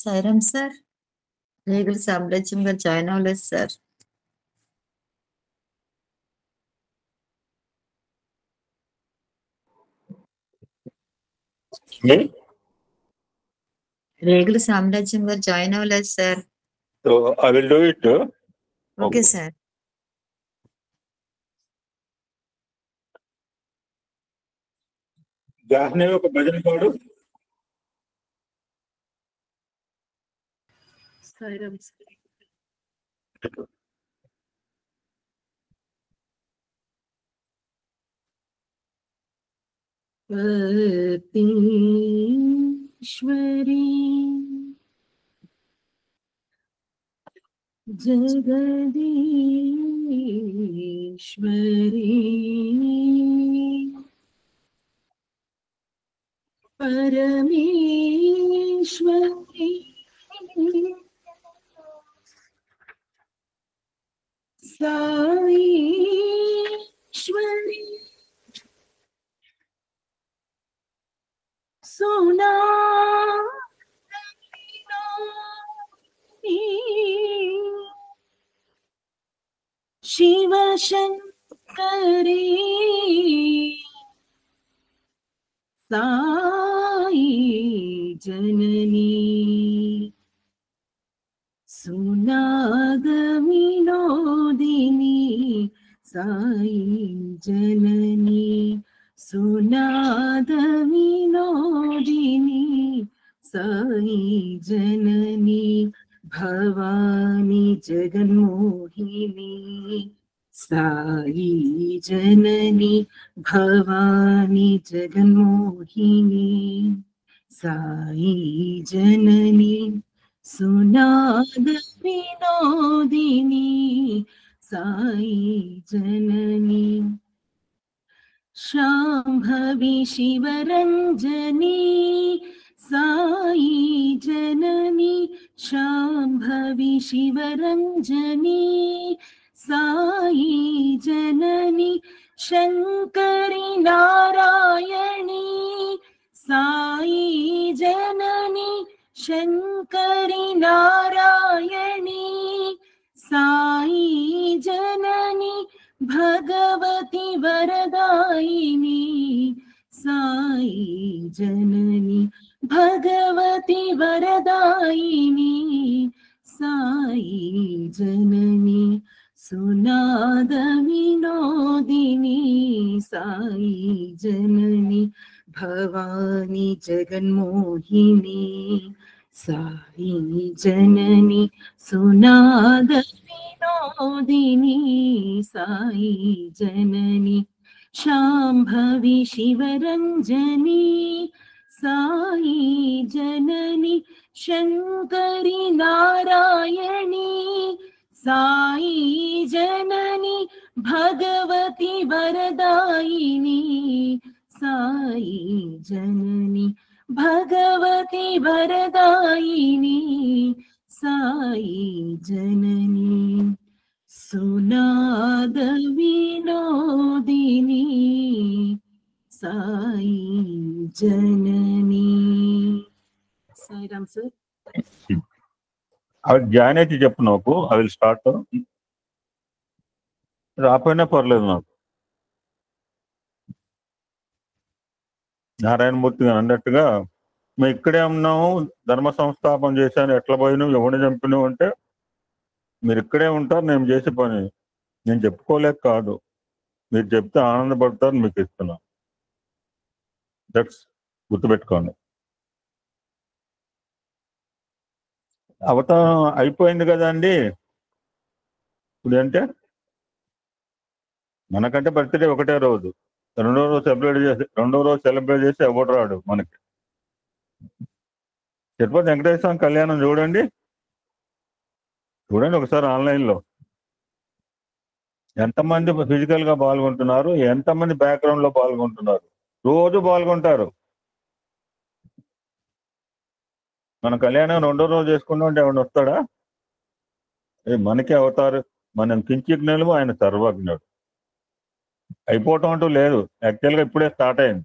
Sairam sir. రేగుల సామ్రాజ్యం గారు join అవ్వలేదు సార్. రేగుల సామ్రాజ్యం గారు జాయిన్ అవ్వలేదు sir. So I will do it. Okay sir. Jahnavi ఒక భజన పాడు. సాయిరామ్ సార్. ఈశ్వరీ జగదీశ్వరీ పరమేశ్వరీ సాईश्वरी शिव शंकरी साई जननी सुनाद विनोदिनी साई जननी सुनाद विनोदिनी साई जननी भवानी जगन्मोहिनी साई जननी भवानी जगन्मोहिनी साई जननी सुनाद विनोदिनी साई जननी शांभवी शिवरंजनी साई जननी शांभवी शिवरंजनी साई जननी शंकरी नारायणी साई जननी शंकरी नारायणी साई जननी भगवती वरदायिनी साई जननी भगवती वरदायिनी साई जननी सुनाद विनोदिनी साई जननी भवानी जगन्मोहिनी साई जननी सुनाद विनोदिनी साई जननी शांभवी शिवरंजनी साई जननी शंकरी नारायणी साई जननी भगवती वरदायिनी साई जननी भगवती वरदायिनी साई जननी सुनाद विनोदिनी साई जननी साईराम सर. జాయిన్ అయితే చెప్పు నాకు. I will start. రాపోయినా పర్లేదు నాకు. నారాయణమూర్తి గారు అన్నట్టుగా మేము ఇక్కడే ఉన్నాము, ధర్మ సంస్థాపన చేశాను, ఎట్లా పోయినావు, ఎవరిని చంపినావు అంటే మీరు ఇక్కడే ఉంటారు. నేను చేసే పని నేను చెప్పుకోలేక కాదు, మీరు చెప్తే ఆనందపడతారు, మీకు ఇస్తున్నాను. దట్స్ గుర్తుపెట్టుకోండి. అవతారం అయిపోయింది కదండి. ఇప్పుడు అంటే మనకంటే బర్త్డే ఒకటే రోజు, రెండో రోజు సెలబ్రేట్ చేసి ఎవడు రాడు మనకి. తిరుపతి వెంకటేశ్వర స్వామి కళ్యాణం చూడండి ఒకసారి ఆన్లైన్లో. ఎంతమంది ఫిజికల్ గా పాల్గొంటున్నారు, ఎంతమంది బ్యాక్గ్రౌండ్ లో పాల్గొంటున్నారు. రోజు పాల్గొంటారు. మన కళ్యాణం రెండో రోజు చేసుకుంటాం అంటే ఎవడు వస్తాడా? మనకే అవతారు. మనం కించిజ్ఞులు, ఆయన సర్వజ్ఞుడు. అయిపోవటం అంటూ లేదు. యాక్చువల్గా ఇప్పుడే స్టార్ట్ అయింది.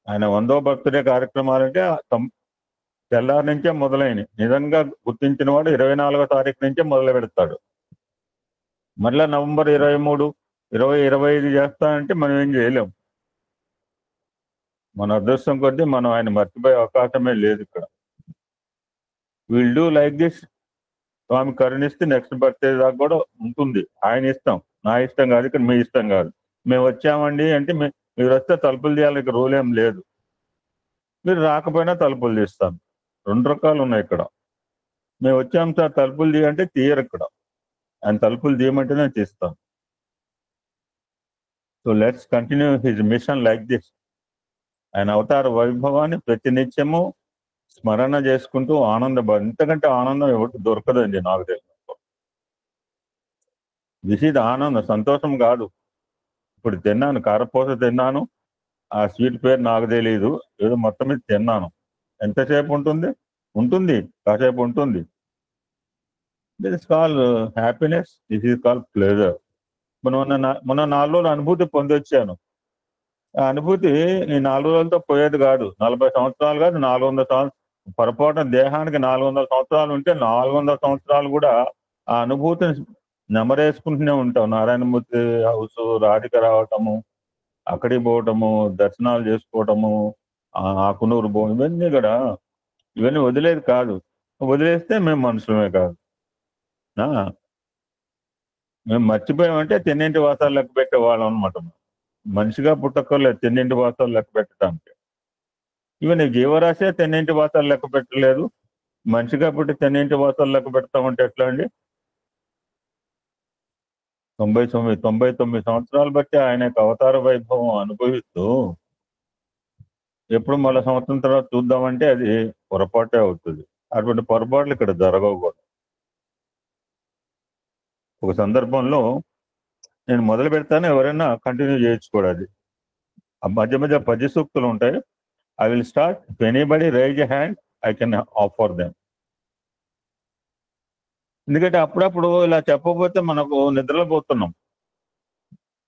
ఆయన 100వ బర్త్డే కార్యక్రమాలంటే తెల్లారి నుంచే మొదలైన నిజంగా గుర్తించిన వాడు 24వ తారీఖు నుంచే మొదలు పెడతాడు. మళ్ళా నవంబర్ 23, 20, 25 చేస్తానంటే మనం ఏం చేయలేం. మన అదృష్టం కొద్దీ మనం ఆయన మర్చిపోయే అవకాశమే లేదు ఇక్కడ. Will do like this. Swami కరుణిస్తే నెక్స్ట్ బర్త్డే దాకా కూడా ఉంటుంది. ఆయన ఇష్టం, నా ఇష్టం కాదు, ఇక్కడ మీ ఇష్టం కాదు. మేము వచ్చామండి అంటే మీరు వస్తే తలుపులు తీయాలి, ఇక్కడ రూల్ ఏం లేదు. మీరు రాకపోయినా తలుపులు తీస్తాను. 2 రకాలు ఉన్నాయి ఇక్కడ. మేము వచ్చాం సార్ తలుపులు తీయంటే తీయరు ఇక్కడ. ఆయన తలుపులు తీయమంటేనే తీస్తాను. So let's continue his mission like this. ఆయన అవతార వైభవాన్ని ప్రతినిత్యము స్మరణ చేసుకుంటూ ఇంతకంటే ఆనందం ఎవరికి దొరకదండి నాకు తెలిసిన. దిస్ ఇది ఆనందం, సంతోషం కాదు. ఇప్పుడు తిన్నాను, కారపూస తిన్నాను, ఆ స్వీట్ పేరు నాకు తెలియదు, ఏదో మొత్తం మీద తిన్నాను. ఎంతసేపు ఉంటుంది కాసేపు ఉంటుంది. This is call happiness, this is call pleasure. మొన్న 4 రోజులు అనుభూతి పొందొచ్చాను. ఆ అనుభూతి ఈ 4 రోజులతో పోయేది కాదు. 40 సంవత్సరాలు కాదు, 400 సంవత్సరాలు. పొరపాటున దేహానికి 400 సంవత్సరాలు ఉంటే 400 సంవత్సరాలు కూడా ఆ అనుభూతిని నెమరేసుకుంటూనే ఉంటాం. నారాయణమూర్తి హౌస్, రాధిక రావటము, అక్కడికి పోవటము, దర్శనాలు చేసుకోవటము, ఆకునూరు పోవడం, ఇవన్నీ వదిలేది కాదు. వదిలేస్తే మేము మనుషులమే కాదు. మేము మర్చిపోయామంటే తిన్నింటి వాసాలు లెక్క పెట్టేవాళ్ళం అనమాట. మనిషిగా పుట్టక్కర్లేదు తిన్నింటి వాసాలు లెక్క పెట్టడానికి. ఈవెన్ జీవరాశే తిన్నింటి వాసాలు లెక్క పెట్టలేదు, మనిషిగా పుట్టి తిన్నింటి వాసాలు లెక్క పెడతామంటే ఎట్లా అండి? 99 సంవత్సరాలు బట్టి ఆయన యొక్క అవతార వైభవం అనుభవిస్తూ ఎప్పుడు మళ్ళీ సంవత్సరం తర్వాత చూద్దామంటే అది పొరపాటే అవుతుంది. అటువంటి పొరపాట్లు ఇక్కడ జరగవు కూడా. ఒక సందర్భంలో నేను మొదలు పెడతాను, ఎవరైనా కంటిన్యూ చేయొచ్చు కూడా. అది మధ్య మధ్య పద్య సూక్తులు ఉంటాయి. I will start. If anybody rise a hand I can offer them. ఎందుకంటే అప్పుడప్పుడు ఇలా చెప్పబోతే మనకు నిద్రలో పోతున్నాం.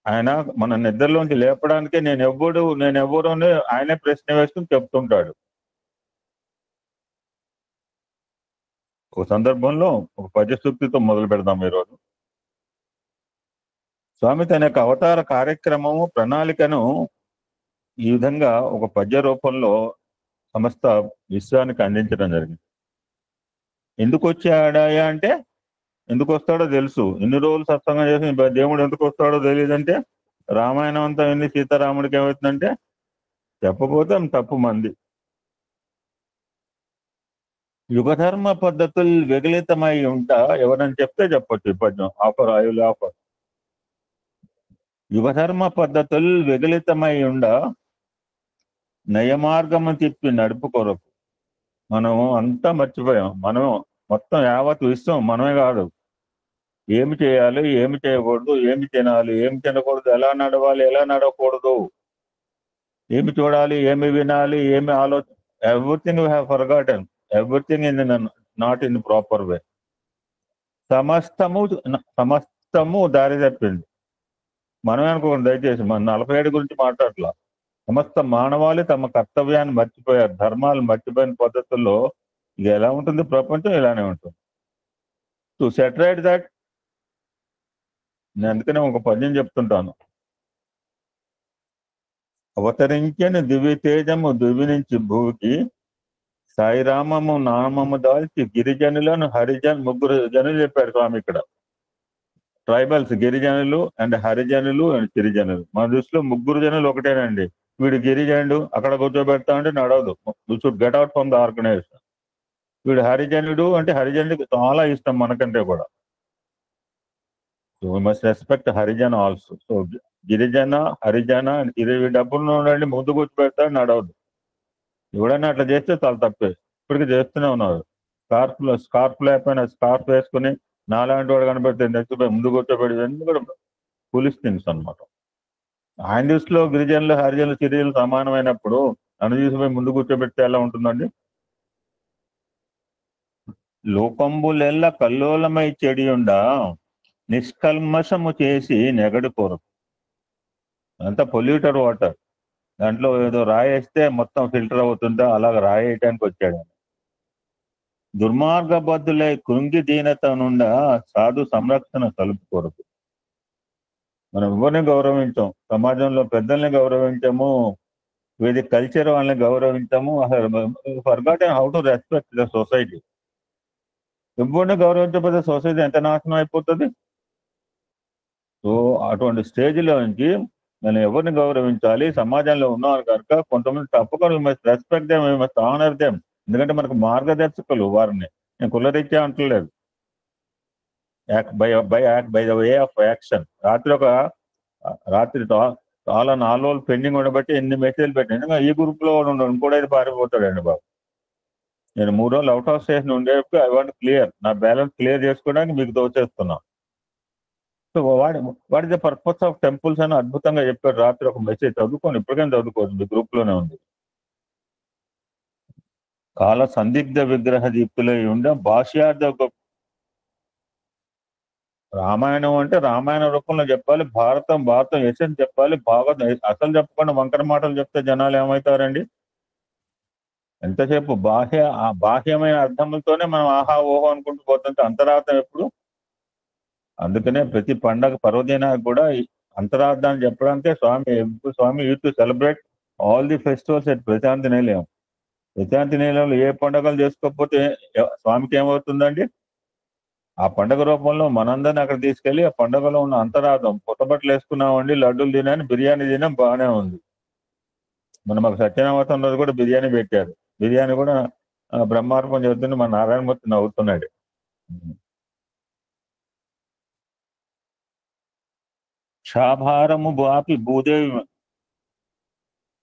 ఆయన మన నిద్రలోంచి లేపడానికి నేను ఎవరు అని ఆయనే ప్రశ్న వేసుకుని చెప్తుంటాడు. ఒక సందర్భంలో ఒక పద్య సూక్తితో మొదలు పెడదాం ఈరోజు. స్వామి తన యొక్క అవతార కార్యక్రమము ప్రణాళికను ఈ విధంగా ఒక పద్య రూపంలో సమస్త విశ్వానికి అందించడం జరిగింది. ఎందుకు వచ్చాడాయా అంటే ఎందుకు వస్తాడో తెలుసు. ఇన్ని రోజులు సత్సంగం చేసి దేవుడు ఎందుకు వస్తాడో తెలియదంటే, రామాయణం అంతా విని సీతారాముడికి ఏమవుతుందంటే చెప్పబోతే తప్పు మంది. యుగధర్మ పద్ధతులు విగలితమై ఉంటా ఎవరని చెప్తే చెప్పొచ్చు ఈ పద్యం. Offer, I will offer. యుగధర్మ పద్ధతులు విగలితమై ఉండ నయమార్గము తిప్పి నడుపు కొరకు. మనం అంతా మర్చిపోయాం. మనం మొత్తం యావత్ విశ్వం మనమే కాదు. ఏమి చేయాలి, ఏమి చేయకూడదు, ఏమి తినాలి, ఏమి తినకూడదు, ఎలా నడవాలి, ఎలా నడవకూడదు, ఏమి చూడాలి, ఏమి వినాలి, ఏమి ఆలోచన, everything we have forgotten. Everything in not in proper way. సమస్తము దారి తప్పింది. మనమే అనుకోండి, దయచేసి మన 47 గురించి మాట్లాడట్లా. సమస్త మానవాళి తమ కర్తవ్యాన్ని మర్చిపోయారు. ధర్మాలు మర్చిపోయిన పద్ధతుల్లో ఇది ఎలా ఉంటుంది? ప్రపంచం ఇలానే ఉంటుంది. టు సెట్ రైట్ దట్, నేను అందుకనే ఒక పద్యం చెప్తుంటాను. అవతరించని దివ్య తేజము దివి నుంచి భూకి, సాయిరామము నామము దాల్చి గిరిజనులను ముగ్గురు జనులు చెప్పారు స్వామి ఇక్కడ. ట్రైబల్స్, గిరిజనులు అండ్ హరిజనులు అండ్ సిరిజనులు. మన దృష్టిలో ముగ్గురు జనులు ఒకటేనండి. వీడు గిరిజనుడు, అక్కడ కూర్చోబెడతా అంటే నడవదు. You should get out from the organisation. వీడు హరిజనుడు అంటే హరిజనుడికి చాలా ఇష్టం మనకంటే కూడా. So we must respect Harijan also. So గిరిజన, హరిజన, ఇది డబ్బులు ఉండండి ముందు కూర్చోబెడతాడు, నడవదు. ఎవడన్నా అట్లా చేస్తే చాలా తప్పే. ఇప్పటికీ చేస్తూనే ఉన్నారు. స్కార్ఫ్ లేకపోయినా స్కార్ఫ్ వేసుకుని నాలాంటి వాడు కనబడితే నెక్కిపోయి ముందు కూర్చోబెట్టి కూడా పోలీస్ థింగ్స్ అనమాట. ఆయన దృష్టిలో గిరిజనులు, హరిజనులు, సిరియలు సమానమైనప్పుడు నన్ను తీసుకుపోయి ముందు కూర్చోబెడితే ఎలా ఉంటుందండి? లోకంబులెల్ల కల్లోలమై చెడియుండా నిష్కల్మషము చేసి నెగడు కోరకు. అంతా పొల్యూటర్ వాటర్. దాంట్లో ఏదో రాయేస్తే మొత్తం ఫిల్టర్ అవుతుందా, అలాగ రాయేయటానికి వచ్చాడు. దుర్మార్గబద్ధులై కృంగి దీనత నుండా సాధు సంరక్షణ కలుపు కొరకు. మనం ఎవరిని గౌరవించాం, సమాజంలో పెద్దల్ని గౌరవించము, వేదిక కల్చర్ వాళ్ళని గౌరవించము, అసలు forgotten how to respect the society. ఎవరిని గౌరవించకపోతే సొసైటీ ఎంత నాశనం అయిపోతుంది. సో అటువంటి స్టేజ్లో నుంచి మనం ఎవరిని గౌరవించాలి, సమాజంలో ఉన్నవారు కనుక కొంతమంది తప్పకుండా రెస్పెక్ట్ దెమ్, ఆనర్ దెమ్. ఎందుకంటే మనకు మార్గదర్శకులు వారిని. నేను కులరీత్యా అంటలేదు, by the way of action. రాత్రి చాలా 4 రోజులు పెండింగ్ ఉండబట్టి ఎన్ని మెసేజ్లు పెట్టాను. ఈ గ్రూప్ లో ఉండడు, ఇంకోటి పారిపోతాడండి బాబు. నేను 3 రోజులు అవుట్ ఆఫ్ స్టేషన్ ఉండేప్పుడు ఐ వాంట్ క్లియర్, నా బ్యాలెన్స్ క్లియర్ చేసుకోవడానికి మీకు దోచేస్తున్నా. So what is the purpose of temples అని అద్భుతంగా చెప్పాడు. రాత్రి ఒక మెసేజ్ చదువుకోండి, ఇప్పటికైనా చదువుకోవచ్చు, మీ గ్రూప్ లోనే ఉంది. కాల సందిగ్ధ విగ్రహ దీప్తులై ఉండ భాష్యార్థ. రామాయణం అంటే రామాయణ రూపంలో చెప్పాలి, భారతం ఎసెన్స్ చెప్పాలి, భాగవతం అసలు చెప్పకుండా వంకర మాటలు చెప్తే జనాలు ఏమవుతారండి? ఎంతసేపు బాహ్యమైన అర్థములతోనే మనం ఆహా ఓహో అనుకుంటూ పోతుంటే అంతరార్థం ఎప్పుడు? అందుకనే ప్రతి పండగ పర్వదినానికి కూడా అంతరార్థాన్ని చెప్పడానికే Swami youth to celebrate all the festivals at Prashanti Nilayam. Prashanti నిలయంలో ఏ పండుగలు చేసుకోకపోతే స్వామికి ఏమవుతుందండి? ఆ పండుగ రూపంలో మనందరినీ అక్కడ తీసుకెళ్లి ఆ పండుగలో ఉన్న అంతరార్థం, కొత్త బట్టలు వేసుకున్నామండి, లడ్డూలు తినాను, బిర్యానీ తినాం, బాగానే ఉంది. మన మాకు సత్యనామతం రోజు కూడా బిర్యానీ పెట్టారు. బిర్యానీ కూడా బ్రహ్మార్పణ చెబుతుంటే మన నారాయణమూర్తి నవ్వుతున్నాడు. క్షాభారము బాపి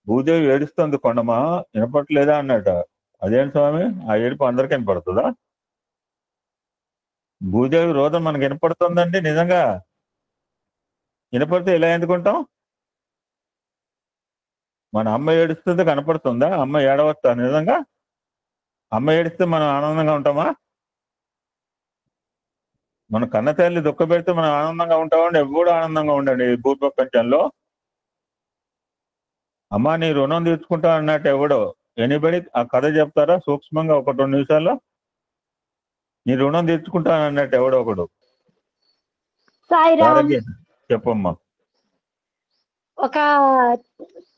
భూదేవి ఏడుస్తుంది, కొండమా వినపట్లేదా అన్నట. అదేంటి స్వామి, ఆ ఏడుపు అందరికి వినపడుతుందా? భూదేవి రోదన మనకు వినపడుతుందండి నిజంగా. వినపడితే ఇలా ఎందుకుంటాం? మన అమ్మ ఏడుస్తుంది కనపడుతుందా? అమ్మ ఏడవచ్చా నిజంగా? అమ్మ ఏడిస్తే మనం ఆనందంగా ఉంటామా? మన కన్న తల్లి దుఃఖ పెడితే మనం ఆనందంగా ఉంటామండి? ఎవ్వడు ఆనందంగా ఉండండి ఈ భూప్రపంచంలో. అమ్మ నీ రుణం తీర్చుకుంటా అన్నట్టు ఎవడో ఎనీబడి ఆ కథ చెప్తారా సూక్ష్మంగా ఒక 2 నిమిషాల్లో? నీ రుణం తీర్చుకుంటాను అన్నట్టు ఎవడో ఒకడు. చెప్పమ్మా. ఒక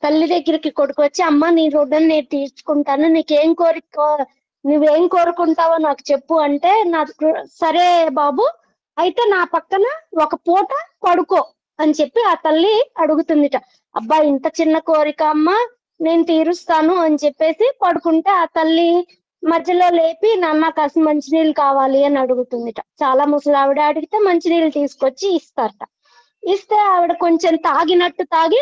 తల్లి దగ్గరికి కొడుకు వచ్చి, అమ్మ నీ రుణం నేను తీర్చుకుంటాను, నువ్వేం కోరుకుంటావో నాకు చెప్పు అంటే, నాకు సరే బాబు అయితే నా పక్కన ఒక పూట పడుకో అని చెప్పి ఆ తల్లి అడుగుతుందిట. అబ్బా ఇంత చిన్న కోరిక అమ్మా, నేను తీరుస్తాను అని చెప్పేసి పడుకుంటే ఆ తల్లి మధ్యలో లేపి, నాన్న కాస్త మంచినీళ్ళు కావాలి అని అడుగుతుందిట. చాలా ముసలావిడ అడిగితే మంచినీళ్ళు తీసుకొచ్చి ఇస్తారట. ఇస్తే ఆవిడ కొంచెం తాగినట్టు తాగి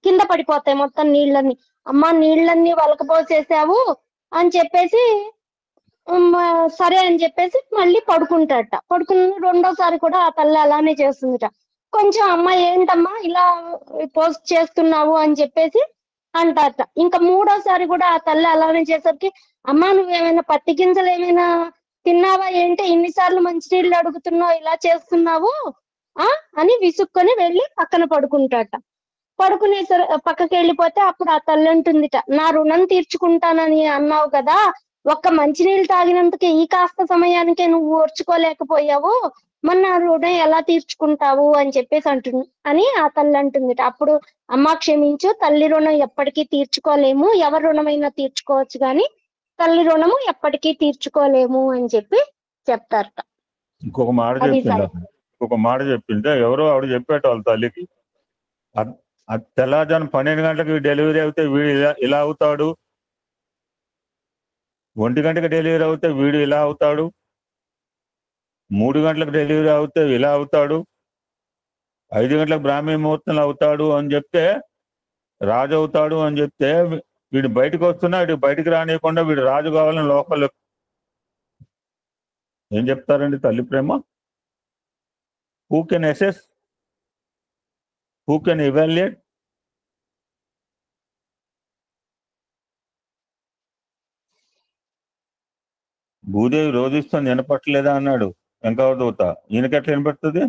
కింద పడిపోతాయి మొత్తం నీళ్ళన్నీ. అమ్మ నీళ్ళన్నీ వలకపోసేసావు అని చెప్పేసి సరే అని చెప్పేసి మళ్ళీ పడుకుంటాడట. పడుకున్న రెండోసారి కూడా ఆ తల్లి అలానే చేస్తుందిట. కొంచెం అమ్మ ఏంటమ్మా ఇలా పోస్ట్ చేస్తున్నావు అని చెప్పేసి అంటారట. ఇంకా మూడోసారి కూడా ఆ తల్లి అలానే చేసరికి, అమ్మ నువ్వేమైనా పత్తి గింజలు ఏమైనా తిన్నావా ఏంటి, ఇన్నిసార్లు మంచినీళ్ళు అడుగుతున్నావు, ఇలా చేస్తున్నావు అని విసుక్కొని వెళ్ళి పక్కన పడుకుంటాట. పడుకునేసరి పక్కకి వెళ్ళిపోతే అప్పుడు ఆ తల్లి అంటుందిట, నా రుణం తీర్చుకుంటానని అన్నావు కదా, ఒక్క మంచినీళ్ళు తాగినందుకే ఈ కాస్త సమయానికే నువ్వు ఓర్చుకోలేకపోయావు, మరి నా రుణం ఎలా తీర్చుకుంటావు అని చెప్పేసి అని ఆ తల్లి అంటుందిట. అప్పుడు అమ్మ క్షమించు, తల్లి రుణం ఎప్పటికీ తీర్చుకోలేము, ఎవరి రుణమైనా తీర్చుకోవచ్చు కానీ తల్లి రుణము ఎప్పటికీ తీర్చుకోలేము అని చెప్పి చెప్తారట. ఇంకొక మాట చెప్పింటే ఎవరో ఆవిడ చెప్పేట వాళ్ళ తల్లికి, తెల్లారుజాము 12 గంటలకు డెలివరీ అవుతే వీడు ఇలా అవుతాడు, 1 గంటకు డెలివరీ అవుతే వీడు ఇలా అవుతాడు, 3 గంటలకు డెలివరీ అవుతే ఇలా అవుతాడు, 5 గంటలకు బ్రాహ్మీ ముహూర్తంలో అవుతాడు అని చెప్తే, రాజు అవుతాడు అని చెప్తే, వీడు బయటకు వస్తున్నా వీడు బయటకు రానియకుండా వీడు రాజు కావాలని లోపల ఏం చెప్తారండి తల్లి ప్రేమ? Who can assess, who can evaluate? భూదేవి రోధిస్తుంది వినపట్టలేదా అన్నాడు వెంకవదూత. ఈయనకెట్లా వినపడుతుంది?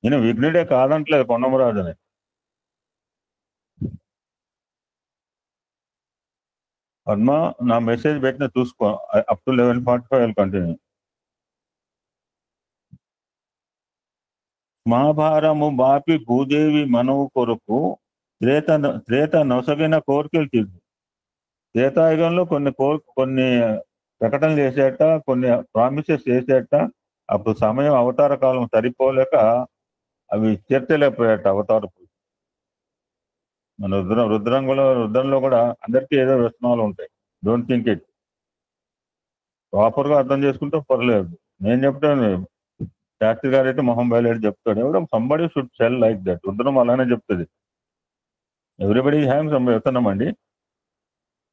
ఈయన విఘ్నుడే కాదంటలేదు కొండమరాజుని. పద్మ నా మెసేజ్ పెట్టిన చూసుకో, అప్ టు 11:45 కంటిన్యూ. మహాభారము బాపి భూదేవి మనవు కొరకు త్రేత నొసగిన కోరికలు తీర్చు. త్రేతాయుగంలో కొన్ని ప్రకటనలు చేసేట, కొన్ని ప్రామిసెస్ చేసేట. అప్పుడు సమయం అవతార కాలం సరిపోలేక అవి తీర్చలేకపోయాట అవతార. మన రుద్రంలో కూడా అందరికీ ఏదో వ్యసనాలు ఉంటాయి. Don't think it. ప్రాపర్ గా అర్థం చేసుకుంటే పర్లేదు. నేను చెప్తాను, శాస్త్రి గారు అయితే మొహం బయలుదేరి చెప్తాడు. ఎవడో somebody should cell like that. Rudram అలానే చెప్తుంది. ఎవ్రీబడి హ్యామ్ సమ్ వ్యసనం అండి.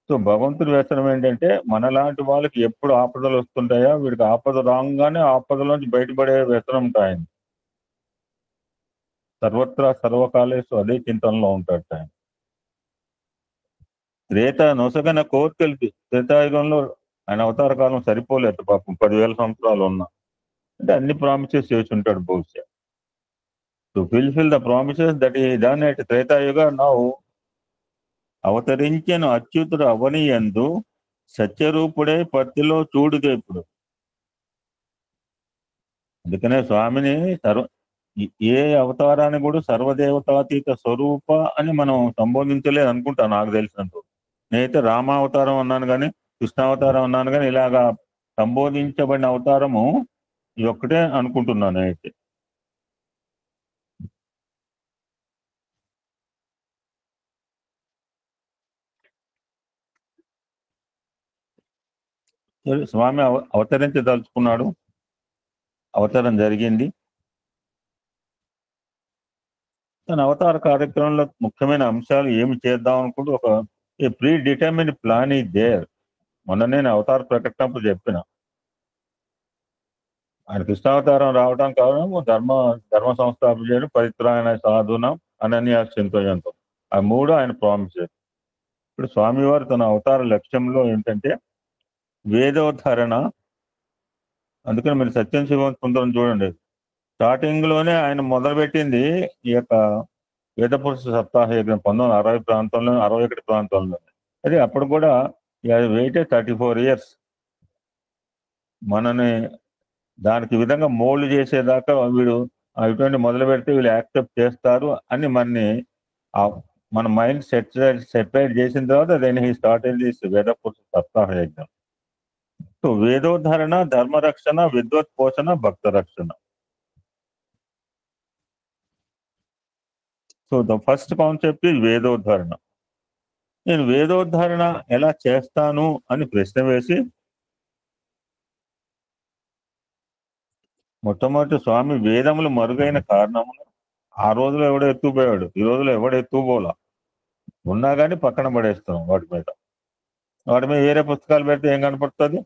సో భగవంతుడి వ్యసనం ఏంటంటే, మనలాంటి వాళ్ళకి ఎప్పుడు ఆపదలు వస్తుంటాయో, వీడికి ఆపద రాగానే ఆపదలోంచి బయటపడే వ్యసనం ఉంటాయి. సర్వత్రా సర్వకాలేసు అదే చింతనలో ఉంటాడు ఆయన. త్రేత నొసగన కోరికలకి, త్రేతాయుగంలో ఆయన అవతార కాలం సరిపోలేదు పాపం, 10,000 సంవత్సరాలు ఉన్నా. అంటే అన్ని ప్రామిసెస్ చేసి ఉంటాడు బహుశా. To fulfil the promises that ఈ డన్ ఎట్ త్రేతాయుగ నౌ అవతరించిన అచ్యుతుడు అవనియందు సత్యరూపుడే పత్తిలో చూడుగా ఇప్పుడు. అందుకనే స్వామిని ఏ అవతారాన్ని కూడా సర్వదేవతాతీత స్వరూప అని మనం సంబోధించలేదు అనుకుంటా, నాకు తెలిసినంత. నేనైతే రామావతారం అన్నాను కానీ, కృష్ణావతారం అన్నాను కానీ, ఇలాగా సంబోధించబడిన అవతారము ఇది ఒక్కటే అనుకుంటున్నాను నేనైతే. స్వామి అవతరించదలుచుకున్నాడు, అవతారం జరిగింది. తన అవతార కార్యక్రమంలో ముఖ్యమైన అంశాలు ఏమి చేద్దాం అనుకుంటూ ఒక ప్రీ డిటర్మిన్ ప్లాన్ ఈ దేర్. మొన్న నేను అవతార ప్రకటనప్పుడు చెప్పిన, ఆయన కృష్ణావతారం రావడం కారణం ధర్మ సంస్థాపన చేయడం, పరిత్రాణ సాధునం, అనన్య చింతయంతో. ఆ మూడు ఆయన ప్రామిస్. ఇప్పుడు స్వామివారు తన అవతార లక్ష్యంలో ఏంటంటే వేదోద్ధరణ. అందుకని మీరు సత్యం శివం సుందరం చూడండి, స్టార్టింగ్ లోనే ఆయన మొదలుపెట్టింది ఈ యొక్క వేద పురుష సప్తాహ యజ్ఞం 1960 ప్రాంతంలో, 61 ప్రాంతంలో. అది అప్పుడు కూడా వెయిటెడ్ 34 years మనని దానికి విధంగా మోల్డ్ చేసేదాకా. వీడు ఇటువంటి మొదలు పెడితే వీళ్ళు యాక్సెప్ట్ చేస్తారు అని మన మైండ్ సెపరేట్ చేసిన తర్వాత దెన్ హీ స్టార్టెడ్ దిస్ వేద పురుష సప్తాహ యజ్ఞం. సో వేదోద్ధరణ, ధర్మరక్షణ, విద్వత్ పోషణ, భక్త రక్షణ. సో ద ఫస్ట్ కాన్సెప్ట్ ఈ వేదోద్ధరణ. నేను వేదోద్ధరణ ఎలా చేస్తాను అని ప్రశ్న వేసి, మొట్టమొదటి స్వామి వేదములు మరుగైన కారణమును ఆ రోజులో ఎవడో ఎత్తుపోయాడు, ఈ రోజులో ఎవడు ఎత్తుపోలా. ఉన్నా కానీ పక్కన పడేస్తాం వాటి మీద వేరే పుస్తకాలు పెడితే ఏం కనపడుతుంది?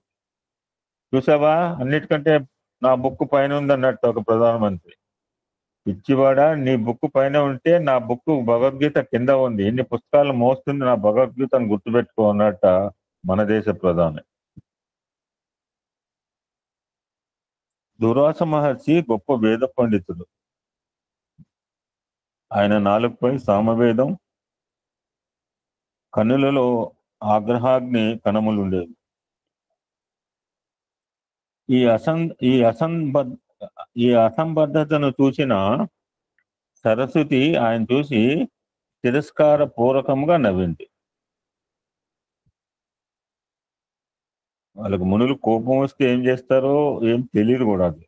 చూసావా, అన్నిటికంటే నా బుక్ పైన ఉంది అన్నట్టు ఒక ప్రధానమంత్రి. పిచ్చివాడా, నీ బుక్ పైన ఉంటే నా బుక్ భగవద్గీత కింద ఉంది. ఎన్ని పుస్తకాలు మోస్తుంది నా భగవద్గీతను గుర్తుపెట్టుకో అన్నట్ట మన దేశ ప్రధాని. దుర్వాస మహర్షి గొప్ప వేద పండితుడు. ఆయన నాలుగుపై సామవేదం, కన్నులలో ఆగ్రహాగ్ని కణములు ఉండేవి. ఈ అసంబద్ధతను చూసిన సరస్వతి ఆయన చూసి తిరస్కార పూర్వకంగా నవ్వింది. వాళ్ళకు మునులు కోపం వస్తే ఏం చేస్తారో ఏం తెలియదు కూడా అది.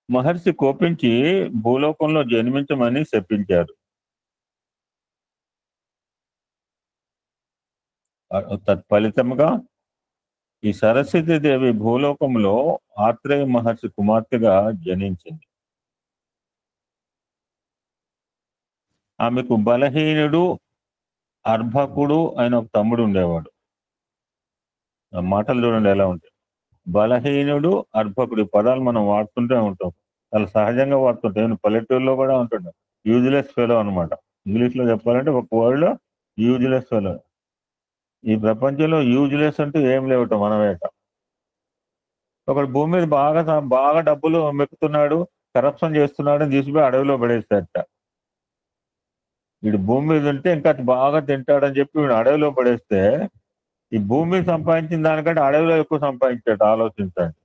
మహర్షి కోపించి భూలోకంలో జన్మించమని శపించారు. తత్ఫలితంగా ఈ సరస్వతి దేవి భూలోకంలో ఆత్రేయ మహర్షి కుమార్తెగా జనించింది. ఆమెకు బలహీనుడు అర్భకుడు అయిన ఒక తమ్ముడు ఉండేవాడు. ఆ మాటలు చూడండి ఎలా ఉంటాయి. బలహీనుడు, అర్భకుడు పదాలు మనం వాడుతుంటే ఉంటాం, చాలా సహజంగా వాడుతుంటాం. పల్లెటూరులో కూడా ఉంటుంటాం. యూజ్లెస్ ఫెలో అనమాట. ఇంగ్లీష్ లో చెప్పాలంటే ఒక వర్డ్ లో యూజ్లెస్ ఫెలో. ఈ ప్రపంచంలో యూజ్లెస్ అంటూ ఏం లేవట మనమేట. ఒకడు భూమి మీద బాగా డబ్బులు మెక్కుతున్నాడు, కరప్షన్ చేస్తున్నాడు అని తీసుకుపోయి అడవిలో పడేస్తారట. వీడు భూమి మీద ఉంటే ఇంకా బాగా తింటాడని చెప్పి వీడు అడవిలో పడేస్తే ఈ భూమి మీద సంపాదించిన దానికంటే అడవిలో ఎక్కువ సంపాదించాడు. ఆలోచించండి.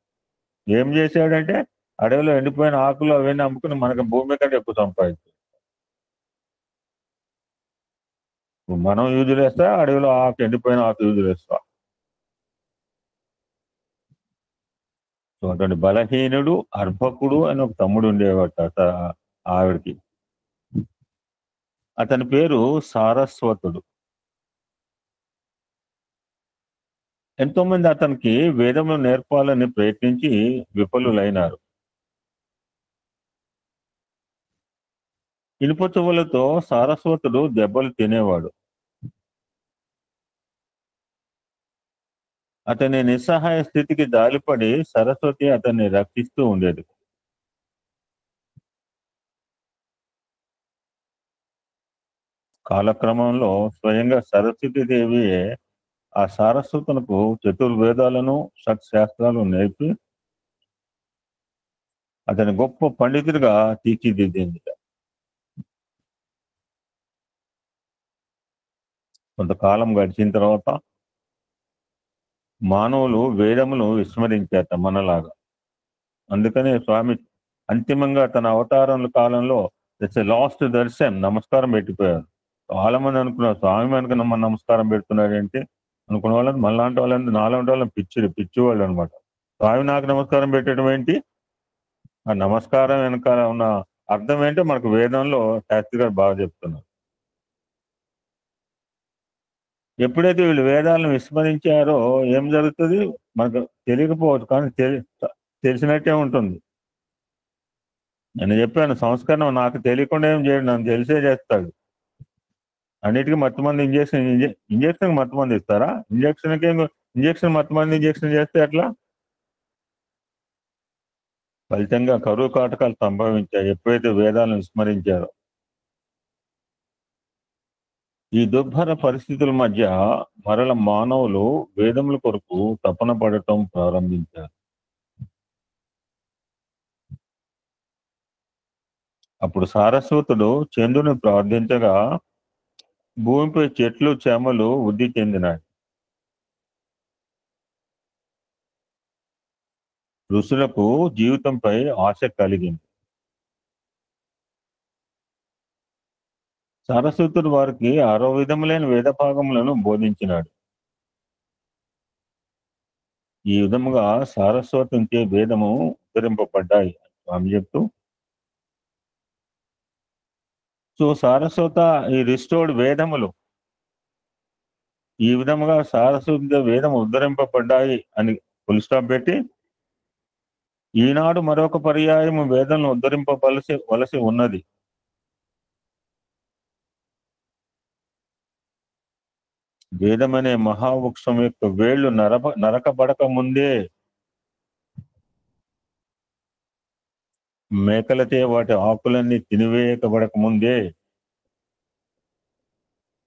ఏం చేశాడంటే అడవిలో ఎండిపోయిన ఆకులు అవన్నీ అమ్ముకుని మనకి భూమి కంటే ఎక్కువ సంపాదించాడు. మనం యూజులు వేస్తా, అడవిలో ఆకు ఎండిపోయిన ఆకు యూజులు వేస్తా. సో అటువంటి బలహీనుడు అర్భకుడు అని ఒక తమ్ముడు ఉండేవాట ఆవిడకి. అతని పేరు సారస్వతుడు. ఎంతో మంది అతనికి వేదములు నేర్పాలని ప్రయత్నించి విఫలులైనారు. ఇనుప చువ్వలతో సారస్వతుడు దెబ్బలు తినేవాడు. అతని నిస్సహాయ స్థితికి జాలిపడి సరస్వతి అతన్ని రక్షిస్తూ ఉండేది. కాలక్రమంలో స్వయంగా సరస్వతీదేవియే ఆ సారస్వతునకు చతుర్వేదాలను షట్శాస్త్రాలు నేర్పి అతని గొప్ప పండితుడిగా తీర్చిదిద్దింది. కొంతకాలం గడిచిన తర్వాత మానవులు వేదములు విస్మరించారట మనలాగా. అందుకనే స్వామి అంతిమంగా తన అవతారముల కాలంలో లాస్ట్ దర్శనం నమస్కారం పెట్టిపోయారు. చాలా మంది అనుకున్నారు స్వామి మనకు నమస్కారం పెడుతున్నాడు ఏంటి అనుకున్న వాళ్ళని, మనలాంటి వాళ్ళని, నాలాంటి వాళ్ళని పిచ్చి వాళ్ళు అనమాట. స్వామి నాకు నమస్కారం పెట్టడం ఏంటి? ఆ నమస్కారం వెనకాల ఉన్న అర్థం ఏంటో మనకు వేదంలో శాస్త్రి గారు బాగా చెప్తున్నారు. ఎప్పుడైతే వీళ్ళు వేదాలను విస్మరించారో ఏం జరుగుతుంది? మనకు తెలియకపోవచ్చు, కానీ తెలిసినట్టే ఉంటుంది. నేను చెప్పాను సంస్కరణం నాకు తెలియకుండా ఏం చేయడు, నన్ను తెలిసే చేస్తాడు. అన్నిటికీ మత్తుమంది ఇంజక్షన్ మత్తుమంది ఇస్తారా? ఇంజక్షన్ మత్తుమంది ఇంజక్షన్ చేస్తే ఎట్లా? ఫలితంగా కరువు కాటకాలు సంభవించాయి ఎప్పుడైతే వేదాలను విస్మరించారో. ఈ దుర్భర పరిస్థితుల మధ్య మరల మానవులు వేదముల కొరకు తపన పడటం ప్రారంభించారు. అప్పుడు సారస్వతుడు చంద్రుని ప్రార్థించగా భూమిపై చెట్లు చేమలు వృద్ధి చెందినాయి. ఋషులకు జీవితంపై ఆశ కలిగింది. సరస్వతుడు వారికి 6 విధములైన వేద భాగములను బోధించినాడు. ఈ విధముగా సారస్వతంచే వేదము ఉద్ధరింపబడ్డాయి స్వామి చెప్తూ. సో సారస్వత ఈ రిస్టోర్డ్ వేదములు ఈ విధముగా సారస్వత వేదం ఉద్ధరింపబడ్డాయి అని ఫుల్ స్టాప్ పెట్టి ఈనాడు మరొక పర్యాయము వేదంను ఉద్ధరింపవలసి ఉన్నది. వేదమనే మహావృక్షం యొక్క వేళ్లు నరకబడక ముందే మేకలతే వాటి ఆకులన్నీ తినివేయకబడక ముందే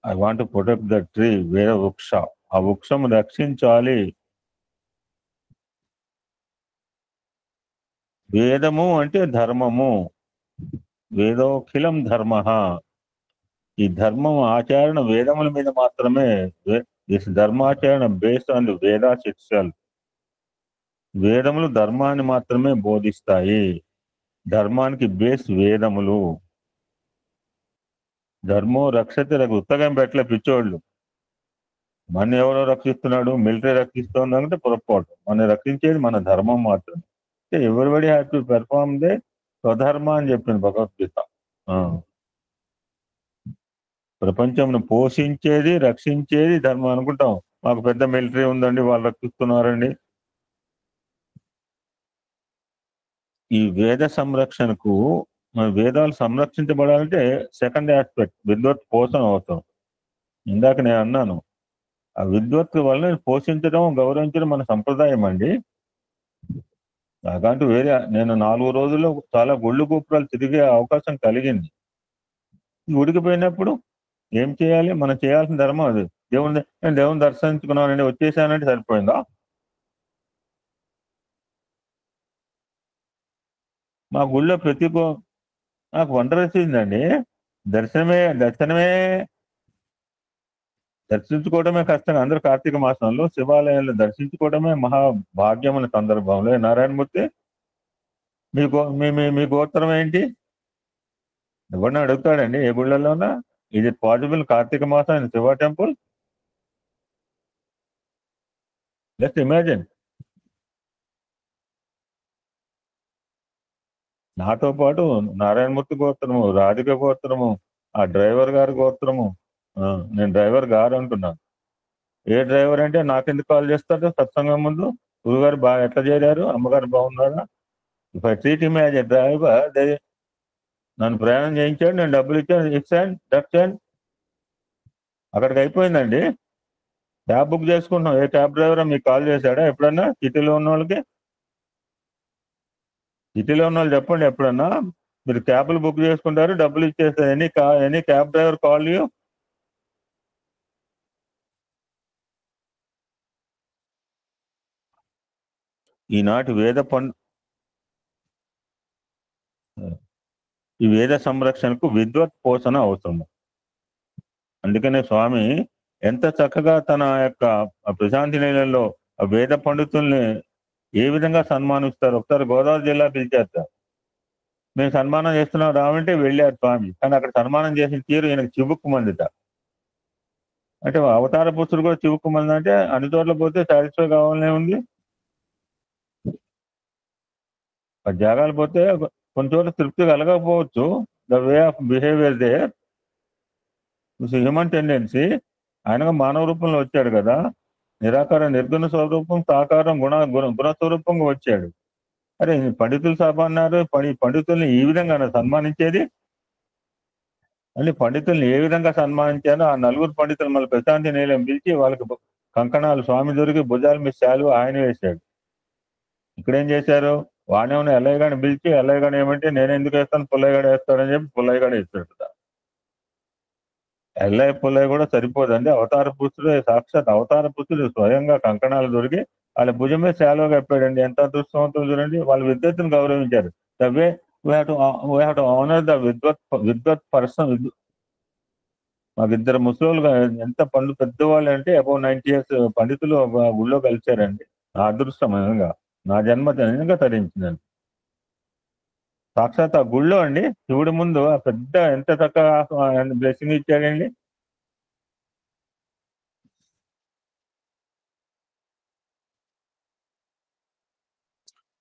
I want to protect the tree, వేద వృక్ష, ఆ వృక్షం రక్షించాలి. వేదము అంటే ధర్మము, వేదోఖిలం ధర్మ. ఈ ధర్మం ఆచరణ వేదముల మీద మాత్రమే. This dharmacharana based on the Vedas itself. వేదములు ధర్మాన్ని మాత్రమే బోధిస్తాయి. ధర్మానికి బేస్ వేదములు. ధర్మో రక్షతే ఉత్తగం పెట్టలే పిచ్చోళ్ళు. మన ఎవరో రక్షిస్తున్నాడు, మిలిటరీ రక్షిస్తుంది అంటే పొరపాటు. మన రక్షించేది మన ధర్మం మాత్రమే. Everybody have to perform the swadharma అని చెప్పింది భగవద్గీత. ప్రపంచంను పోషించేది, రక్షించేది ధర్మం అనుకుంటాం. మాకు పెద్ద మిలిటరీ ఉందండి, వాళ్ళు రక్షిస్తున్నారండి. ఈ వేద సంరక్షణకు వేదాలు సంరక్షించబడాలంటే సెకండ్ ఆస్పెక్ట్ విద్వత్ పోషణ అవసరం. ఇందాక నేను అన్నాను, ఆ విద్వత్ వల్ల పోషించడం, గౌరవించడం మన సంప్రదాయం అండి. నాకంటూ వేరే నేను 4 రోజుల్లో చాలా గుళ్ళు గోపురాలు తిరిగే అవకాశం కలిగింది. ఉడికిపోయినప్పుడు ఏం చేయాలి? మనం చేయాల్సిన ధర్మం అది. దేవుని దర్శించుకున్నానండి వచ్చేసానంటే సరిపోయిందా? మా గుళ్ళో నాకు వంట రసిందండి. దర్శనమే దర్శించుకోవడమే కష్టం. అందరూ కార్తీక మాసంలో శివాలయాలు దర్శించుకోవడమే మహాభాగ్యం అనే సందర్భంలో నారాయణమూర్తి మీ గోత్రం ఏంటి? ఎవరిని అడుగుతాడండి ఏ గుళ్ళలోనా? ఈజ్ ఇట్ పాసిబుల్ కార్తీక మాసం in Shiva temple? Just imagine. నాతో పాటు నారాయణమూర్తి గోత్రము, రాధిక గోత్రము, ఆ డ్రైవర్ గారి గోత్రము. నేను డ్రైవర్ గారు అంటున్నాను. ఏ డ్రైవర్ అంటే నాకెందుకు కాల్ చేస్తారు సత్సంగం ముందు? గురుగారు బాగా ఎట్లా చేరారు, అమ్మగారు బాగున్నారా? If I treat him as a driver, నన్ను ప్రయాణం చేయించాడు, నేను డబ్బులు ఇచ్చాను, ఇచ్చాను దట్స్ అక్కడికి అయిపోయిందండి. క్యాబ్ బుక్ చేసుకుంటున్నాం. ఏ క్యాబ్ డ్రైవర్ మీకు కాల్ చేశాడా ఎప్పుడన్నా? సిటీలో ఉన్న వాళ్ళకి, సిటీలో ఉన్న వాళ్ళు చెప్పండి ఎప్పుడన్నా మీరు క్యాబ్లు బుక్ చేసుకుంటారు, డబ్బులు ఇచ్చేస్తారు. Any cab driver call you? ఈనాటి ఈ వేద సంరక్షణకు విద్వత్ పోషణ అవసరం. అందుకనే స్వామి ఎంత చక్కగా తన యొక్క ప్రశాంతి నిలయంలో వేద పండితుల్ని ఏ విధంగా సన్మానిస్తారు. ఒకసారి గోదావరి జిల్లా పిలిచారు, మేము సన్మానం చేస్తున్నాం రావంటే వెళ్ళారు స్వామి. కానీ అక్కడ సన్మానం చేసిన తీరు ఈయనకు చివుక్కుమందిట. అంటే అవతార పురుషుడు కూడా చివుక్కుమంది అంటే అన్ని చోట్ల పోతే సాటిస్ఫై కావాలనే ఉంది. ఆ జాగాలు పోతే కొన్ని చోట్ల తృప్తి కలగకపోవచ్చు. The way of behaviour the human tendency. ఆయనగా మానవ రూపంలో వచ్చాడు కదా, నిరాకార నిర్గుణ స్వరూపం, సాకారం గుణ స్వరూపంగా వచ్చాడు. అరే పండితులు సభ అన్నారు, పండితుల్ని ఈ విధంగా సన్మానించేది? అని పండితుల్ని ఏ విధంగా సన్మానించారో ఆ నలుగురు పండితులు మళ్ళీ ప్రశాంతి నిలయం పిలిచి వాళ్ళకి కంకణాలు స్వామి దొరికి భుజాల మీద శాలువ ఆయన వేశాడు. ఇక్కడేం చేశారు? వాణేమన్నా ఎల్లయ్యగాని పిలిచి, ఎల్లయ్యగాని ఏమంటే నేను ఎందుకు వేస్తాను, పుల్లయ్యగాడు వేస్తాడని చెప్పి పుల్లయ్యగాడు వేస్తాడు కదా. ఎల్లయ్య పుల్లయ్య కూడా సరిపోదండి. అవతార పురుషుడు, సాక్షాత్ అవతార పురుషుడు స్వయంగా కంకణాలు దొరికి వాళ్ళ భుజం మీద శాలువ కప్పాడండి. ఎంత అదృష్టవంతులు చూడండి. వాళ్ళ విద్వత్తును గౌరవించారు. Way we have to honour the vidvat person. మాకు ఇద్దరు ముసలోళ్ళు ఎంత పెద్దవాళ్ళు అంటే అబౌవ్ 90 years పండితులు గుళ్ళో కలిశారండి. నా అదృష్టం నిజంగా, నా జన్మ నిజంగా తరించిందండి. సాక్షాత్ ఆ గుళ్ళో అండి శివుడి ముందు ఆ పెద్ద ఎంత చక్కగా బ్లెస్సింగ్ ఇచ్చాడండి.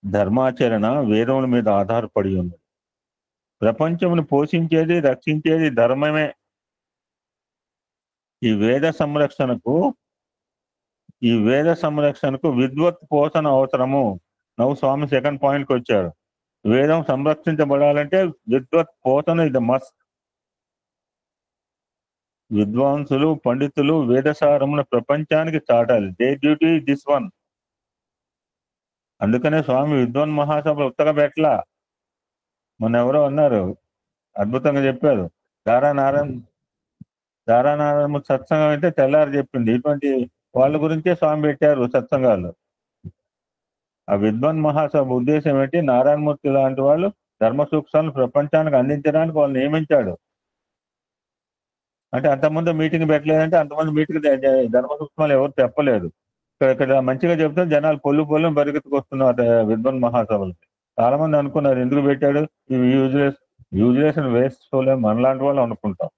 ధర్మాచరణ వేదముల మీద ఆధారపడి ఉంది. ప్రపంచమును పోషించేది, రక్షించేది ధర్మమే. ఈ వేద సంరక్షణకు విద్వత్ పోషణ అవసరము. నవ్వు స్వామి సెకండ్ పాయింట్కి వచ్చారు. వేదం సంరక్షించబడాలంటే విద్వత్ పోషణ ఇది మస్ట్. విద్వాంసులు, పండితులు వేదసారమును ప్రపంచానికి చాటాలి. The duty this one. అందుకనే స్వామి విద్వాన్ మహాసభ ఉత్తగా పెట్టలా. మొన్న ఎవరో అన్నారు, అద్భుతంగా చెప్పారు. దారానారాయణ సత్సంగం అయితే తెల్లారి చెప్పింది. ఇటువంటి వాళ్ళ గురించే స్వామి పెట్టారు సత్సంగాలు. ఆ విద్వాన్ మహాసభ ఉద్దేశం ఏంటి? నారాయణమూర్తి లాంటి వాళ్ళు ధర్మ సూక్ష్మాలను ప్రపంచానికి అందించడానికి వాళ్ళు నియమించాడు. అంటే అంతకుముందు మీటింగ్ పెట్టలేదంటే అంతమంది మీటింగ్ ధర్మ సూక్ష్మాలు ఎవరు చెప్పలేదు. ఇక్కడ మంచిగా చెప్తే జనాలు పొల్లు పరిగెత్తుకొస్తున్నారు విద్వాన్ మహాసభలు. చాలా మంది అనుకున్నారు ఎందుకు పెట్టాడు, ఇవి యూజ్లెస్ అండ్ వేస్ట్ఫుల్ మనలాంటి వాళ్ళు అనుకుంటాం.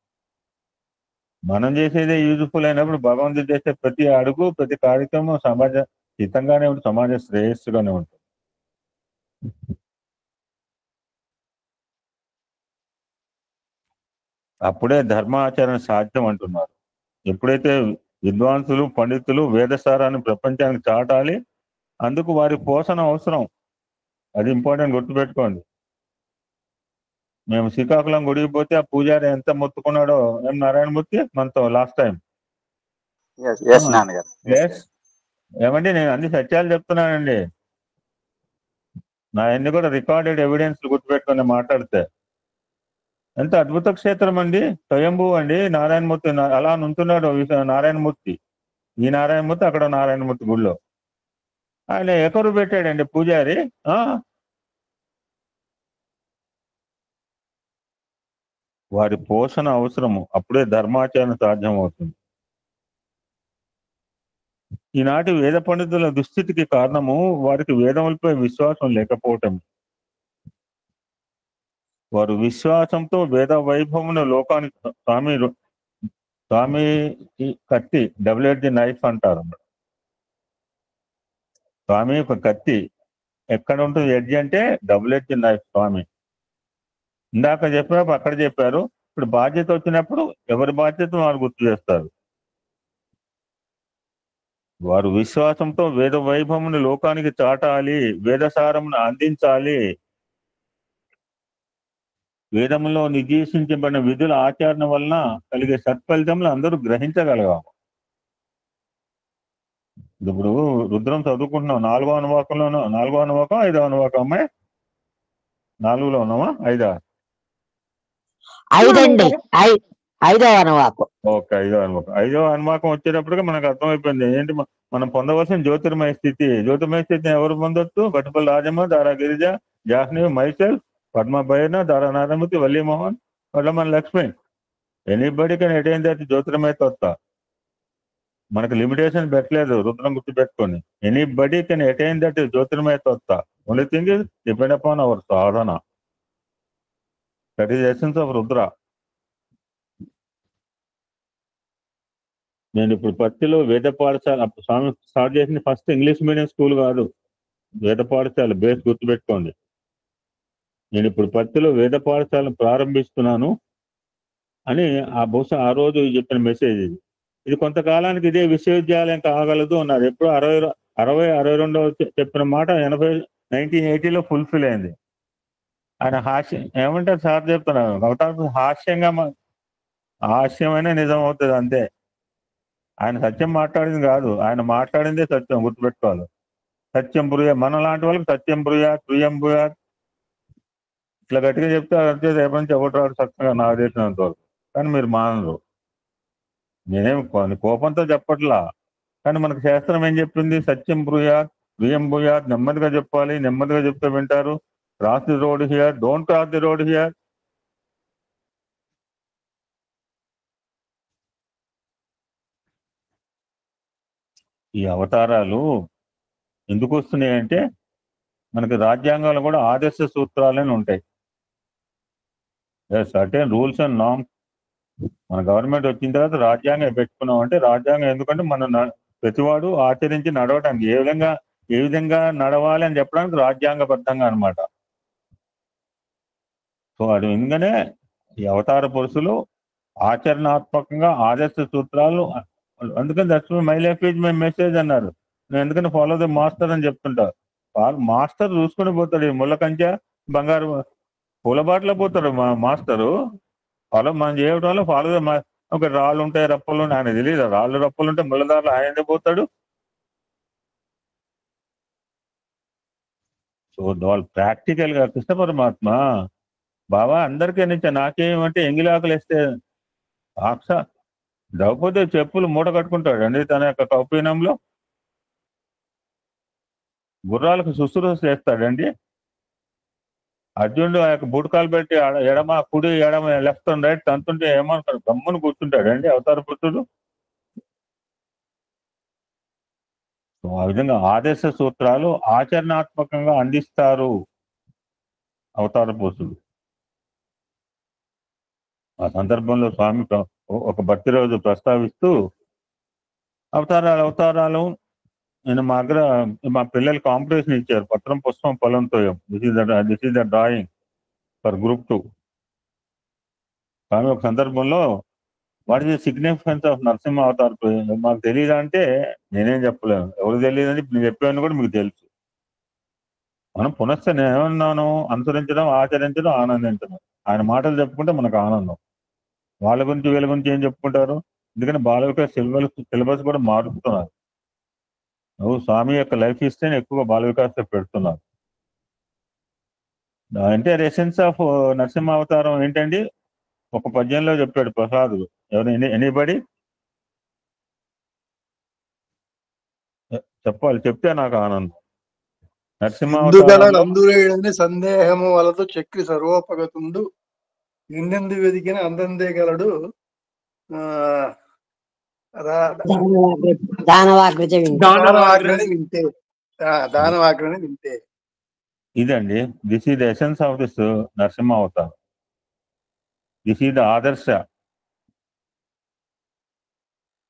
మనం చేసేదే యూజ్ఫుల్ అయినప్పుడు భగవంతుడు చేసే ప్రతి అడుగు, ప్రతి కార్యక్రమం సమాజ హితంగానే ఉంటుంది, సమాజ శ్రేయస్సుగానే ఉంటుంది. అప్పుడే ధర్మాచరణ సాధ్యం అంటున్నారు. ఎప్పుడైతే విద్వాంసులు, పండితులు వేదసారాన్ని ప్రపంచానికి చాటాలి, అందుకు వారి పోషణ అవసరం. అది ఇంపార్టెంట్, గుర్తుపెట్టుకోండి. మేము శ్రీకాకుళం గుడికి పోతే ఆ పూజారి ఎంత మొత్తుకున్నాడో ఎం నారాయణమూర్తి మనతో లాస్ట్ టైం. ఏమండి నేను అన్ని సత్యాలు చెప్తున్నానండి. నా అన్ని కూడా రికార్డెడ్ ఎవిడెన్స్ గుర్తుపెట్టుకుని మాట్లాడితే. ఎంత అద్భుత క్షేత్రం అండి, స్వయంభూ అండి. నారాయణమూర్తి అలా నుంచున్నాడు నారాయణమూర్తి. ఈ నారాయణమూర్తి అక్కడ నారాయణమూర్తి గుళ్ళో ఆయన ఎకరు పెట్టాడండి పూజారి. వారి పోషణ అవసరము, అప్పుడే ధర్మాచరణ సాధ్యమవుతుంది. ఈనాటి వేద పండితుల దుస్థితికి కారణము వారికి వేదములపై విశ్వాసం లేకపోవటం. వారు విశ్వాసంతో వేద వైభవమును లోకానికి స్వామి కత్తి, డబుల్ నైఫ్ అంటారు. స్వామి ఒక కత్తి ఎక్కడ ఉంటుంది ఎడ్జ్ అంటే డబుల్ నైఫ్ స్వామి. ఇందాక చెప్పినప్పుడు అక్కడ చెప్పారు, ఇప్పుడు బాధ్యత వచ్చినప్పుడు ఎవరి బాధ్యత వారు గుర్తు చేస్తారు. వారు విశ్వాసంతో వేద వైభవమును లోకానికి చాటాలి, వేదసారమును అందించాలి, వేదములో నిర్దేశించబడిన విధుల ఆచరణ వలన కలిగే సత్ఫలితములు అందరూ గ్రహించగలగాలి. ఇప్పుడు రుద్రం చదువుకుంటున్నాం, 4వ అనువాకంలోనూ, 4వ అనువాకం 5వ అనువాకం అమ్మాయి? 4లో ఉన్నామా? 5ఆ? 5 అండి, 5వ అనువాకం. ఓకే, 5వ అనువాకం. 5వ అనువాకం వచ్చేటప్పటికి మనకు అర్థమైపోయింది ఏంటి మనం పొందవలసిన జ్యోతిర్మయ స్థితి. జ్యోతిర్మయ స్థితిని ఎవరు పొందొచ్చు? గట్టుపల్లి రాజమ్మ, దారా Girija, Jahnavi, మైసెల్, Padma Byrana, Dara Narayanamurthy, Valli Mohan, Vallamana Lakshmi. Anybody can attain that jyotirmaya tatva. మనకు లిమిటేషన్ పెట్టలేదు, రుద్రం గుర్తు పెట్టుకొని. Anybody can attain that jyotirmaya tatva. Only thing is depend upon our sadhana. That is essence of Rudra. నేను ఇప్పుడు పత్తిలో వేద పాఠశాల స్వామి స్టార్ట్ చేసింది ఫస్ట్ ఇంగ్లీష్ మీడియం స్కూల్ కాదు, వేద పాఠశాల. బేస్ గుర్తుపెట్టుకోండి. నేను ఇప్పుడు పత్తిలో వేద పాఠశాల ప్రారంభిస్తున్నాను అని బహుశా ఆ రోజు చెప్పిన మెసేజ్ ఇది. ఇది కొంతకాలానికి ఇదే విశ్వవిద్యాలయం కాగలదు అన్నారు. ఎప్పుడు 62 చెప్పిన మాట 1980లో ఫుల్ఫిల్ అయింది. ఆయన హాస్యం ఏమంటారు సార్ చెప్తున్నారు, హాస్యమైన నిజం అవుతుంది అంతే. ఆయన సత్యం మాట్లాడింది కాదు, ఆయన మాట్లాడిందే సత్యం, గుర్తుపెట్టుకోవాలి. సత్యం బ్రూయా, మన లాంటి వాళ్ళకి సత్యం బ్రూయా, ప్రియం బ్రూయా ఇట్లా గట్టిగా చెప్తే అదే రేపు నుంచి ఎవరు రాడు సత్యంగా నాకు తెలిసినంత వరకు. కానీ మీరు మానరు. నేనేం కోపంతో చెప్పట్లా, కానీ మనకు శాస్త్రం ఏం చెప్పింది? సత్యం బ్రూయాత్, ప్రియం బ్రూయాత్, నెమ్మదిగా చెప్పాలి, నెమ్మదిగా చెప్తే వింటారు. Cross the road here, don't cross the road here. ఈ అవతారాలు ఎందుకు వస్తున్నాయంటే మనకి రాజ్యాంగాలు కూడా ఆదర్శ సూత్రాలని ఉంటాయి. Certain rules and norms. మన గవర్నమెంట్ వచ్చిన తర్వాత రాజ్యాంగం పెట్టుకున్నాం అంటే, రాజ్యాంగం ఎందుకంటే మనం ప్రతివాడు ఆచరించి నడవటానికి, ఏ విధంగా నడవాలి అని చెప్పడానికి రాజ్యాంగబద్ధంగా అనమాట. సో అది ఎందుకనే ఈ అవతార పురుషులు ఆచరణాత్మకంగా ఆదర్శ సూత్రాలు. అందుకని that's my life is my message అన్నారు. నేను ఎందుకని ఫాలో ద మాస్టర్ అని చెప్తుంటా. మాస్టర్ చూసుకుని పోతాడు. ఈ ముళ్ళ కంచె బంగారు పూలబాటలో పోతాడు మాస్టరు. మనం చేయడం వల్ల ఫాలో ద ఒక రాళ్ళు ఉంటాయి, రప్పలు ఉంటాయి, ఆయన తెలియదు. రాళ్ళు రప్పలు ఉంటే ముళ్ళదారులు ఆయన పోతాడు. సో వాళ్ళు ప్రాక్టికల్ గా కృష్ణ పరమాత్మ బాబా అందరికీ నిచ్చా, నాకేమంటే ఎంగిలాకులు వేస్తే ద్రౌపది చెప్పులు మూట కట్టుకుంటాడు అండి తన యొక్క కౌపీనంలో. గుర్రాలకు శుశ్రూష చేస్తాడండి. అర్జునుడు ఆ యొక్క బుడకాలు పెట్టి ఎడమ కుడి ఎడమ లెఫ్ట్ అండ్ రైట్ తంతుంటే ఏమనుతాడు? గమ్మును కూర్చుంటాడండి అవతార పురుషుడు. ఆ విధంగా ఆదర్శ సూత్రాలు ఆచరణాత్మకంగా అందిస్తారు అవతార పురుషుడు. ఆ సందర్భంలో స్వామి ఒక భక్తి రోజు ప్రస్తావిస్తూ అవతారాలు నేను మా పిల్లలు కాంపిటీషన్ ఇచ్చారు, పత్రం పుష్పం పొలంతో. This is the drawing for group 2. కానీ ఒక సందర్భంలో what is the significance of Narasimha avatar మాకు తెలియదు అంటే నేనేం చెప్పలేను. ఎవరు తెలియదని నేను చెప్పాను కూడా మీకు తెలుసు. మనం పునశ్చ ఏమన్నాను? అనుసరించడం, ఆచరించడం, ఆనందించడం. ఆయన మాటలు చెప్పుకుంటే మనకు ఆనందం. వాళ్ళ గురించి వీళ్ళ గురించి ఏం చెప్పుకుంటారు? ఎందుకంటే బాల వికాస్ సిలబస్ కూడా మారుస్తున్నారు. నువ్వు స్వామి యొక్క లైఫ్ హిస్టరీని ఎక్కువగా బాల వికాస్లో పెడుతున్నారు. అంటే ఎసెన్స్ ఆఫ్ నరసింహ అవతారం ఏంటండి? ఒక పద్యంలో చెప్పాడు ప్రసాద్. ఎవరు ఎనీబడి చెప్పాలి, చెప్తే నాకు ఆనందం. నరసింహ అవతారంలో నందురేడని సందేహము వలదు చక్రి సర్వోపగతుండు ఎందెందు వెదికిన అందందే గలడు. దానవాగ్రజ వింటే దానవాగ్రని వింటే. దానవాగ్రని వింటే. ఇదండి, this is the essence of this Narasimha అవతారం. దిస్ ఈజ్ ద ఆదర్శ.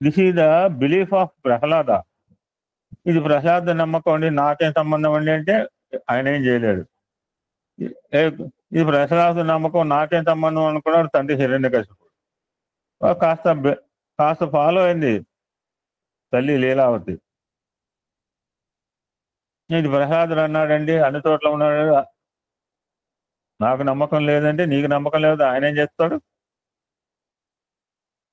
This is the belief of Prahlada. ఇది ప్రహ్లాద నమ్మకం అండి, నాకేం సంబంధం అండి అంటే ఆయన ఏం చేయలేడు. ఇది ప్రహ్లాద నమ్మకం, నాకేం సంబంధం అనుకున్నాడు తండ్రి హిరణ్యకశిపుడు. కాస్త ఫాలో అయింది తల్లి లీలావతి. ఇది ప్రహ్లాదుడు అన్నాడండి, అన్ని చోట్ల ఉన్నాడు, నాకు నమ్మకం లేదంటే నీకు నమ్మకం లేదు, ఆయన ఏం చేస్తాడు?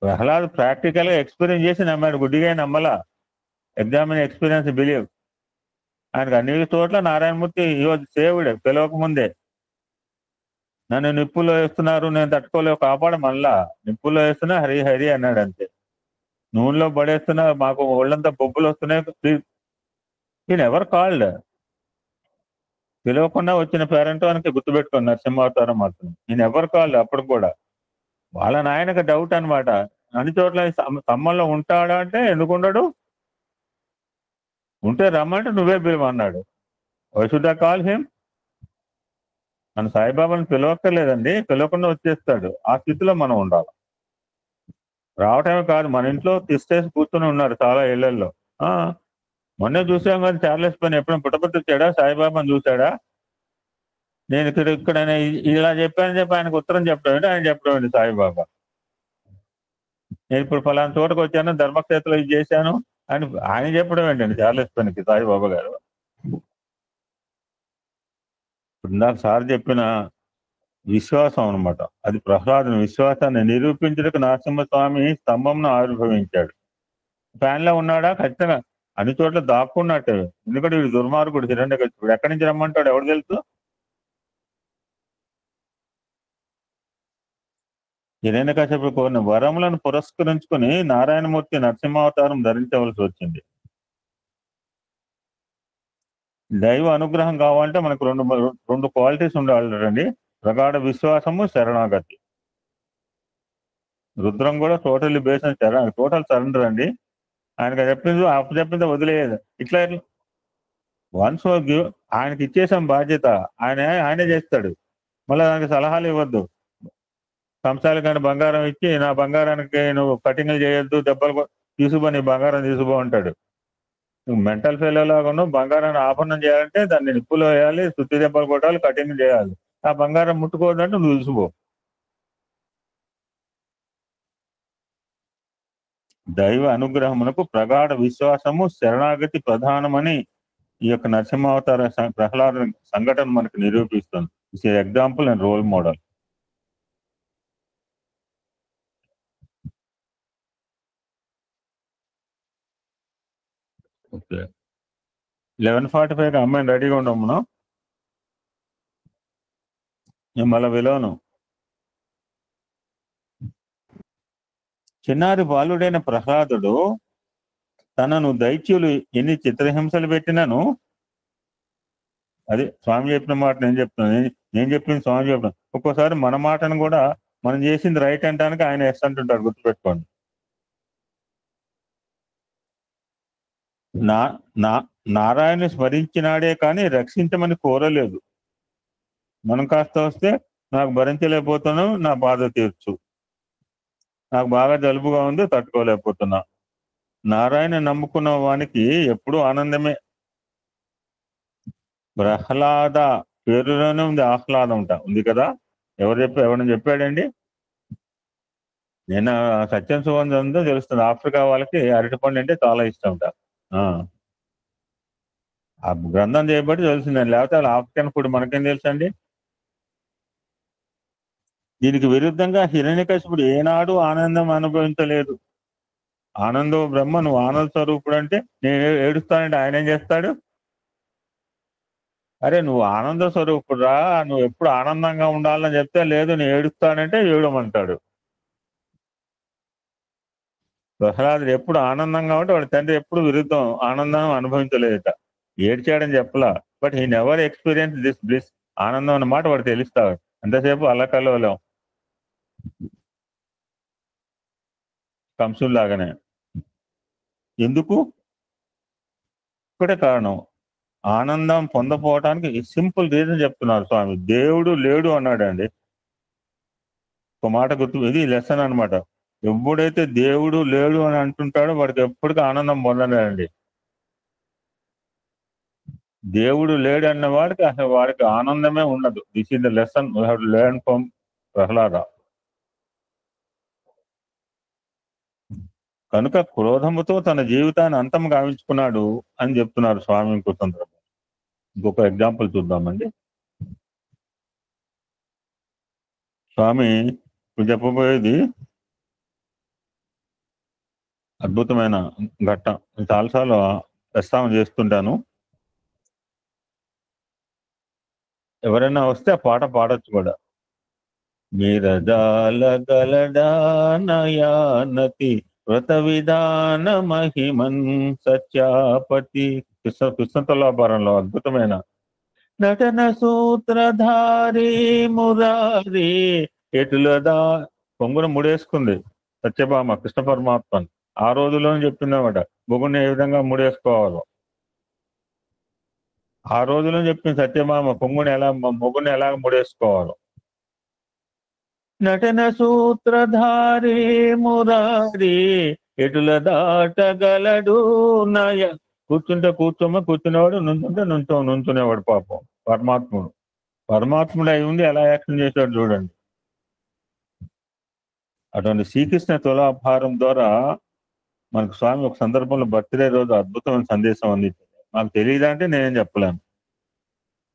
ప్రహ్లాద్ ప్రాక్టికల్ గా ఎక్స్పీరియన్స్ చేసి నమ్మాడు, గుడ్డిగా నమ్మలా. Examine experience believe. ఆయనకు అన్ని చోట్ల నారాయణమూర్తి ఈరోజు సేవుడు పిలవక ముందే. నన్ను నిప్పుల్లో వేస్తున్నారు, నేను తట్టుకోలేవు, కాపాడు. మళ్ళా నిప్పుల్లో వేస్తున్నా హరి హరి అన్నాడు అంతే. నూనెలో పడేస్తున్నా, మాకు ఒళ్ళంతా బొబ్బులు వస్తున్నాయి. ఈయన ఎవరు కాల్డ్? పిలవకుండా వచ్చిన పేరెంట్ వానికి గుర్తుపెట్టుకోండి, నరసింహావతారం మాత్రం. ఈయన ఎవరు కాల్డ్? అప్పుడు కూడా వాళ్ళ నాయనకు డౌట్ అనమాట. అన్ని చోట్ల తమ్మంలో ఉంటాడా అంటే ఎందుకు ఉండడు? ఉంటే రమ్మంటే నువ్వే పిలువన్నాడు. Why should I call him? మన సాయిబాబాని పిలవక్కర్లేదండి, పిలవకుండా వచ్చేస్తాడు. ఆ స్థితిలో మనం ఉండాలి. రావటమే కాదు, మన ఇంట్లో తిష్టేసి కూర్చొని ఉన్నారు చాలా ఇళ్లలో. మొన్నే చూసాం కానీ చార్లెస్ పని ఎప్పుడైనా పుట్టపొట్టొచ్చాడా? సాయిబాబాని చూశాడా? నేను ఇక్కడ ఇలా చెప్పానని చెప్పి ఆయనకు ఉత్తరం చెప్పడం ఏంటి, ఆయన చెప్పడం ఏంటి? సాయిబాబా నేను ఇప్పుడు ఫలానా చోటకు వచ్చాను, ధర్మక్షేత్రంలో ఇది చేశాను అని ఆయన చెప్పడం ఏంటండి చార్లెస్ పనికి సాయిబాబా గారు? ఇప్పుడు నాకు సార్ చెప్పిన విశ్వాసం అనమాట, అది ప్రహ్లాదుని విశ్వాసాన్ని నిరూపించడానికి నరసింహస్వామి స్తంభంను ఆవిర్భవించాడు. ఫ్యాన్లో ఉన్నాడా? ఖచ్చితంగా అన్ని చోట్ల దాక్కున్నట్టు. ఎందుకంటే వీడు దుర్మార్గుడు హిరణ్యకశిపుడు. ఎక్కడి నుంచి రమ్మంటాడు ఎవరు తెలుసు? హిరణ్యకశిపుడు కోరిన వరములను పురస్కరించుకుని నారాయణమూర్తి నరసింహావతారం ధరించవలసి వచ్చింది. దైవ అనుగ్రహం కావాలంటే మనకు రెండు క్వాలిటీస్ ఉండాలండి, ప్రగాఢ విశ్వాసము, శరణాగతి. రుద్రం కూడా టోటల్లీ బేస్డ్ టోటల్ సరెండర్ అండి. ఆయనకు చెప్పింది చెప్పింది వదిలేదు. ఇట్లా వన్స్ ఆయనకి ఇచ్చేసాం బాధ్యత, ఆయనే చేస్తాడు. మళ్ళీ దానికి సలహాలు ఇవ్వద్దు. కంసాలి కానీ బంగారం ఇచ్చి నా బంగారానికి నువ్వు కటింగ్లు చేయొద్దు, దెబ్బలు తీసుకుపో, నీ బంగారం తీసుకుపో అంటాడు. నువ్వు మెంటల్ ఫెయిల్ లాగా ఉన్నావు. బంగారాన్ని ఆభరణం చేయాలంటే దాన్ని నిప్పులో వేయాలి, శుద్ధి దెబ్బలు కొట్టాలి, కటింగ్ చేయాలి. ఆ బంగారం ముట్టుకోవద్దంటే నువ్వు తీసుకుపో. దైవ అనుగ్రహమునకు ప్రగాఢ విశ్వాసము, శరణాగతి ప్రధానమని ఈ యొక్క నరసింహావతార ప్రహ్లాద సంఘటన మనకు నిరూపిస్తుంది. It's example and role model. Okay, 11:45 అమ్మాయిని రెడీగా ఉండవు మనం. నేను మళ్ళీ విలువను. చిన్నారి బాలుడైన ప్రహ్లాదుడు తనను దైత్యులు ఎన్ని చిత్రహింసలు పెట్టినాను, అదే స్వామి చెప్పిన మాట నేను చెప్తున్నాను, నేను చెప్పింది స్వామి చెప్పిన. ఒక్కోసారి మన మాటను కూడా మనం చేసింది రైట్ అంటానికి ఆయన ఎస్ అంటుంటాడు, గుర్తుపెట్టుకోండి. నారాయణ స్మరించినాడే కానీ రక్షించమని కోరలేదు. మనం కాస్త వస్తే నాకు భరించలేకపోతున్నాను, నా బాధ తీర్చు, నాకు బాగా జలుబుగా ఉంది, తట్టుకోలేకపోతున్నా. నారాయణ నమ్ముకున్న వానికి ఎప్పుడూ ఆనందమే. ప్రహ్లాద పేరులోనే ఉంది ఆహ్లాదం ఉంది కదా. ఎవరైనా చెప్పాడండి? నేను సత్యం సుగంధంతో తెలుస్తుంది. ఆఫ్రికా వాళ్ళకి అరటిపండు అంటే చాలా ఇష్టం అంట. ఆ గ్రంథం చేయబట్టి తెలిసిందండి, లేకపోతే వాళ్ళ ఆఫ్రికన్ ఫుడ్ మనకేం తెలుసండి. దీనికి విరుద్ధంగా హిరణ్యకశిపుడు ఏనాడు ఆనందం అనుభవించలేదు. ఆనందో బ్రహ్మ, నువ్వు ఆనంద స్వరూపుడు అంటే నేను ఏడుస్తానంటే ఆయన ఏం చేస్తాడు? అరే నువ్వు ఆనంద స్వరూపుడు రా, నువ్వు ఎప్పుడు ఆనందంగా ఉండాలని చెప్తే లేదు నేను ఏడుస్తానంటే ఏడమంటాడు. ప్రహ్లాదుడు ఎప్పుడు ఆనందంగా ఉంటే వాడి తండ్రి ఎప్పుడు విరుద్ధం, ఆనందం అనుభవించలేదట. ఏడ్చాడని చెప్పలా, but he never experience this bliss. ఆనందం అన్నమాట వాడు తెలుస్తాడు. ఎంతసేపు అల్లకల్లోలం. కంసుల్లాగానే. ఎందుకు? ఒకటే కారణం, ఆనందం పొందపోవటానికి సింపుల్ రీజన్ చెప్తున్నారు స్వామి. దేవుడు లేడు అన్నాడండి. ఒక మాట గుర్తు, ఇది లెసన్ అనమాట. ఎప్పుడైతే దేవుడు లేడు అని అంటుంటాడో వాడికి ఎప్పటికీ ఆనందం పొందలేడండి. దేవుడు లేడు అన్న వాడికి అసలు వాడికి ఆనందమే ఉండదు. This is the lesson we have to learn from Prahlada. కనుక క్రోధముతో తన జీవితాన్ని అంతం గావించుకున్నాడు అని చెప్తున్నారు స్వామి ఇంకో సందర్భం. ఇంకొక ఎగ్జాంపుల్ చూద్దామండి. స్వామి ఇప్పుడు చెప్పబోయేది అద్భుతమైన ఘట్టం. చాలాసార్లు ప్రస్తావన చేస్తుంటాను. ఎవరైనా వస్తే ఆ పాట పాడొచ్చు కూడా. మీరజాల గలడా నయానతి వ్రత విధాన మహిమన్ సత్యాపతి. కృష్ణ తులాభారంలో అద్భుతమైన నటన సూత్రధారి మురారి ఎటులదా పొంగున ముడేసుకుంది సత్యభామ కృష్ణ పరమాత్మని. ఆ రోజులోనే చెప్పిందన్నమాట బొగుని ఏ విధంగా ముడేసుకోవాలో. ఆ రోజులో చెప్పింది సత్యభామ మొగుని ఎలా ముడేసుకోవాలో. నటన సూత్రధారి మురారి ఎటుల దాటగలడు నయ. కూర్చుంటే కూర్చునేవాడు, నుంచుంటే నుంచునేవాడు. పాపం పరమాత్ముడు అయి ఉండి ఎలా యాక్షన్ చేశాడు చూడండి. అటువంటి శ్రీకృష్ణ తులాభారం ద్వారా మనకు స్వామి ఒక సందర్భంలో బర్త్డే రోజు అద్భుతమైన సందేశం అందించాడు. నాకు తెలియదంటే నేనేం చెప్పలేను.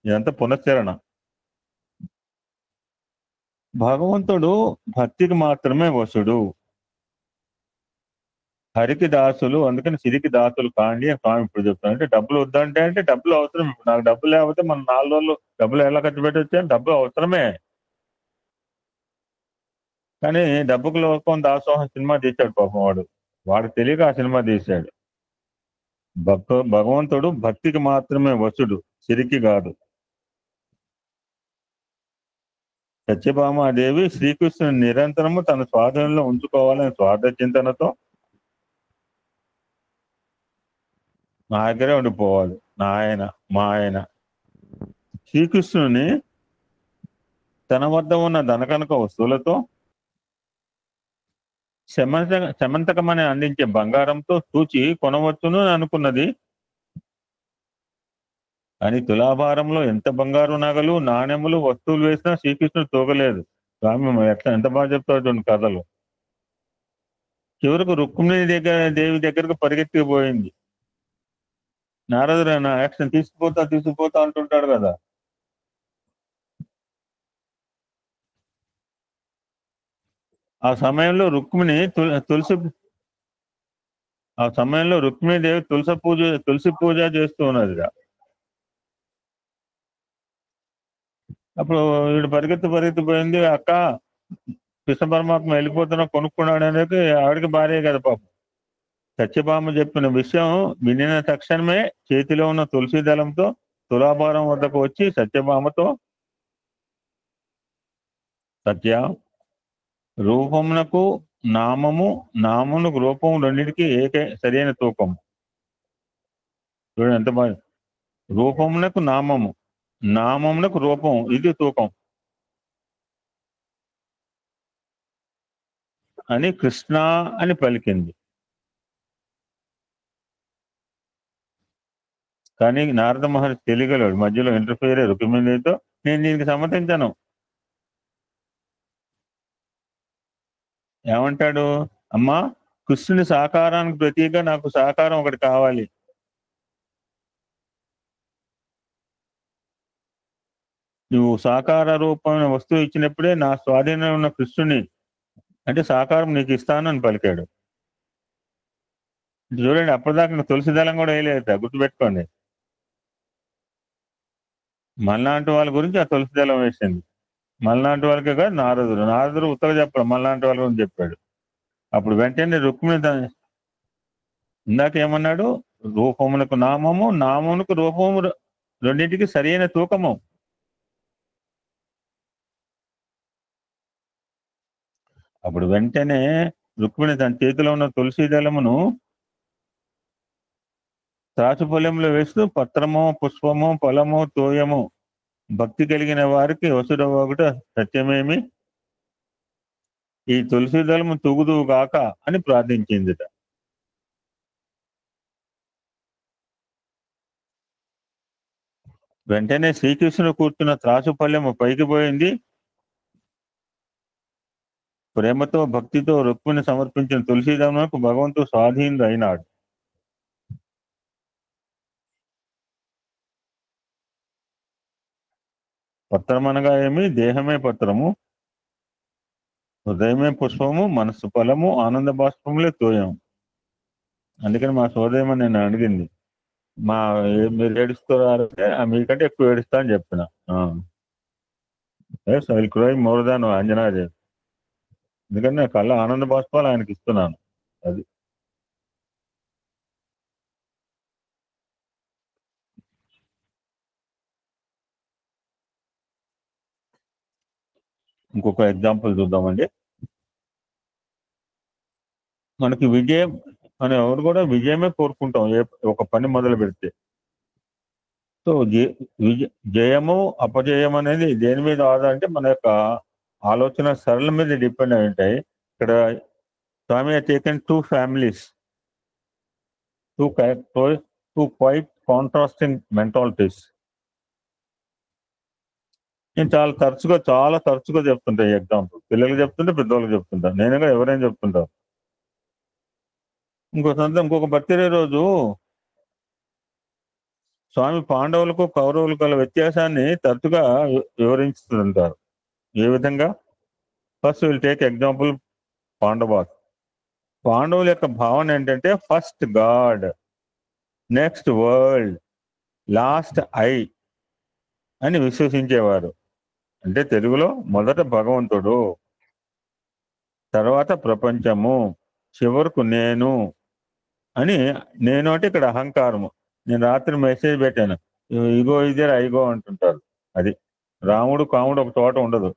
ఇదంతా పునశ్చరణ. భగవంతుడు భక్తికి మాత్రమే వశుడు, హరికి దాసులు, అందుకని సిరికి దాసులు కాండి అని స్వామి ఇప్పుడు చెప్తాను. అంటే డబ్బులు వద్దంటే డబ్బులు అవసరం. ఇప్పుడు నాకు డబ్బులు లేకపోతే మనం 4 రోజులు డబ్బులు ఎలా ఖర్చు పెట్టొచ్చా? డబ్బులు అవసరమే. కానీ డబ్బుకు లోకం దాసోహం సినిమా తీశాడు పాపం. వాడు తెలియక ఆ సినిమా తీశాడు. భగవంతుడు భక్తికి మాత్రమే వశుడు, సిరికి కాదు. సత్యభామాదేవి శ్రీకృష్ణుని నిరంతరము తన స్వాధీనంలో ఉంచుకోవాలని స్వార్థ చింతనతో నా దగ్గరే ఉండిపోవాలి, మా ఆయన. శ్రీకృష్ణుని తన వద్ద ఉన్న ధనకనక వస్తువులతో శమంతకమని అందించే బంగారంతో సూచి కొనవచ్చును అనుకున్నది. కానీ తులాభారంలో ఎంత బంగారు నగలు, నాణ్యములు, వస్తువులు వేసినా శ్రీకృష్ణుడు తోగలేదు. స్వామి ఎంత బాగా చెప్తాడు కథలు. చివరకు రుక్మిణి దేవి దగ్గరకు పరిగెత్తిపోయింది. నారదుడు నా యాక్షన్ తీసుకుపోతా అంటుంటాడు కదా. ఆ సమయంలో రుక్మిణీదేవి తులసి పూజ చేస్తూ ఉన్నదిగా. అప్పుడు వీడు పరిగెత్తిపోయింది. అక్క కృష్ణ పరమాత్మ వెళ్ళిపోతున్నా కొనుక్కున్నాడు అనేది ఆవిడకి భార్య కదా పాపం. సత్యభామ చెప్పిన విషయం వినిన తక్షణమే చేతిలో ఉన్న తులసి దళంతో తులాభారం వద్దకు వచ్చి సత్యభామతో, సత్య, రూపమునకు నామము, నామమునకు రూపము రెండింటికి సరైన తూకము. చూడండి ఎంత బాగా. రూపమునకు నామము, నామమునకు రూపం, ఇది తూకం అని కృష్ణ అని పలికింది. కానీ నారద మహర్షి తెలియగలడు, మధ్యలో ఇంటర్ఫియర్ రుక్మిణితో నేను దీనికి సమ్మతించను. ఏమంటాడు? అమ్మా, కృష్ణుని సాకారానికి ప్రతీగా నాకు సాకారం ఒకటి కావాలి. నువ్వు సాకార రూపమైన వస్తువు ఇచ్చినప్పుడే నా స్వాధీనంలో ఉన్న కృష్ణుని అంటే సాకారం నీకు ఇస్తాను అని పలికాడు. చూడండి, అప్పటిదాకా తులసి దళం కూడా వేయలేదు, గుర్తుపెట్టుకోండి. మళ్ళాంటి వాళ్ళ గురించి ఆ తులసి దళం వేసింది. మళ్ళాంటి వాళ్ళకే కాదు, నారదుడు ఉత్తర చెప్పాడు, మళ్ళాంటి వాళ్ళ గురించి చెప్పాడు. అప్పుడు వెంటనే రుక్మిణి ఇందాక ఏమన్నాడు? రూపమునకు నామము, నామమునకు రూపము రెండింటికి సరైన తూకము. అప్పుడు వెంటనే రుక్మిణి తన చేతిలో ఉన్న తులసి దళమును త్రాచుపల్లెంలో వేస్తూ పత్రము, పుష్పము, ఫలము, తోయము భక్తి కలిగిన వారికి వసుడవగుట సత్యమేమి, ఈ తులసి దళము తూగుదువు గాక అని ప్రార్థించిందిట. వెంటనే శ్రీకృష్ణుడు కూర్చున్న త్రాచుపల్లెము పైకి పోయింది. ప్రేమతో భక్తితో రుక్మిణి సమర్పించిన తులసీదళమునకు భగవంతుడు స్వాధీనుడు అయినాడు. పత్రం అనగా ఏమి? దేహమే పత్రము, హృదయమే పుష్పము, మనస్సు ఫలము, ఆనంద బాష్పములే తోయం. అందుకని మా సోదయం నేను అడిగింది, మీరు ఏడుస్తారంటే మీకంటే ఎక్కువ ఏడుస్తా అని చెప్పిన. I will cry more than Anjana Devi. ఎందుకంటే నా కళ్ళ ఆనంద బాష్పాలు ఆయనకి ఇస్తున్నాను. అది ఇంకొక ఎగ్జాంపుల్ చూద్దామండి. మనకి విజయం అని ఎవరు కూడా విజయమే కోరుకుంటాం ఒక పని మొదలు పెడితే. సో జయము అపజయం అనేది దేని మీద ఆధారంటే మన యొక్క ఆలోచన సరళ మీద డిపెండ్ అయి ఉంటాయి. ఇక్కడ Swami taken two families, two quite contrasting mentalities. నేను చాలా తరచుగా చెప్తుంటా ఈ ఎగ్జాంపుల్. పిల్లలకు చెప్తుంటే పెద్దవాళ్ళకి చెప్తుంటా, నేనుగా ఎవరైనా చెప్తుంటా. ఇంకొక బర్త్డే రోజు స్వామి పాండవులకు కౌరవులకు గల వ్యత్యాసాన్ని తరచుగా వివరించుతుంటారు. ఏ విధంగా? First will take example Pandavas. పాండవుల యొక్క భావన ఏంటంటే first God, next world, last I అని విశ్వసించేవారు. అంటే తెలుగులో మొదట భగవంతుడు, తర్వాత ప్రపంచము, చివరకు నేను అని. నేను అంటే ఇక్కడ అహంకారము. నేను రాత్రి మెసేజ్ పెట్టాను, ఇగో ఇదే ఐగో అంటుంటారు. అది రాముడు కాముడు ఒక చోట ఉండదు.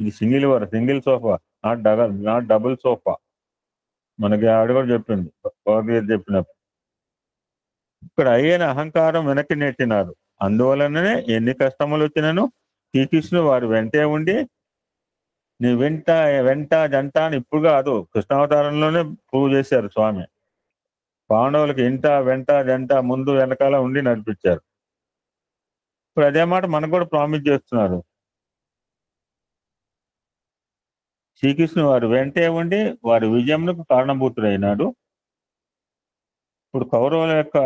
ఇది single sofa, not double sofa. మనకి ఆవిడ కూడా చెప్పింది, భగవద్గీత చెప్పినప్పుడు. ఇక్కడ అయ్యన అహంకారం వెనక్కి నెట్టినారు. అందువలననే ఎన్ని కష్టములు వచ్చినాను శ్రీకృష్ణుడు వారు వెంటే ఉండి, నీ వెంట జంట అని ఇప్పుడు కాదు, కృష్ణావతారంలోనే ప్రూవ్ చేశారు స్వామి. పాండవులకి ఇంట వెంట జంట ముందు వెనకాల ఉండి నడిపించారు. ఇప్పుడు అదే మాట మనకు కూడా ప్రామిస్ చేస్తున్నారు. శ్రీకృష్ణుడు వారు వెంటే ఉండి వారి విజయములకు కారణభూతుడైనాడు. ఇప్పుడు కౌరవుల యొక్క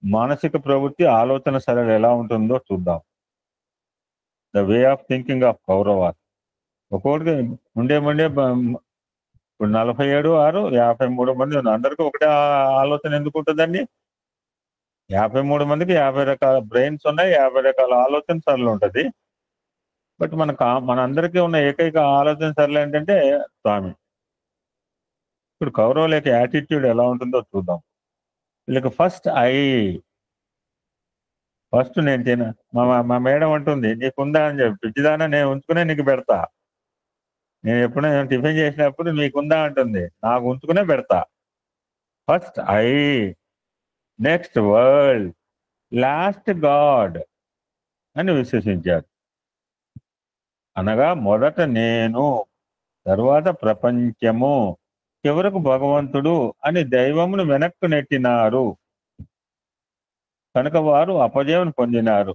మానసిక ప్రవృత్తి, ఆలోచన సరళి ఎలా ఉంటుందో చూద్దాం. The way of thinking of Kaurava. ఒక్కొక్కటి ఉండే ఇప్పుడు 47, 6, 53 మంది ఉన్నారు. అందరికీ ఒకటే ఆలోచన ఎందుకు ఉంటుందండి? 53 మందికి 50 రకాల బ్రెయిన్స్ ఉన్నాయి, 50 రకాల ఆలోచన సరళి ఉంటుంది. బట్ మన అందరికీ ఉన్న ఏకైక ఆలోచన సరళి ఏంటంటే స్వామి. ఇప్పుడు కౌరవుల యొక్క యాటిట్యూడ్ ఎలా ఉంటుందో చూద్దాం. వీళ్ళకి ఫస్ట్ నేను మా మేడం అంటుంది, నీకుందా అని చెప్పి, పిచ్చిదానా నేను ఉంచుకునే నీకు పెడతా. నేను ఎప్పుడైనా టిఫిన్ చేసినప్పుడు మీకుందా అంటుంది, నాకు ఉంచుకునే పెడతా. First next world, last God అని విశ్వసించారు. అనగా మొదట నేను, తరువాత ప్రపంచము, చివరకు భగవంతుడు అని దైవమును వెనక్కు నెట్టినారు. కనుక వారు అపజయం పొందినారు.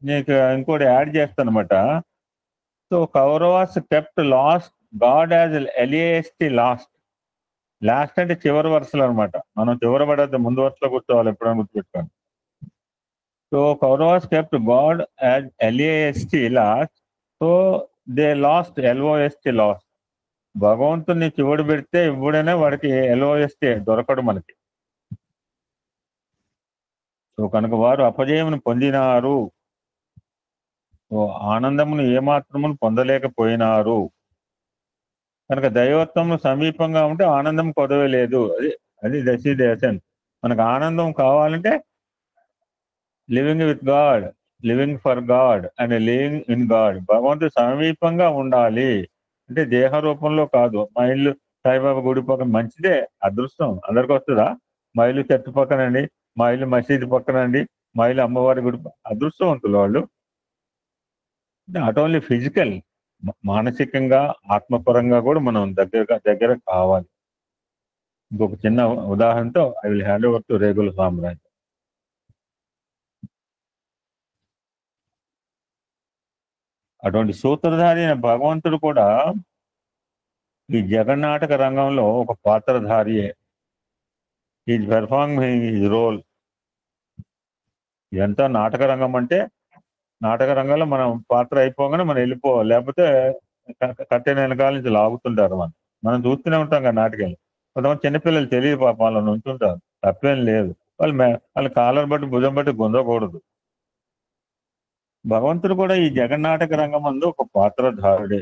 నీకు ఇంకోటి యాడ్ చేస్తానమాట. So Kauravas kept last god as LAST last అంటే చివరి వరుసలు అనమాట. మనం చివరి పడద్దు, ముందు వరుసలో కూర్చోవాలి, ఎప్పుడైనా గుర్తుపెట్టుకోండి. So Kauravas kept God as LAST last, so they last LOST last. భగవంతుని చివడు పెడితే ఇవ్వడనే వాడికి LOST దొరకడు మనకి. సో కనుక వారు అపజయమును పొందినారు. సో ఆనందమును ఏమాత్రమును పొందలేకపోయినారు. కనుక దైవత్వము సమీపంగా ఉంటే ఆనందం కొదవే లేదు. అది దశ. మనకు ఆనందం కావాలంటే living with God, living for God and living in God. భగవంతుడు సమీపంగా ఉండాలి. అంటే దేహ రూపంలో కాదు. మా ఇల్లు సాయిబాబా గుడి పక్కన మంచిదే, అదృష్టం అందరికి వస్తుందా? మా ఇల్లు చర్చి పక్కనండి, మా ఇల్లు మసీదు పక్కనండి, మా ఇల్లు అమ్మవారి గుడి అదృష్టవంతులు వాళ్ళు. నాట్ ఓన్లీ ఫిజికల్, మానసికంగా ఆత్మపరంగా కూడా మనం దగ్గర కావాలి. ఇంకొక చిన్న ఉదాహరణతో I will hand over to Regula Samraj. అటువంటి సూత్రధారి అయిన భగవంతుడు కూడా ఈ జగన్నాటక రంగంలో ఒక పాత్రధారియే. Is performing his role. ఇదంతా నాటక రంగం అంటే, నాటక రంగంలో మనం పాత్ర అయిపోగానే మనం వెళ్ళిపోవాలి, లేకపోతే కట్టెన వెనకాల నుంచి లాగుతుంటారు. మనం చూస్తూనే ఉంటాం కదా నాటకాలు. కొంతమంది చిన్నపిల్లలు తెలియదు పాప, వాళ్ళని ఉంటుంటారు, తప్పేం లేదు. వాళ్ళ కాలర్ బట్టి భుజం బట్టి గుంజకూడదు. భగవంతుడు కూడా ఈ జగన్నాటక రంగం అందు ఒక పాత్రధారుడే.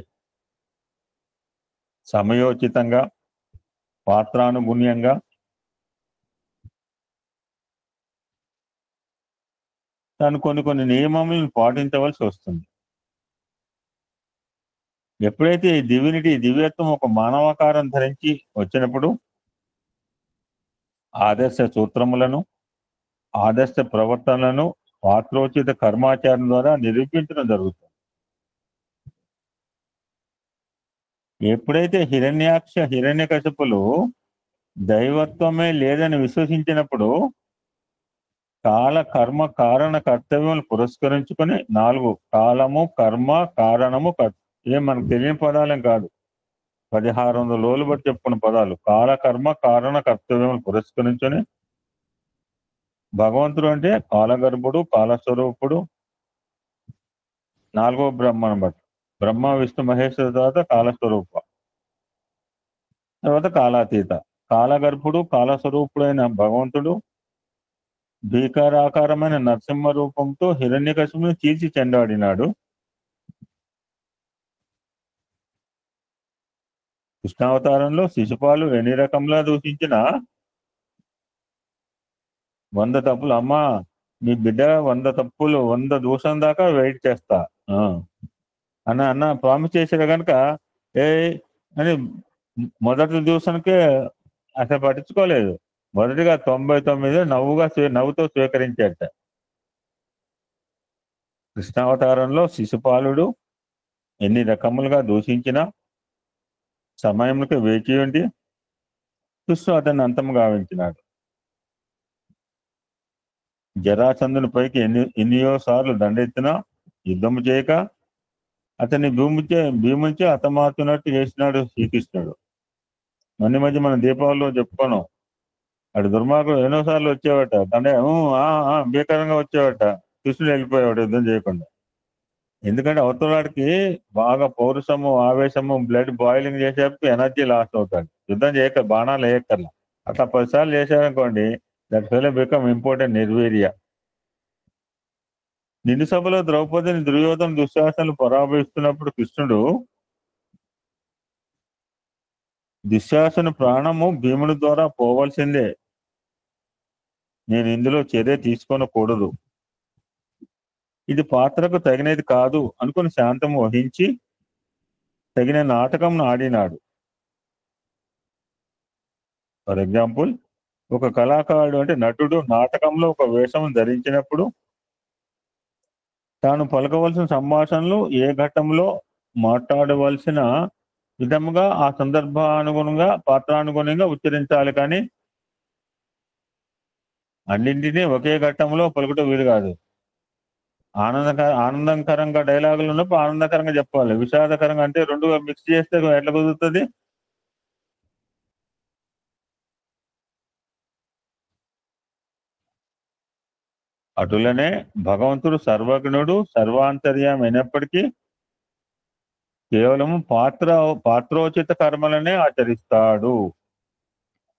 సమయోచితంగా, పాత్రానుగుణ్యంగా తాను కొన్ని నియమములను పాటించవలసి వస్తుంది. ఎప్పుడైతే ఈ దివ్యత్వం ఒక మానవాకారం ధరించి వచ్చినప్పుడు ఆదర్శ సూత్రములను, ఆదర్శ ప్రవర్తనలను పాత్రోచిత కర్మాచారం ద్వారా నిరూపించడం జరుగుతుంది. ఎప్పుడైతే హిరణ్యకశిపులు దైవత్వమే లేదని విశ్వసించినప్పుడు కాల కర్మ కారణ కర్తవ్యం పురస్కరించుకొని 4 కాలము, కర్మ, కారణము, ఏం మనకు తెలియని పదాలేం కాదు, 1600 రోజులు బట్టి చెప్పుకున్న పదాలు. కాల కర్మ కారణ కర్తవ్యం పురస్కరించుకొని భగవంతుడు అంటే కాలగర్భుడు, కాలస్వరూపుడు, 4వ బ్రహ్మను బట్టి బ్రహ్మ విష్ణు మహేశ్వర తర్వాత కాలస్వరూప, తర్వాత కాలాతీత. కాలగర్భుడు, కాలస్వరూపుడైన భగవంతుడు భీకరాకారమైన నరసింహ రూపంతో హిరణ్యకశిపుని చీల్చి చెండాడినాడు. కృష్ణావతారంలో శిశుపాలు ఎన్ని రకంలా దూషించిన 100 తప్పులు, అమ్మా మీ బిడ్డ 100 తప్పులు 100 దూషణ దాకా వెయిట్ చేస్తా అన్న ప్రామిస్ చేశారు కనుక అని మొదటి దూషణకే అసలు పట్టించుకోలేదు. మొదటిగా 99 నవ్వుతో స్వీకరించారట. కృష్ణావతారంలో శిశుపాలుడు ఎన్ని రకములుగా దూషించినా సమయంకి వేచి ఉండి కృష్ణుడు అతన్ని అంతం గావించినాడు. జరాసంధుని పైకి ఎన్నో సార్లు దండెత్తినా యుద్ధము చేయక అతన్ని భీమునిచే హతమార్చున్నట్టు చేసినాడు శ్రీకృష్ణుడు. మధ్య మనం దీపావళిలో చెప్పుకున్నాం, అటు దుర్మార్గుడు ఎన్నోసార్లు వచ్చేవాట, తండ్రి భీకరంగా వచ్చేవాట, కృష్ణుడు వెళ్ళిపోయేవాడు యుద్ధం చేయకుండా. ఎందుకంటే అవతలాడికి బాగా పౌరుషము, ఆవేశము, బ్లడ్ బాయిలింగ్ చేసేటప్పుడు ఎనర్జీ లాస్ అవుతాడు. యుద్ధం చేయక బాణాలు వేయక్కర్లా, అట్లా 10 సార్లు చేశారనుకోండి, దట్ ఫెలో బికమ్ ఇంపార్టెంట్ నిర్వీర్య. నిండు సభలో ద్రౌపదిని దుర్యోధన దుశ్శాసనలు పరాభవిస్తున్నప్పుడు కృష్ణుడు దుశ్శాసన ప్రాణము భీముని ద్వారా పోవలసిందే, నేను ఇందులో చర్య తీసుకోనకూడదు, ఇది పాత్రకు తగినది కాదు అనుకుని శాంతం వహించి తగిన నాటకం ఆడినాడు. ఫర్ ఎగ్జాంపుల్, ఒక కళాకారుడు అంటే నటుడు నాటకంలో ఒక వేషం ధరించినప్పుడు తాను పలకవలసిన సంభాషణలు ఏ ఘట్టంలో మాట్లాడవలసిన విధముగా ఆ సందర్భానుగుణంగా పాత్రానుగుణంగా ఉచ్చరించాలి, కానీ అన్నింటినీ ఒకే ఘట్టంలో పలుకుట వీలు కాదు. ఆనందకరంగా డైలాగులు ఉన్నప్పుడు ఆనందకరంగా చెప్పాలి, విషాదకరంగా అంటే రెండుగా మిక్స్ చేస్తే ఎట్లా కుదురుతుంది? అటులనే భగవంతుడు సర్వజ్ఞుడు, సర్వాంతర్యం అయినప్పటికీ కేవలము పాత్రోచిత కర్మలనే ఆచరిస్తాడు.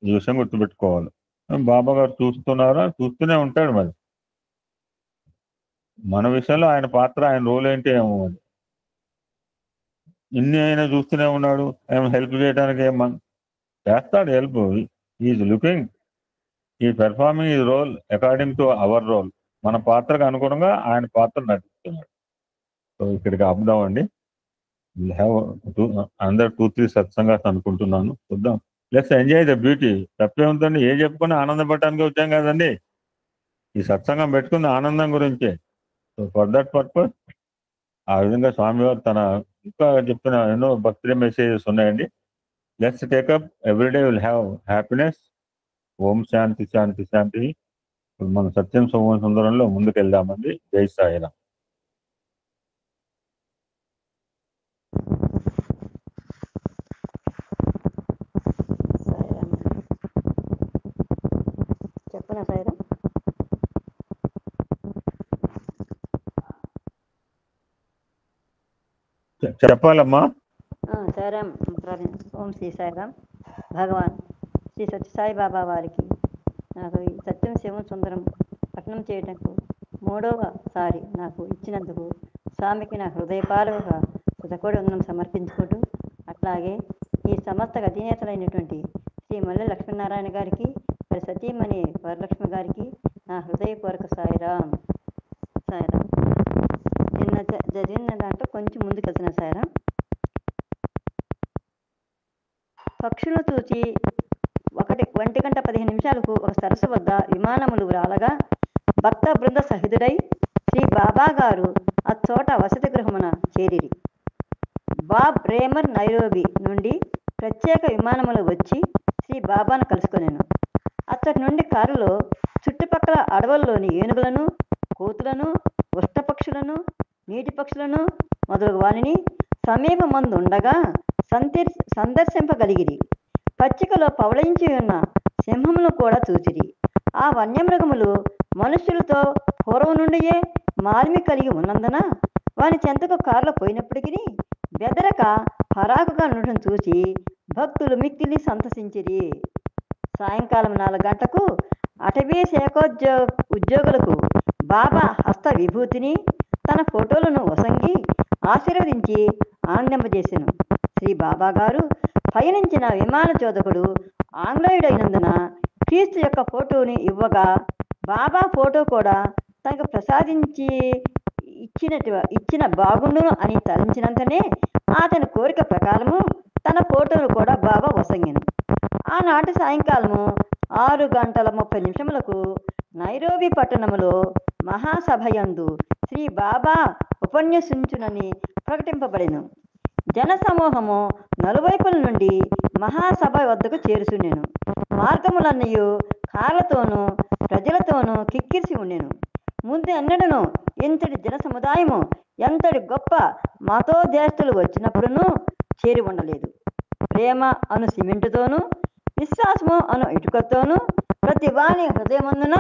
ఈ విషయం గుర్తుపెట్టుకోవాలి. బాబా గారు చూస్తున్నారా? చూస్తూనే ఉంటాడు. మరి మన విషయంలో ఆయన పాత్ర, ఆయన రోల్ ఏంటి ఏమో, మరి ఇన్ని అయినా చూస్తూనే ఉన్నాడు. ఆయన హెల్ప్ చేయడానికి చేస్తాడు హెల్ప్. ఈజ్ లుకింగ్, ఈ పెర్ఫార్మింగ్ ఈ role according to our role. మన పాత్రకు అనుగుణంగా ఆయన పాత్ర నటిస్తున్నాడు. సో ఇక్కడికి ఆపుదామండి. విల్ హ్యావ్ అందరు 2-3 సత్సంగాస్ అనుకుంటున్నాను. చూద్దాం. Let's enjoy the beauty. తప్పే ఉందండి, ఏ చెప్పుకుని ఆనందపడటానికి వచ్చాం కదండి. ఈ సత్సంగం పెట్టుకుంది ఆనందం గురించే. సో ఫర్ దట్ పర్పస్ ఆ విధంగా స్వామివారు తన ఇంకా చెప్పిన ఎన్నో బర్త్డే మెసేజెస్ ఉన్నాయండి. Let's take up everyday will have happiness. ఓం శాంతి శాంతి శాంతి. మన సత్యం సోమ సుందరంలో ముందుకు వెళ్దామండి. జై సాయిరాం. చెప్పనా సాయిరాం? చెప్పాలమ్మా. సాయిరాం. ఓం శ్రీ సాయిరాం. భగవాన్ శ్రీ సత్యసాయి బాబా వారికి నాకు ఈ సత్యం శివం సుందరం పఠనం చేయటకు 3వసారి నాకు ఇచ్చినందుకు స్వామికి నా హృదయపాలుగా శతకోటి వందనం సమర్పించుకుంటూ, అట్లాగే ఈ సమస్త అధినేతలైనటువంటి శ్రీ మల్లె లక్ష్మీనారాయణ గారికి, మరి సతీమణి వరలక్ష్మి గారికి నా హృదయపూర్వక సాయిరాం. సాయిరాం. నిన్న జరిగిన దాంట్లో కొంచెం ముందుకు వెళ్తున్నా సాయిరాం. పక్షులను చూచి 1:15 ఒక సరస్సు వద్ద విమానములు రాలగా భక్త బృంద సహితుడై శ్రీ బాబా గారు అచ్చోట వసతి గృహమున చేరిరి. బాబ్ రేమర్ నైరోబి నుండి ప్రత్యేక విమానములు వచ్చి శ్రీ బాబాను కలుసుకొనెను. అచ్చటి నుండి కారులో చుట్టుపక్కల అడవుల్లోని ఏనుగులను, కోతులను, ఉష్టపక్షులను, నీటి పక్షులను మొదలగు వానిని సమీపమందు ఉండగా సందర్శింపగలిగిరి. పచ్చికలో పవళించి ఉన్న సింహములను కూడా చూచిరి. ఆ వన్యమృగములు మనుష్యులతో పూర్వం నుండియే మాలిమి కలిగి ఉన్నందున వాని చెంతకు కారులో పోయినప్పటికీ బెదరక పరాకుగా ఉండటం చూసి భక్తులు మిక్కిలి సంతసించిరి. సాయంకాలం 4 గంటలకు అటవీ ఉద్యోగులకు బాబా హస్త విభూతిని, తన ఫోటోలను వసంగి ఆశీర్వదించి ఆనందింపజేసెను. శ్రీ బాబా గారు పయనించిన విమాన చోదకుడు ఆంగ్లేయుడైనందున క్రీస్తు యొక్క ఫోటోని ఇవ్వగా బాబా ఫోటో కూడా తనకు ప్రసాదించి ఇచ్చిన బాగుండును అని తలంచినంతనే అతని కోరిక ప్రకారము తన ఫోటోను కూడా బాబా వసంగెను. ఆనాటి సాయంకాలము 6:30 నైరోబి పట్టణములో మహాసభయందు శ్రీ బాబా ఉపన్యసించునని ప్రకటింపబడెను. జన సమూహము నలువైపుల నుండి మహాసభ వద్దకు చేరుచుండెను. మార్గములన్నయు కార్లతోనూ ప్రజలతోనూ కిక్కిరిసి ఉండెను. ముందు ఎన్నడను ఇంతటి జన సముదాయము ఎంతటి గొప్ప మతోదేశులు వచ్చినప్పుడునూ చేరి ఉండలేదు. ప్రేమ అను సిమెంటుతోనూ, విశ్వాసము అను ఇటుకతోనూ ప్రతి వాని హృదయమందున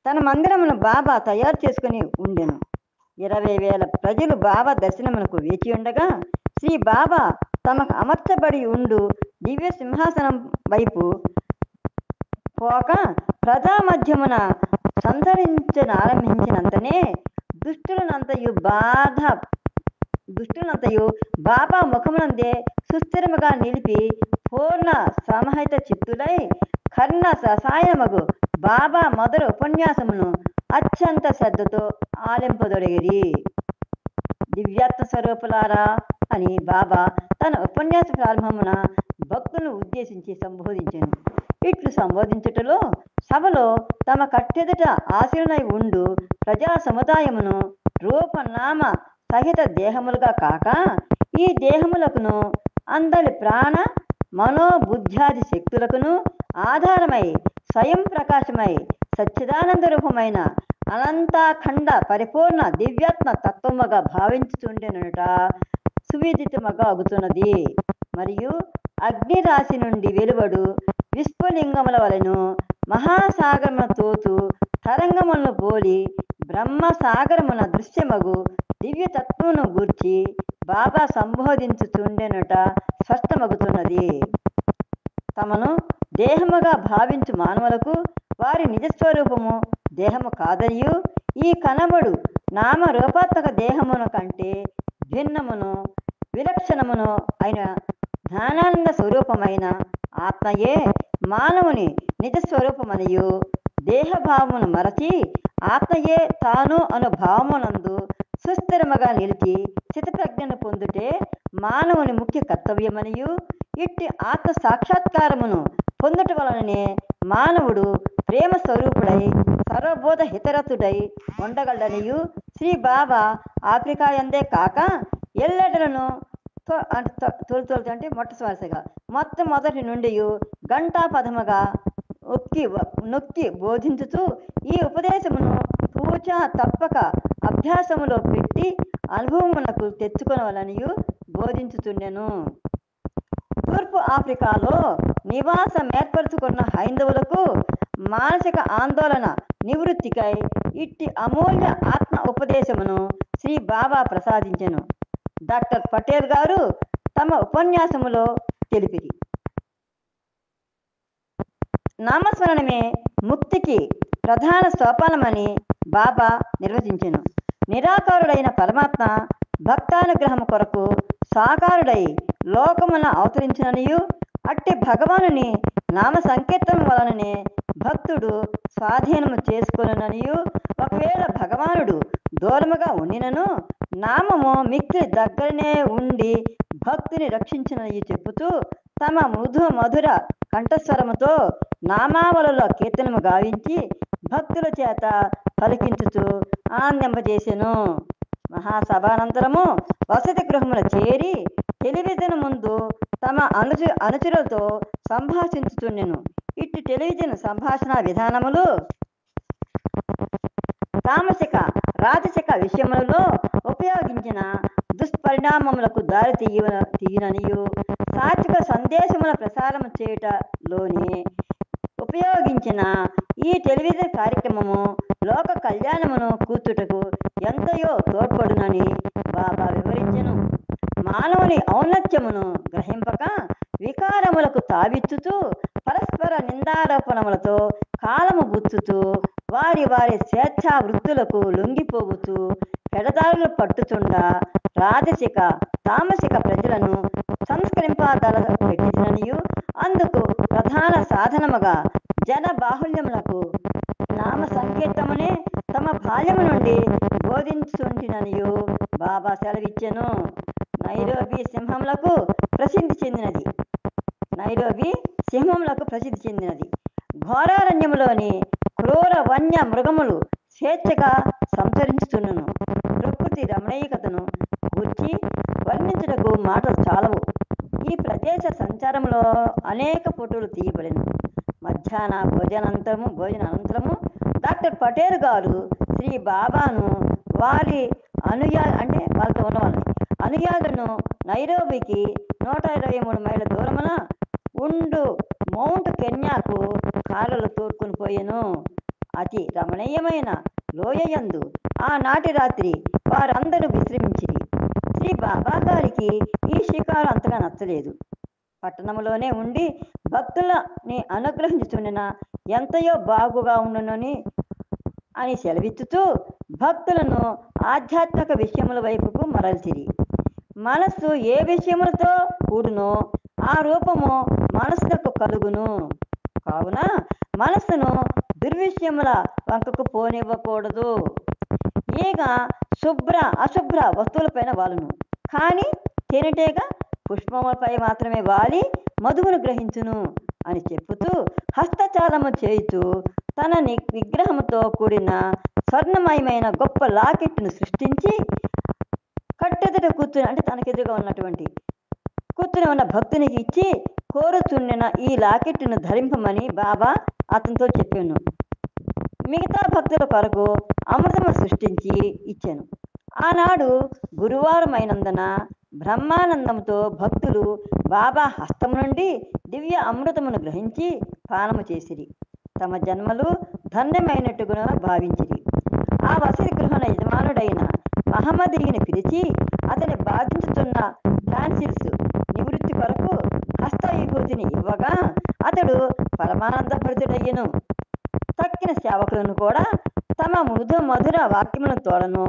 తన మందిరమును బాబా తయారు చేసుకుని ఉండెను. 20,000 ప్రజలు బాబా దర్శనమునకు వేచి ఉండగా శ్రీ బాబా తమకు అమర్చబడి ఉండు దివ్య సింహాసనం వైపు పోక ప్రజామధ్యమున సంచరించనారంభించినంతనే దుష్టులనంతయు బాబా ముఖమునందే సుస్థిరముగా నిలిపి పూర్ణ సమాహిత చిత్తులై కర్ణ రసాయనమగు బాబా మొదలు ఉపన్యాసమును అత్యంత శ్రద్ధతో ఆలింపదొడిగిరి. దివ్యాత్మ స్వరూపులారా అని బాబా తన ఉపన్యాస ప్రారంభమున భక్తులను ఉద్దేశించి సంబోధించెను. ఇట్లు సంబోధించుటలో సభలో తమ కట్టెదుట ఆశీనులై ఉండు ప్రజా సముదాయమును రూపనామ సహిత దేహములుగా కాక ఈ దేహములకును అందరి ప్రాణ మనోబుద్ధ్యాది శక్తులకును ఆధారమై స్వయం ప్రకాశమై సచ్చిదానంద రూపమైన అనంతాఖండ పరిపూర్ణ దివ్యాత్మ తత్వముగా భావించుచుండెనుట సువిదితముగా అగుతున్నది. మరియు అగ్ని రాశి నుండి వెలువడు విస్ఫులింగముల వలెను మహాసాగరమున తోతు తరంగములను పోలి బ్రహ్మసాగరమున దృశ్యమగు దివ్యతత్వమును గూర్చి బాబా సంబోధించుచుండెనుట స్పష్టమగుతున్నది. తమను దేహముగా భావించు మానవులకు వారి నిజస్వరూపము దేహము కాదనియు ఈ కనబడు నామరూపాత్మక దేహమును కంటే భిన్నమును విలక్షణమును అయిన జ్ఞానానంద స్వరూపమైన ఆత్మయే మానవుని నిజస్వరూపమనియు దేహభావమును మరచి ఆత్మయే తాను అను భావమునందు సుస్థిరముగా నిలిచి స్థితప్రజ్ఞను పొందుటే మానవుని ముఖ్య కర్తవ్యమనియు ఇట్టి ఆత్మ సాక్షాత్కారమును పొందుట వలననే మానవుడు ప్రేమ స్వరూపుడై సర్వబోధ హితరతుడై ఉండగలడనియు శ్రీ బాబా ఆఫ్రికా ఎందే కాక ఎల్లెడలను తొలి అంటే మొట్టమొదటిగా మొట్టమొదటి నుండి గంటాపదముగా నొక్కి బోధించుతూ ఈ ఉపదేశమును తూచా తప్పక అభ్యాసములో పెట్టి అనుభవమునకు తెచ్చుకొనవలనియు బోధించుతుండెను. తూర్పు ఆఫ్రికాలో నివాసం ఏర్పరచుకున్న హైందవులకు మానసిక ఆందోళన నివృత్తికై ఇట్టి అమూల్య ఆత్మ ఉపదేశమును శ్రీ బాబా ప్రసాదించెను. డాక్టర్ పటేల్ గారు తమ ఉపన్యాసములో తెలిపిరి. నామస్మరణమే ముక్తికి ప్రధాన సోపానమని బాబా నిర్వచించెను. నిరాకారుడైన పరమాత్మ భక్తానుగ్రహం కొరకు సాకారుడై లోకమున అవతరించిననియు అట్టి భగవానుని నామ సంకీర్తనం వలననే భక్తుడు స్వాధీనము చేసుకొననియు ఒకవేళ భగవానుడు దూరముగా ఉండినను నామము మిక్కిలి దగ్గరనే ఉండి భక్తుని రక్షించినని చెప్పుతూ తమ మధుర కంఠస్వరముతో నామావళిలో కీర్తనము గావించి భక్తుల చేత పలికించుతూ ఆనందింపజేసెను. మహాసభానంతరము వసతి గృహమున చేరి టెలివిజన్ ముందు తమ అనుచరులతో సంభాషించుచుండెను. ఇట్టి టెలివిజన్ సంభాషణ విధానములు తామసిక రాజసిక విషయములలో ఉపయోగించిన దుష్పరిణామములకు దారి తీయననియు సాత్విక సందేశముల ప్రసారం చేయుటలోనే ఉపయోగించిన ఈ టెలివిజన్ కార్యక్రమము లోక కళ్యాణమును కూర్చుటకు ఎంతయో తోడ్పడునని బాబా వివరించెను. మానవుని ఔన్నత్యమును గ్రహింపక వికారములకు తావిచ్చుతూ పరస్పర నిందారోపణములతో కాలము గుచ్చుతూ వారి స్వేచ్ఛా వృత్తులకు లొంగిపోగుతూ పెడదారులు పట్టుచుండ రాజసిక తామసిక ప్రజలను సంస్కరింపదల పెట్టిననియు అందుకు ప్రధాన సాధనముగా జన బాహుల్యములకు నామ సంకీర్తమునే తమ బాల్యము నుండి బోధించుంటిననియు బాబా సెలవిచ్చెను. నైరోబి సింహములకు ప్రసిద్ధి చెందినది. ఘోరారణ్యములోని క్రూర వన్య మృగములు స్వేచ్ఛగా సంచరించుతున్నను. ప్రకృతి రమణీయతను గూర్చి వర్ణించుటకు మాటలు చాలవు. ఈ ప్రదేశ సంచారంలో అనేక ఫోటోలు తీయబడిన. మధ్యాహ్న భోజనానంతరము డాక్టర్ పటేల్ గారు శ్రీ బాబాను వారి వాళ్ళతో ఉన్న వాళ్ళని అనుయాదులను నైరోబికి 123 మైళ్ళ దూరమున ఉండు మౌంట్ కెన్యాకు కారులో తోడ్కొని పోయెను. అతి రమణీయమైన లోయయందు ఆనాటి రాత్రి వారందరూ విశ్రమించిరి. శ్రీ బాబా గారికి ఈ షికారు అంతగా నచ్చలేదు. పట్టణంలోనే ఉండి భక్తులని అనుగ్రహించుచుండిన ఎంతయో బాగుగా ఉండునని అని సెలవిచ్చుతూ భక్తులను ఆధ్యాత్మిక విషయముల వైపుకు మరల్చిరి. మనస్సు ఏ విషయములతో కూడునో ఆ రూపము మనస్సుకు కలుగును. కావున మనస్సును దుర్విషయముల వంకకు పోనివ్వకూడదు. ఈగ అశుభ్ర వస్తువులపైన వాలును, కానీ తేనెటీగ పుష్పములపై మాత్రమే వాలి మధువును గ్రహించును అని చెప్పుతూ హస్తచాలము చేయుచు తన విగ్రహముతో కూడిన స్వర్ణమయమైన గొప్ప లాకెట్ను సృష్టించి కట్టెదుట తనకెదురుగా కూర్చుని ఉన్న భక్తునికి ఇచ్చి కోరుచుండిన ఈ లాకెట్ను ధరింపమని బాబా అతనితో చెప్పాను. మిగతా భక్తుల కొరకు అమృతము సృష్టించి ఇచ్చాను. ఆనాడు గురువారం అయినందున బ్రహ్మానందంతో భక్తులు బాబా హస్తం నుండి దివ్య అమృతమును గ్రహించి పానము చేసిరి. తమ జన్మలు ధన్యమైనట్టుగా భావించిరి. ఆ వసతి గృహణ యజమానుడైన మహమ్మదీయుని పిలిచి అతని బాధించుతున్న టాన్సిల్స్ నివృత్తి కొరకు హస్త విభూతిని ఇవ్వగా అతడు పరమానంద భరితుడయ్యను. తక్కిన సేవకులను కూడా తమ మధుర వాక్యములను తోడను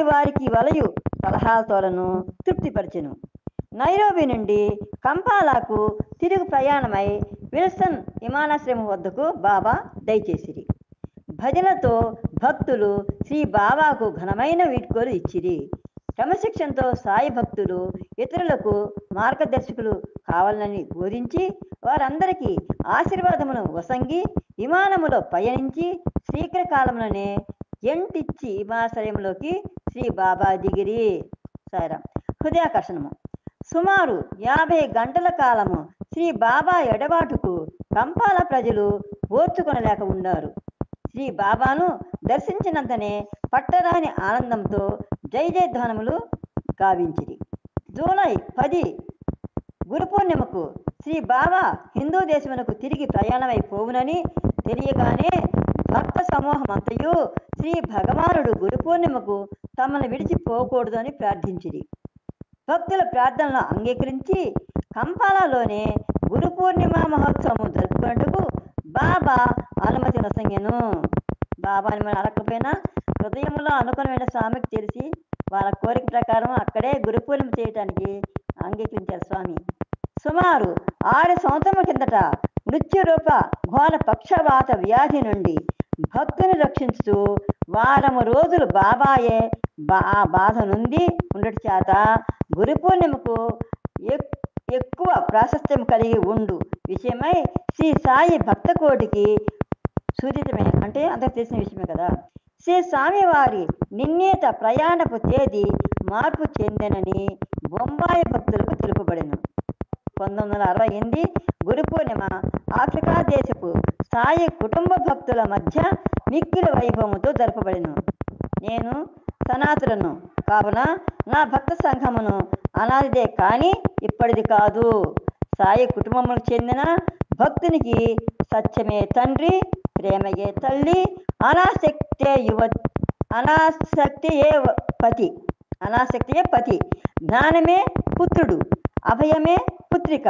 వారికి వలయు సలహాలతోలను తృప్తిపరచెను. నైరోబి నుండి కంపాలాకు తిరుగు ప్రయాణమై విల్సన్ విమానాశ్రయం వద్దకు బాబా దయచేసిరి. భజనతో భక్తులు శ్రీ బాబాకు ఘనమైన వీడ్కోలు ఇచ్చిరి. క్రమశిక్షణతో సాయి భక్తులు ఇతరులకు మార్గదర్శకులు కావాలని బోధించి వారందరికీ ఆశీర్వాదమును వసంగి విమానములో పయనించి శీఘ్రకాలంలోనే ఎంటిచ్చి హిమాశ్రయంలోకి శ్రీ బాబా దిగిరి. సాయిరాం. హృదయాకర్షణము. సుమారు 50 గంటల కాలము శ్రీ బాబా ఎడబాటుకు కంపాల ప్రజలు ఓర్చుకొనలేక ఉన్నారు. శ్రీ బాబాను దర్శించినంతనే పట్టరాని ఆనందంతో జై జయధ్వానములు గావించిరి. జూలై 10 గురు పూర్ణిమకు శ్రీ బాబా హిందూ దేశమునకు తిరిగి ప్రయాణమైపోవునని తెలియగానే భక్త సమూహం అంతయు శ్రీ భగవానుడు గురు పూర్ణిమకు తమను విడిచిపోకూడదు అని ప్రార్థించిరి. భక్తుల ప్రార్థనలు అంగీకరించి కంపాలలోనే గురు పూర్ణిమ మహోత్సవం జరుపుకున్నట్టుకు బాబా అనుమతి నొసంగెను. బాబాని మనం అడగకపోయినా హృదయంలో అనుకున్న స్వామికి తెలిసి వాళ్ళ కోరిక ప్రకారం అక్కడే గురు పూర్ణిమ చేయటానికి అంగీకరించారు స్వామి. సుమారు 6 సంవత్సరముల కిందట మృత్యురూప ఘోర పక్షవాత వ్యాధి నుండి భక్తుని రక్షించుతూ వారము రోజులు బాబాయే ఆ బాధ నుండి ఉండటి చేత గురు పూర్ణిమకు ఎక్కువ ప్రాశస్త్యం కలిగి ఉండు విషయమై శ్రీ సాయి భక్త కోటికి సూచితమే, అంటే అందరికి తెలిసిన విషయమే కదా. శ్రీ స్వామి వారి నిర్ణీత ప్రయాణపు తేదీ మార్పు చెందనని బొంబాయి భక్తులకు తెలుపబడెను. 1968 గురు పూర్ణిమ ఆఫ్రికా దేశపు సాయి కుటుంబ భక్తుల మధ్య మిక్కిలి వైభవముతో జరపబడెను. నేను సనాతులను కావున నా భక్త సంఘమును అనాదిదే కానీ ఇప్పటిది కాదు. సాయి కుటుంబములకు చెందిన భక్తునికి సత్యమే తండ్రి, ప్రేమయే తల్లి, అనాసక్తియే పతి, జ్ఞానమే పుత్రుడు, అభయమే పుత్రిక,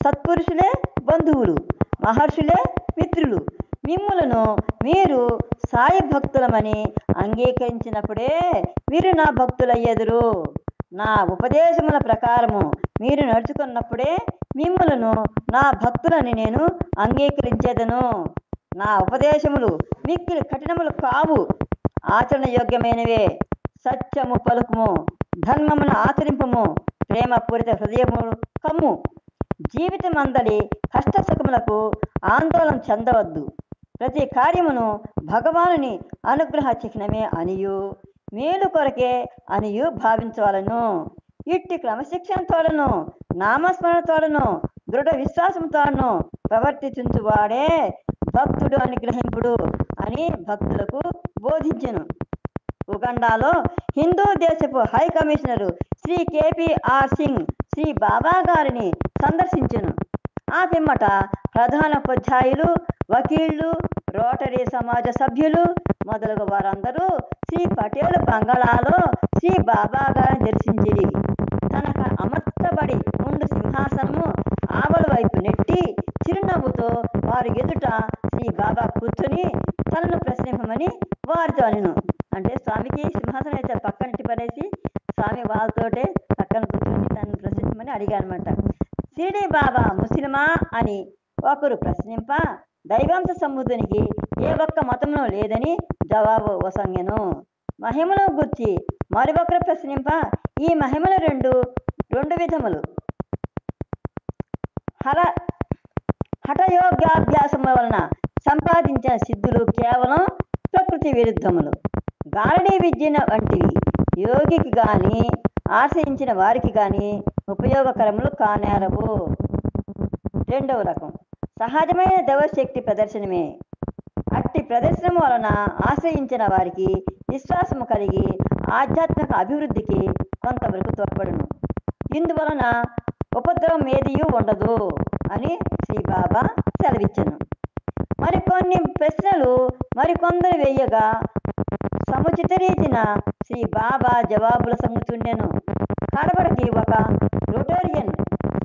సత్పురుషులే బంధువులు, మహర్షులే మిత్రులు. మిమ్ములను మీరు సాయి భక్తులమని అంగీకరించినప్పుడే మీరు నా భక్తులయ్యెదురు. నా ఉపదేశముల ప్రకారము మీరు నడుచుకున్నప్పుడే మిమ్ములను నా భక్తులని నేను అంగీకరించేదను. నా ఉపదేశములు మిక్కిలి కఠినములు కావు, ఆచరణ యోగ్యమైనవే. సత్యము పలుకుము, ధర్మమును ఆచరింపము, ప్రేమపూరిత హృదయము కమ్ము. జీవితం అందలి కష్ట సుఖములకు ఆందోళన చెందవద్దు. ప్రతి కార్యమును భగవానుని అనుగ్రహ చిహ్నమే అనియు మేలు కొరకే అనియు భావించవలను. ఇట్టి క్రమశిక్షణతోడను నామస్మరణతోడను దృఢ విశ్వాసంతోడను ప్రవర్తించువాడే భక్తుడు అనుగ్రహింపుడు అని భక్తులకు బోధించెను. ఉగండాలో హిందూ దేశపు high commissioner Shri KPR Singh Shri Baba గారిని సందర్శించెను. ఆ పిమ్మట ప్రధానోపాధ్యాయులు, వకీళ్లు, రోటరీ సమాజ సభ్యులు మొదలగు వారందరూ శ్రీ పటేల్ బంగళాలో శ్రీ బాబా గారిని దర్శించిరి. తనకు అమర్చబడి ఉండు సింహాసనము ఆవల వైపు నెట్టి చిరునవ్వుతో వారి ఎదుట శ్రీ బాబా కూర్చొని తనను ప్రశ్నింపమని వారితో అనెను. అంటే స్వామికి సింహాసనం అయితే పక్కనట్టి పడేసి స్వామి వాళ్ళతోటే పక్కన కూర్చొని తనను ప్రశ్నించమని అడిగారనమాట. షిరిడి బాబా ముస్లిమా అని ఒకరు ప్రశ్నింప దైవాంశ సంబుద్ధునికి ఏ ఒక్క మతంలో లేదని జవాబు వసంగెను. మహిమను గుర్చి మరొకరు ప్రశ్నింప ఈ మహిమలు రెండు విధములు. హఠయోగాభ్యాసముల వలన సంపాదించిన సిద్ధులు కేవలం ప్రకృతి విరుద్ధములు. గారడీ విద్య వంటివి యోగికి గాని ఆశ్రయించిన వారికి గాని ఉపయోగకరములు కానేరవు. రెండవ రకం సహజమైన దైవశక్తి ప్రదర్శనమే. అట్టి ప్రదర్శన వలన ఆశ్రయించిన వారికి విశ్వాసము కలిగి ఆధ్యాత్మిక అభివృద్ధికి కొంతవరకు తోడ్పడును. ఇందువలన ఉపద్రవం ఏదియూ ఉండదు అని శ్రీ బాబా సెలవిచ్చెను. మరికొన్ని ప్రశ్నలు మరికొందరు వేయగా సముచిత రీతిన శ్రీ బాబా జవాబుల సంగుతుండెను. కడబడికి ఒక రోటోరియన్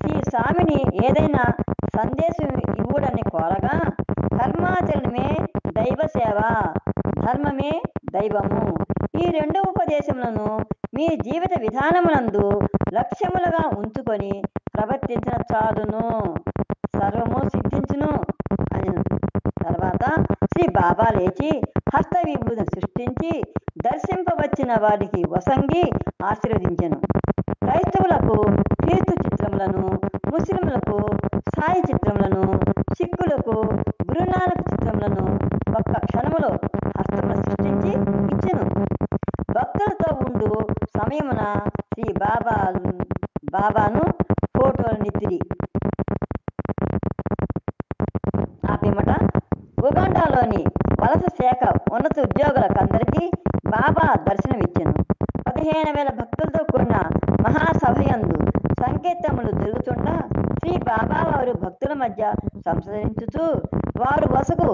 శ్రీ స్వామిని ఏదైనా సందేశం ఇవ్వడని కోరగా ధర్మాచరణమే దైవ సేవ, ధర్మమే దైవము, ఈ రెండు ఉపదేశములను మీ జీవిత విధానమునందు లక్ష్యములుగా ఉంచుకొని ప్రవర్తించిన చాలును, సర్వము సిద్ధించును అని. తర్వాత శ్రీ బాబా లేచి హస్త విభూతిని సృష్టించి దర్శింపవచ్చిన వారికి వసంగి ఆశీర్వదించెను. క్రైస్తవులకు క్రీస్తు చిత్రములను, ముస్లింలకు సాయి చిత్రములను, సిక్కులకు గురునానక్ చిత్రములను ఒక్క క్షణములో హస్తమును సృష్టించి ఇచ్చెను. భక్తులతో ఉండు సమయమున శ్రీ బాబాను ఫోటోలు నెత్తిరి. ఆ పిమ్మట ఉగాండాలోని వలస శాఖ ఉన్నత ఉద్యోగులకు అందరికీ బాబా దర్శనమిచ్చెను. 15,000 భక్తులతో కూడిన మహాసభయందు సంకేతములు జరుగుతుండగా శ్రీ బాబా వారు భక్తుల మధ్య సంచరించుతూ వారు వసకు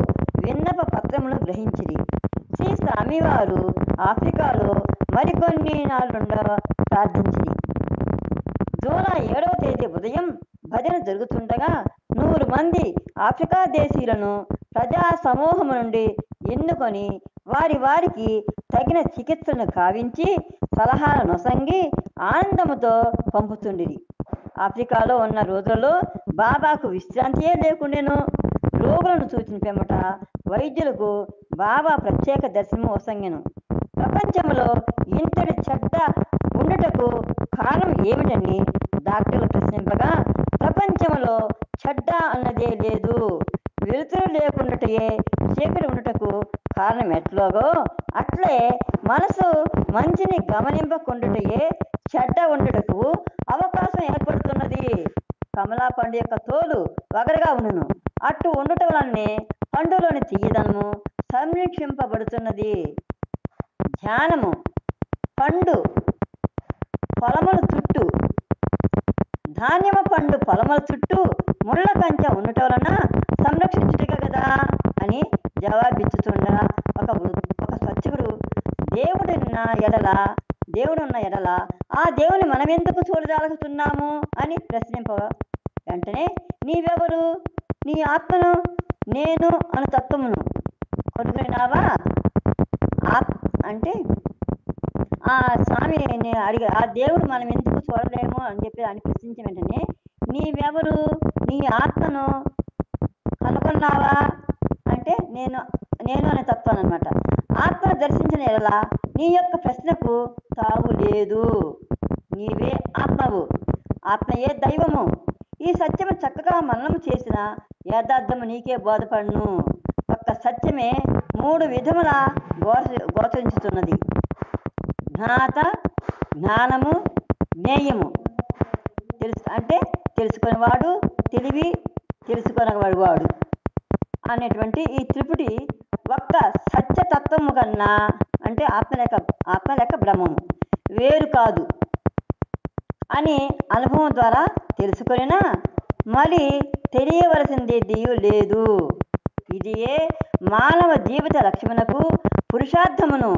విన్నప పత్రములు గ్రహించిరి. శ్రీ స్వామివారు ఆఫ్రికాలో మరికొన్ని నాలుండ ప్రార్థించిరి. జూలై 7వ తేదీ ఉదయం భజన జరుగుతుండగా 100 మంది ఆఫ్రికా దేశీయులను ప్రజా సమూహము నుండి ఎన్నుకొని వారికి తగిన చికిత్సను కావించి సలహాలు నొసంగి ఆనందముతో పంపుతుండిరి. ఆఫ్రికాలో ఉన్న రోజులలో బాబాకు విశ్రాంతియే లేకుండెను. రోగులను చూచిన పిమ్మట వైద్యులకు బాబా ప్రత్యేక దర్శనము వసంగెను. ప్రపంచంలో ఇంతటి చెడ్డ ఉండుటకు కారణం ఏమిటని డాక్టర్లు ప్రశ్నింపగా, ప్రపంచంలో చెడ్డ అన్నదే లేదు, వెలుతురు లేకుండాటయే చీకటి ఉండుటకు కారణం ఎట్లాగో అట్లే మనసు మంచిని గమనింపకుండాటయే చెడ్డ ఉండుటకు అవకాశం ఏర్పడుతున్నది. కమలా పండు యొక్క తోలు వగరగా ఉండును, అట్టు ఉండుట వలనే పండులోని తీయదనము సంరక్షింపబడుతున్నది. ధ్యానము పండు పొలముల చుట్టూ, ధాన్యము పండు పొలముల చుట్టూ ముళ్ళ కంచె ఉండుట వలన సంరక్షించుట కదా అని జవాబిచ్చుతుండగా ఒక సత్యుడు దేవుడున్న ఎడల ఆ దేవుని మనమెందుకు చూడజాలుతున్నాము అని ప్రశ్నింపగా, వెంటనే నీవెవరు, నీ ఆత్మను నేను అను తత్వమును కొనుగొనినావా అంటే ఆ స్వామి అడిగా, ఆ దేవుడు మనం ఎందుకు చూడలేము అని చెప్పి అని ప్రశ్నించిన వెంటనే నీవెవరు, నీ ఆత్మను కనుగొన్నావా అంటే నేను అనే తత్వం అనమాట. ఆత్మను దర్శించిన ఎడల నీ యొక్క ప్రశ్నకు తావు లేదు, నీవే ఆత్మవు, ఆత్మయే దైవము. ఈ సత్యము చక్కగా మననము చేసిన యథార్థము నీకే బోధపడును. ఒక్క సత్యమే 3 విధముల గోచరించుతున్నది: జ్ఞాత, జ్ఞానము, జ్ఞేయము. తెలుసుకునేవాడు, తెలివి, తెలుసుకునేవాడు అనేటువంటి ఈ త్రిపుటి ఒక్క సత్యతత్వము కన్నా అంటే ఆత్మ లేక బ్రహ్మము వేరు కాదు అని అనుభవం ద్వారా తెలుసుకొనినా మరి తెలియవలసింది దియు లేదు. ఇదియే మానవ జీవిత లక్ష్యమునకు పురుషార్థమును.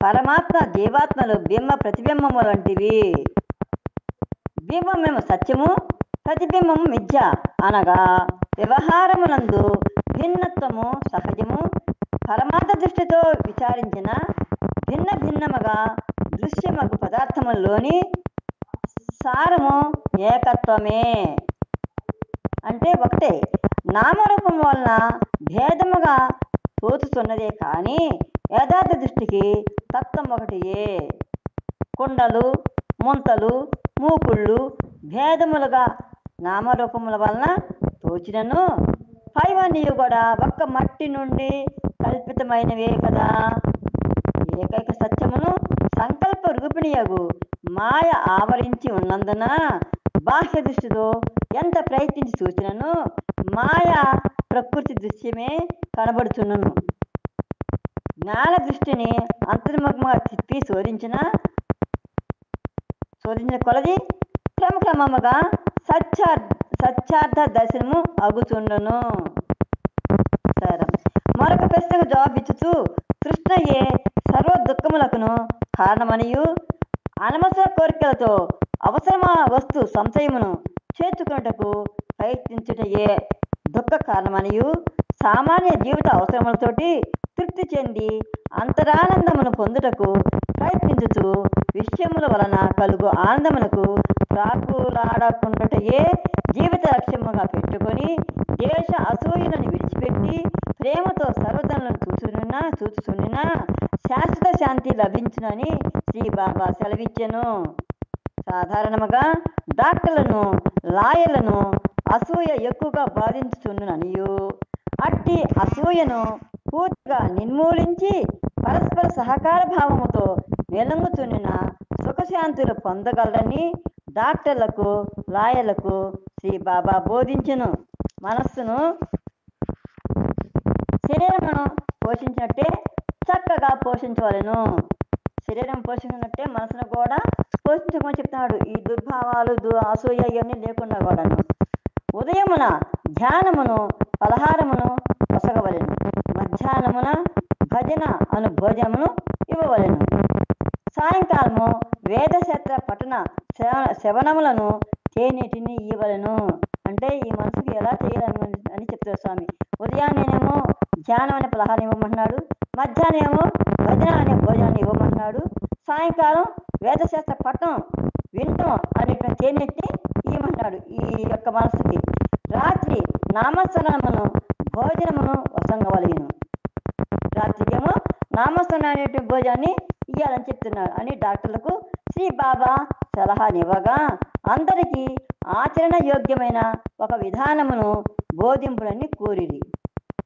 పరమాత్మ జీవాత్మలు బింబ ప్రతిబింబము వంటివి. బింబమేమో సత్యము, ప్రతిబింబము మిథ్య అనగా వ్యవహారమునందు భిన్నత్వము సహజము. పరమాత్మ దృష్టితో విచారించిన భిన్నముగా దృశ్యమగు పదార్థముల్లోని సారము ఏకత్వమే, అంటే ఒకటే. నామరూపం వలన భేదముగా తోచుతున్నదే కానీ యథార్థ దృష్టికి తత్వం ఒకటియే. కుండలు, ముంతలు, మూకుళ్ళు భేదములుగా నామరూపముల వలన తోచినను పైవన్నీ కూడా ఒక్క మట్టి నుండి కల్పితమైనవే కదా. ఏకైక సత్యమును సంకల్ప రూపిణియగు మాయ ఆవరించి ఉన్నందున బాహ్య దృష్టితో ఎంత ప్రయత్నించి చూచినను మాయ ప్రకృతి దృశ్యమే కనబడుచున్నను. జ్ఞాన దృష్టిని అంతర్ముఖంగా తిప్పి శోధించిన కొలది క్రమక్రమముగా సత్యార్థ దర్శనము అగుచుండును. సరే, మరొక ప్రశ్నకు జవాబిచ్చుతూ తృష్ణయే సర్వ దుఃఖములకును కారణమనియు అనవసర కోరికలతో అవసరమా వస్తు సంశయమును చేర్చుకున్నటకు ప్రయత్నించుటయే దుఃఖ కారణమనియు సామాన్య జీవిత అవసరములతోటి తృప్తి చెంది అంతరానందమును పొందుటకు ప్రయత్నించుతూ విషయముల వలన కలుగు ఆనందమునకు ప్రాకులాడకుండాటయే జీవిత లక్ష్యముగా పెట్టుకొని దేశ అసూయలను విడిచిపెట్టి ప్రేమతో సర్వధనులను చూచుచున్న శాశ్వత శాంతి లభించునని శ్రీ బాబా సెలవిచ్చెను. సాధారణముగా డాక్టర్లను, లాయర్లను అసూయ ఎక్కువగా బాధించుచున్ననియు అట్టి అసూయను పూర్తిగా నిర్మూలించి పరస్పర సహకార భావముతో వెలంగుచున్న సుఖశాంతులు పొందగలరని డాక్టర్లకు, లాయర్లకు శ్రీ బాబా బోధించెను. మనస్సును శరీరమును పోషించినట్టే చక్కగా పోషించవలను. శరీరం పోషించినట్టే మనసును కూడా పోషించమని చెప్తున్నాడు. ఈ దుర్భావాలు, అసూయ ఇవన్నీ లేకుండా కూడాను. ఉదయమున ధ్యానమును, పలహారమును పొసగవలెను. మధ్యాహ్నమున భజన అను భోజనమును ఇవ్వవలెను. సాయంకాలము వేదశాస్త్ర పఠన శ్రవణములను తేనీటిని ఇవ్వవలెను. అంటే ఈ మనసుకు ఎలా చేయాలని అని చెప్తారు స్వామి. ఉదయాన్నేమో ధ్యానం అనే పలహారం ఇవ్వమంటున్నాడు, మధ్యాహ్నమేమో భజన అనే భోజనాన్ని ఇవ్వమంటున్నాడు, సాయంకాలం వేదశాస్త్ర పఠనం వినటం అనేటువంటి తేనెట్టి ఇవ్వమంటున్నాడు ఈ యొక్క మనసుకి. రాత్రి నామస్మరణమును భోజనమును వసంగవలెను. రాత్రికేమో నామస్మరణ అనేటువంటి భోజనాన్ని ఇవ్వాలని చెప్తున్నాడు అని డాక్టర్లకు శ్రీ బాబా సలహానివ్వగా అందరికీ ఆచరణ యోగ్యమైన ఒక విధానమును బోధింపులని కోరిరి.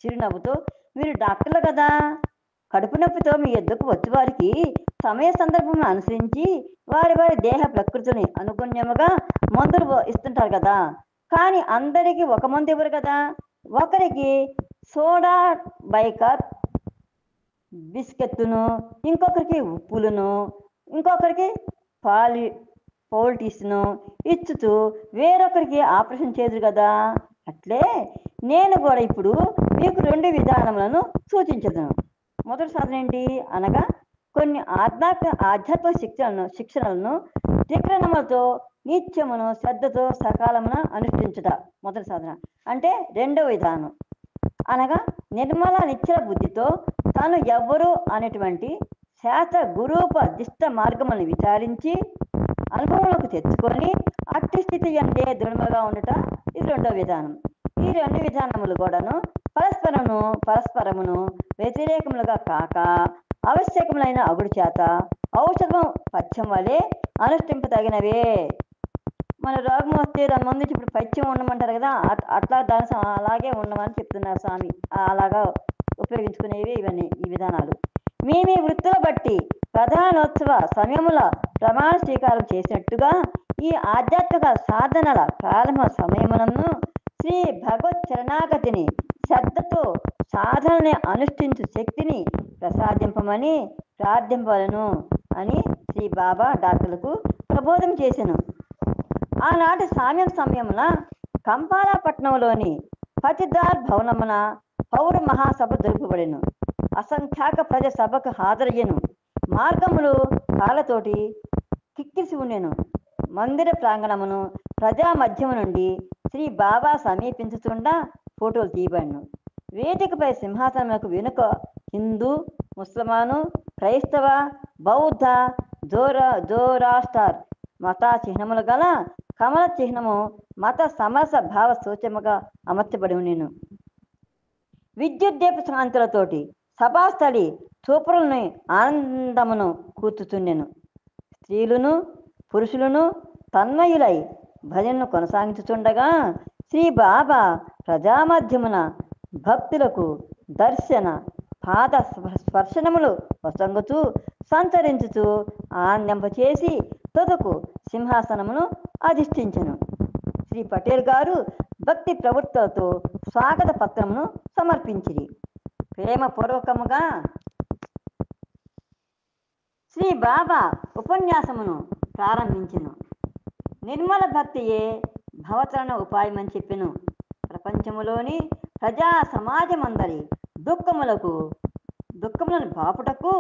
చిరునవ్వుతో, మీరు డాక్టర్లు కదా, కడుపు నొప్పితో మీ ఎద్దుకు వచ్చి వారికి సమయ సందర్భం అనుసరించి వారి వారి దేహ ప్రకృతిని అనుగుణ్యముగా మందులు ఇస్తుంటారు కదా, కానీ అందరికీ ఒక మందు ఇవ్వరు కదా. ఒకరికి సోడా బైకప్ బిస్కెట్ను, ఇంకొకరికి ఉప్పులను, ఇంకొకరికి పౌల్టీస్ను ఇచ్చుతూ వేరొకరికి ఆపరేషన్ చేయదు కదా. అట్లే నేను కూడా ఇప్పుడు మీకు 2 విధానములను సూచించదును. మొదటి సాధన ఏంటి అనగా కొన్ని ఆధ్యాత్మిక శిక్షణలను త్రికరణములతో నిత్యమును శ్రద్ధతో సకాలమున అనుష్ఠించుట మొదటి సాధన. అంటే 2వ విధానం అనగా నిర్మల నిశ్చల బుద్ధితో తాను ఎవ్వరు అనేటువంటి శాస్త్ర గురూపదిష్ట మార్గములను విచారించి అనుభవంలోకి తెచ్చుకొని అట్టి స్థితి అంటే దృఢముగా ఉండట ఇది 2వ విధానం. ఈ 2 విధానములు కూడాను పరస్పరమును వ్యతిరేకములుగా కాక ఆవశ్యకములైన అగుడు చేత ఔషధం పథ్యం వలె అనుష్ఠింపదగినవే. మన రోగం వస్తే దాని ముందు ఇప్పుడు పథ్యం ఉండమంటారు కదా, అట్లా దాని అలాగే ఉండమని చెప్తున్నారు స్వామి. అలాగా ఉపయోగించుకునేవి ఇవన్నీ ఈ విధానాలు. మీ వృత్తుల బట్టి ప్రధానోత్సవ సమయముల ప్రమాణ స్వీకారం చేసినట్టుగా ఈ ఆధ్యాత్మిక సాధనల ప్రారంభ సమయమునందు శ్రీ భగవత్ శరణాగతిని శ్రద్ధతో సాధనని అనుష్ఠించు శక్తిని ప్రసాదింపమని ప్రార్థింపవలను అని శ్రీ బాబా డాక్టర్లకు ప్రబోధం చేసెను. ఆనాటి సమయమున కంపాలపట్నంలోని పతిదార్ భవనమున పౌర మహాసభ జరుపబడెను. అసంఖ్యాక ప్రజ సభకు హాజరయ్యను. మార్గములు కాళ్ళతోటి కిక్కిసి ఉండెను. మందిర ప్రాంగణమును ప్రజా మధ్యము నుండి శ్రీ బాబా సమీపించుతుండా ఫోటోలు తీయబడిను. వేదికపై సింహాసనములకు వెనుక హిందూ, ముస్లిమాను, క్రైస్తవ, బౌద్ధ, జోరాస్టర్ మత చిహ్నములు గల కమల చిహ్నము మత సమరస భావ సూచముగా అమర్చబడి ఉండెను. విద్యుత్ దీప కాంతులతోటి సభాస్థలి చూపులను ఆనందమును కూర్చుచుండెను. స్త్రీలను పురుషులను తన్మయులై భజనను కొనసాగించుచుండగా శ్రీ బాబా ప్రజామధ్యమున భక్తులకు దర్శన పాద స్పర్శనములు వసంగుతూ సంచరించుతూ ఆనందింపచేసి తుదకు సింహాసనమును అధిష్ఠించెను. శ్రీ పటేల్ గారు భక్తి ప్రవృత్తులతో స్వాగత పత్రమును సమర్పించిరి. ప్రేమపూర్వకముగా శ్రీ బాబా ఉపన్యాసమును ప్రారంభించెను. నిర్మల భక్తియే భవతరణ ఉపాయమని చెప్పెను. ప్రపంచములోని ప్రజా సమాజమందరి దుఃఖములను బాపుటకు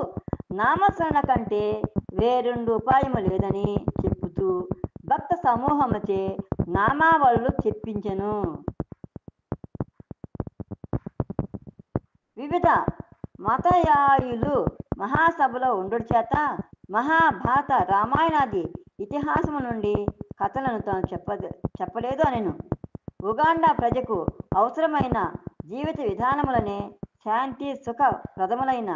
నామస్మరణ కంటే వేరెండు ఉపాయము లేదని చెప్పుతూ భక్త సమూహముచే నామావళులు చెప్పించెను. వివిధ మతయాయులు మహాసభలో ఉండుట చేత మహాభారత రామాయణాది ఇతిహాసము నుండి కథలను తాను చెప్పలేదు అనెను. ఉగాండా ప్రజకు అవసరమైన జీవిత విధానములనే శాంతి సుఖ ప్రథములైన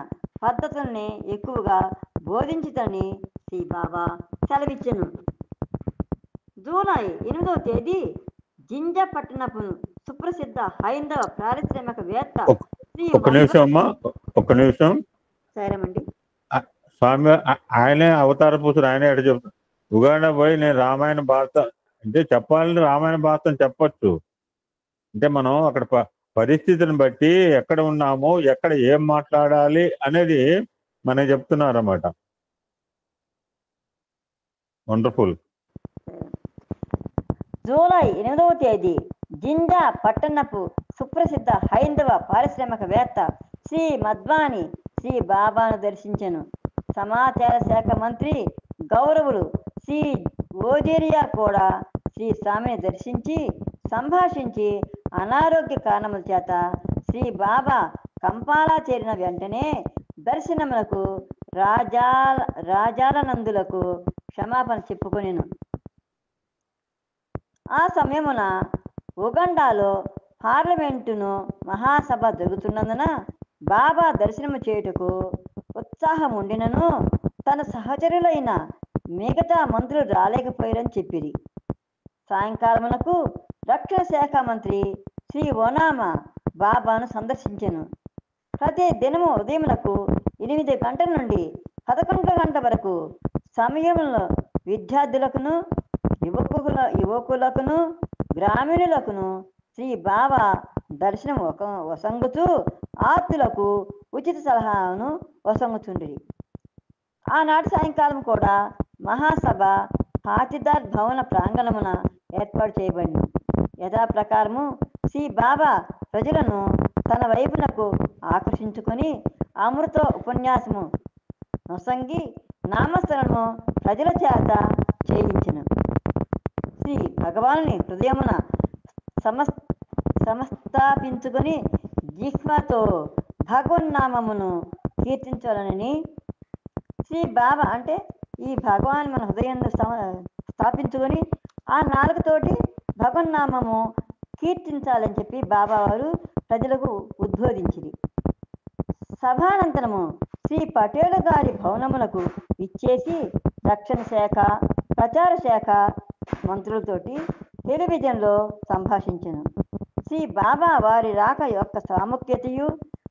పద్ధతుల్ని ఎక్కువగా బోధించుతని శ్రీ బాబా సెలవిచ్చెను. జూలై 8వ తేదీ జింజ పట్టణపు సుప్రసిద్ధ హైందవ పారిశ్రామికవేత్త శ్రీ ఒక్క నిమిషం అమ్మా, ఒక్క నిమిషం. సరేమండి. స్వామి ఆయనే అవతార పురుషుడు, ఆయనే ఎట చెప్తారు. ఉగాండా పోయి నేను రామాయణ భారత అంటే చెప్పాలని రామాయణ భారతం చెప్పచ్చు. అంటే మనం అక్కడ పరిస్థితిని బట్టి ఎక్కడ ఉన్నామో ఎక్కడ ఏం మాట్లాడాలి అనేది మనకి చెప్తున్నారన్నమాట. వండర్ఫుల్. జూలై 8వ తేదీ జింజా పట్టణపు సుప్రసిద్ధ హైందవ పారిశ్రామికవేత్త శ్రీ మద్వాని శ్రీ బాబాను దర్శించెను. సమాచార శాఖ మంత్రి గౌరవులు శ్రీ ఓజేరియా కూడా శ్రీ స్వామిని దర్శించి సంభాషించి అనారోగ్య కారణముల చేత శ్రీ బాబా కంపాలా చేరిన వెంటనే దర్శనములకు రాజాలనందులకు క్షమాపణ చెప్పుకొనెను. ఆ సమయమున ఉగండాలో పార్లమెంటును మహాసభ జరుగుతున్నందున బాబా దర్శనము చేయుటకు ఉత్సాహం ఉండినను తన సహచరులైన మిగతా మంత్రులు రాలేకపోయారని చెప్పిరి. సాయంకాలమునకు రక్షణ శాఖ మంత్రి శ్రీ ఓనామా బాబాను సందర్శించెను. ప్రతి దినము ఉదయమునకు 8 గంటల నుండి 11 గంటల వరకు సమయంలో విద్యార్థులకును యువకులకును గ్రామీణులకును శ్రీ బాబా దర్శనం వసంగుతూ ఆర్తులకు ఉచిత సలహాను వసంగుతుండ్రి. ఆనాటి సాయంకాలం కూడా మహాసభ పాతిదార్ భవన ప్రాంగణమున ఏర్పాటు చేయబడింది. యథాప్రకారము శ్రీ బాబా ప్రజలను తన వైపునకు ఆకర్షించుకొని అమృత ఉపన్యాసము నొసంగి నామస్మరణము ప్రజల చేత చేయించెను. శ్రీ భగవానుని హృదయమున సమస్థాపించుకొని జిహ్వతో భగవన్నామమును కీర్తించాలని శ్రీ బాబా అంటే ఈ భగవాన్ మన హృదయాన్ని స్థాపించుకొని ఆ నాలుగుతోటి భగవన్నామము కీర్తించాలని చెప్పి బాబా వారు ప్రజలకు ఉద్బోధించింది. సభానంతరము శ్రీ పటేల్ గారి భవనములకు ఇచ్చేసి రక్షణ శాఖ ప్రచార శాఖ మంత్రులతోటి టెలివిజన్లో సంభాషించెను. శ్రీ బాబా వారి రాక యొక్క ప్రాముఖ్యతయు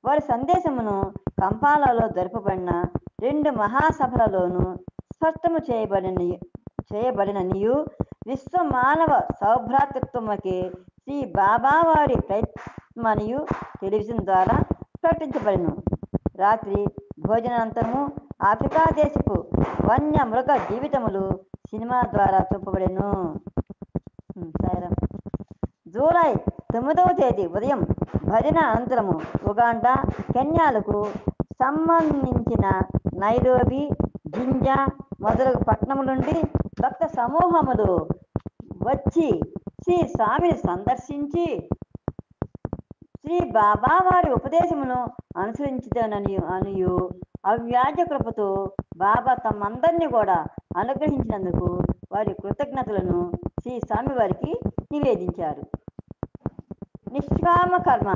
వారి సందేశమును కంపాలలో జరుపబడిన 2 మహాసభలలోనూ స్పష్టము చేయబడిననియు విశ్వ మానవ సౌభ్రాతృత్వముకే శ్రీ బాబా వారి ప్రయత్నమనియు టెలివిజన్ ద్వారా ప్రకటించబడిను. రాత్రి భోజనానంతరము ఆఫ్రికా దేశపు వన్య మృగ జీవితములు సినిమా ద్వారా చూపబడెను. జూలై 9వ తేదీ ఉదయం భజన అనంతరము ఉగాండా కెన్యాలకు సంబంధించిన నైరోబి జింజా మొదలగు పట్టణముల నుండి భక్త సమూహములు వచ్చి శ్రీ స్వామిని సందర్శించి శ్రీ బాబా వారి ఉపదేశమును అనుసరించుదననియు అవ్యాజ కృపతో బాబా తమందరినీ కూడా అనుగ్రహించినందుకు వారి కృతజ్ఞతలను శ్రీ స్వామి వారికి నివేదించారు. నిష్కామ కర్మ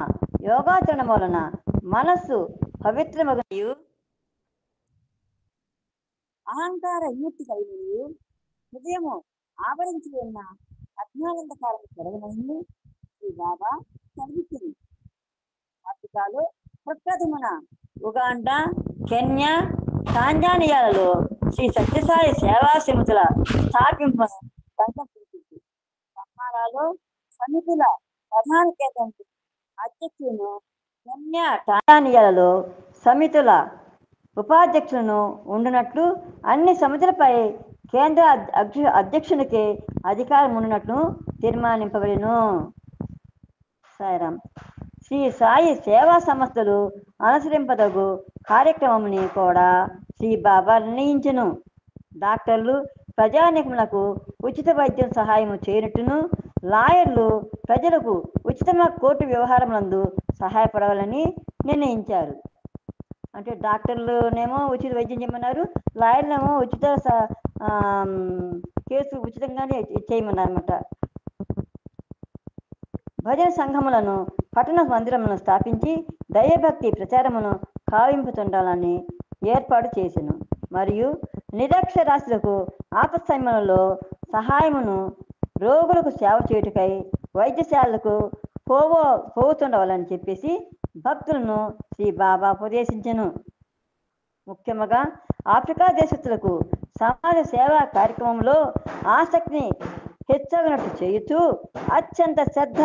యోగాచరణ వలన మనస్సు పవిత్రమగు అహంకార యూర్తి కలిగి హృదయము ఆవరించి ఉన్న అజ్ఞానందకాలను జరగనని శ్రీ బాబా చదివించింది. ఆఫ్రికాలో ప్రప్రథమున ఉగాండా కెన్యా టాంజానియాలలో శ్రీ సత్యసాయి సేవా సమితుల స్థాపింపును సంకల్పించింది. సమ్మారాలో సమితుల ప్రధాన కేంద్రం అధ్యక్షులను కెన్యా టాంజానియాలలో సమితుల ఉపాధ్యక్షులను ఉండినట్లు అన్ని సమితులపై కేంద్ర అధ్యక్షునికి అధికారం ఉండినట్లు తీర్మానింపబడిను. సాయిరామ్. శ్రీ సాయి సేవా సంస్థలు అనుసరింపదగు కార్యక్రమముని కూడా శ్రీ బాబా నిర్ణయించును. డాక్టర్లు ప్రజానికములకు ఉచిత వైద్యం సహాయము చేయనట్టును లాయర్లు ప్రజలకు ఉచితంగా కోర్టు వ్యవహారములందు సహాయపడవాలని నిర్ణయించారు. అంటే డాక్టర్లునేమో ఉచిత వైద్యం చేయమన్నారు, లాయర్లేమో ఉచిత కేసు ఉచితంగానే చేయమన్నారన్నమాట. భజన సంఘములను పట్టణ మందిరములను స్థాపించి దైవభక్తి ప్రచారమును కావింపుతుండాలని ఏర్పాటు చేసెను. మరియు నిరక్షరాస్యులకు ఆపత్సమయంలో సహాయమును, రోగులకు సేవ చేయుటకై వైద్యశాలకు పోతుండవాలని చెప్పేసి భక్తులను శ్రీ బాబా ఉపదేశించెను. ముఖ్యంగా ఆఫ్రికా దేశస్తులకు సమాజ సేవా కార్యక్రమంలో ఆసక్తిని హెచ్చగినట్టు చేయుతూ అత్యంత శ్రద్ధ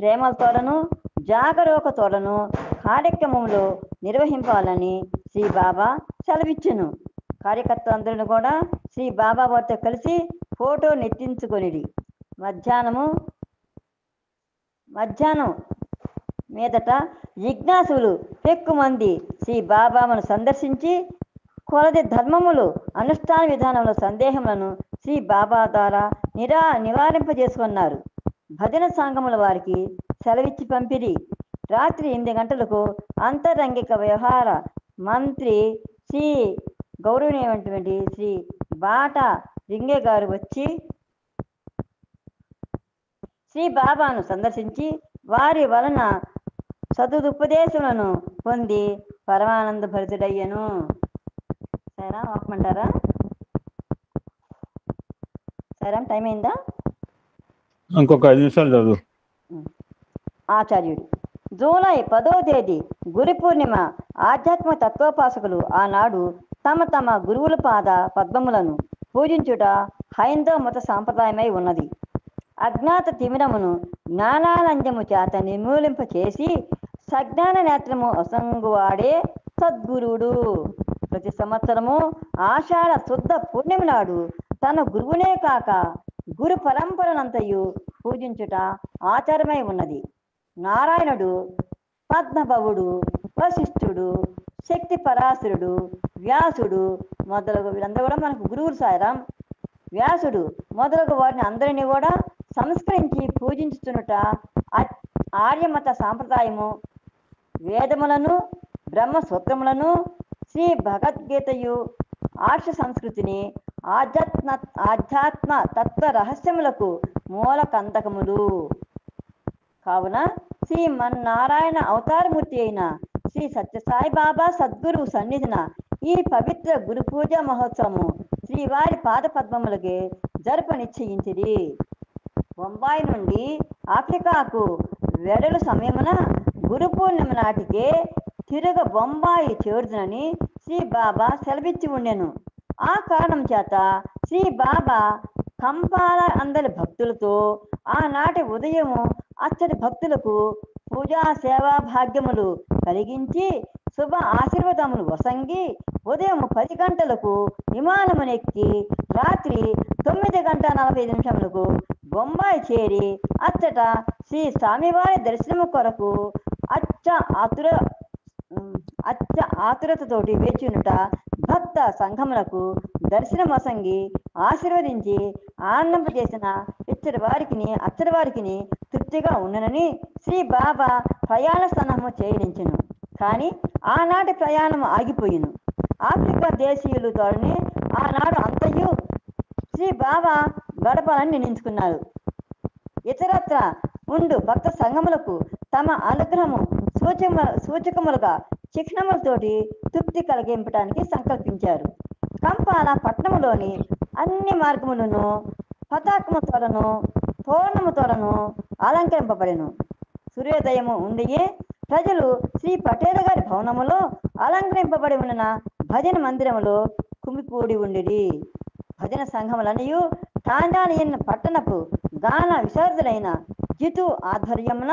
ప్రేమలతోడను జాగరూకతోడను కార్యక్రమంలో నిర్వహింపాలని శ్రీ బాబా సెలవిచ్చెను. కార్యకర్తలందరూ కూడా శ్రీ బాబా వారితో కలిసి ఫోటో నెట్టించుకొనిది. మధ్యాహ్నం మీదట జిజ్ఞాసులు ఎక్కుమంది శ్రీ బాబాను సందర్శించి కొలది ధర్మములు అనుష్ఠాన విధానంలో సందేహములను శ్రీ బాబా ద్వారా నివారింపజేసుకున్నారు. భజన సంఘముల వారికి సెలవిచ్చి పంపిరి. రాత్రి 8 గంటలకు అంతరంగిక వ్యవహార మంత్రి శ్రీ గౌరవనీయమైనటువంటి శ్రీ బాటా రింగే గారు వచ్చి శ్రీ బాబాను సందర్శించి వారి వలన సదుపదేశములను పొంది పరమానంద భరితుడయ్యను. సరేనా, ఆపమంటారా? సరే, టైం అయిందా? ఇంకొక 5 నిమిషాలు చదువు. ఆచార్యుడు జూలై 10వ తేదీ గురు పూర్ణిమ. ఆధ్యాత్మిక తత్వోపాసకులు ఆనాడు తమ తమ గురువుల పాద పద్మములను పూజించుట హైందవ మత సాంప్రదాయమై ఉన్నది. అజ్ఞాత తిమిరమును జ్ఞానానందము చేత నిర్మూలింప చేసి సజ్ఞాన నేత్రము అసంగువాడే సద్గురువుడు. ప్రతి సంవత్సరము ఆషాఢ శుద్ధ పూర్ణిమ నాడు తన గురువునే కాక గురు పరంపరనంతయు పూజించుట ఆచారమై ఉన్నది. నారాయణుడు, పద్మభవుడు, వశిష్ఠుడు, శక్తి పరాశరుడు, వ్యాసుడు మొదలగు వీరందరూ కూడా మనకు గురువులు. సాయిరాం. వ్యాసుడు మొదలగు వారిని అందరినీ కూడా సంస్కరించి పూజించుతున్నట ఆర్యమత సాంప్రదాయము. వేదములను, బ్రహ్మసూత్రములను, శ్రీ భగవద్గీతయు, ఆర్ష సంస్కృతిని, ఆధ్యాత్మ తత్వ రహస్యములకు మూల కందకములు. కావున శ్రీమన్నారాయణ అవతారమూర్తి అయిన శ్రీ సత్యసాయి బాబా సద్గురువు సన్నిధిన ఈ పవిత్ర గురు పూజ మహోత్సవము శ్రీవారి పాద పద్మములకే జరుప నిశ్చయించిది. బొంబాయి నుండి ఆఫ్రికాకు వెడలు సమయమున గురు పూర్ణిమ నాటికే తిరుగ బొంబాయి చేరుదునని శ్రీ బాబా సెలవిచ్చి ఉండెను. ఆ కారణం చేత శ్రీ బాబా కంపాల అందరి భక్తులతో ఆనాటి ఉదయము అచ్చటి భక్తులకు పూజా సేవా భాగ్యములు కలిగించి శుభ ఆశీర్వాదములు వసంగి ఉదయం 10 గంటలకు విమానమునెక్కి రాత్రి 9:45 బొంబాయి చేరి అచ్చట శ్రీ స్వామివారి దర్శనము కొరకు ఆతురతతోటి వేచినుట భక్త సంఘములకు దర్శనం వసంగి ఆశీర్వదించి ఆనందింపజేసిన ఇచ్చటి వారికి తృప్తిగా ఉండనని శ్రీ బాబా ప్రయాణ స్థానము చేయనించెను. కానీ ఆనాటి ప్రయాణం ఆగిపోయిను. ఆఫ్రికా దేశీయులు తోడనే ఆనాడు అంతయు శ్రీ బాబా గడపాలని నిర్ణయించుకున్నారు. ఇతరత్ర ఉండు భక్త సంఘములకు తమ అనుగ్రహము సూచకములుగా చిహ్నములతోటి తృప్తి కలిగింపడానికి సంకల్పించారు. కంపాల పట్టణములోని అన్ని మార్గములను పతాకముతోడను తోరణముతోడను అలంకరింపబడెను. సూర్యోదయము ఉండియే ప్రజలు శ్రీ పటేల్ గారి భవనములో అలంకరింపబడి ఉన్న భజన మందిరములో కుమికూడి ఉండిరి. భజన సంఘములనియు టాంజానియన్ పట్టణపు గాన విశారదులైన జితు ఆధ్వర్యమున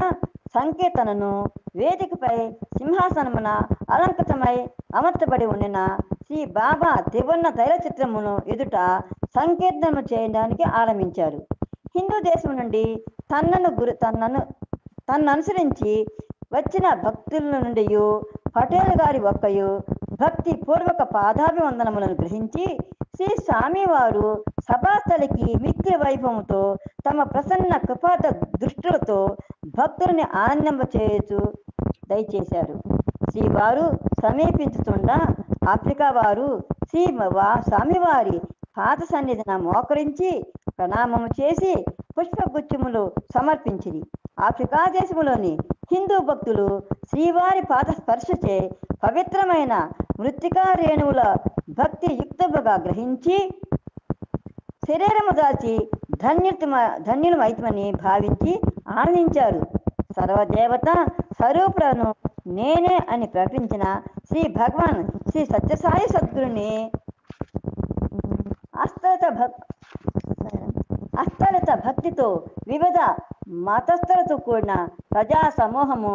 సంకీర్తనను వేదికపై సింహాసనమున అలంకృతమై అమర్చబడి ఉండిన శ్రీ బాబా త్రివర్ణ తైల చిత్రమును ఎదుట సంకీర్తనము చేయడానికి ఆరంభించారు. హిందూ దేశం నుండి తన్ననుసరించి వచ్చిన భక్తుల నుండి పటేల్ గారి ఒక్కయు భక్తి పూర్వక పాదాభివందనములను గ్రహించి శ్రీ స్వామివారు సభాస్థలికి మిక్కిలి వైభవంతో తమ ప్రసన్న కృపాద దృష్టిలతో భక్తులని ఆనందింపచేయచ్చు దయచేశారు. శ్రీవారు సమీపించుతుండ ఆఫ్రికా వారు స్వామివారి పాద సన్నిధిన మోకరించి ప్రణామము చేసి పుష్పగుచ్చములు సమర్పించిరి. ఆఫ్రికా దేశములోని హిందూ భక్తులు శ్రీవారి పాద స్పర్శచే పవిత్రమైన మృత్తికా రేణువుల భక్తి యుక్తముగా గ్రహించి శరీరము దాచి ధన్యులమైతమని భావించి ఆనందించారు. సర్వదేవత స్వరూపులను నేనే అని ప్రకటించిన శ్రీ భగవాన్ శ్రీ సత్యసాయి సద్గురుని అస్థలిత భక్తితో వివిధ మతస్థులతో కూడిన ప్రజా సమూహము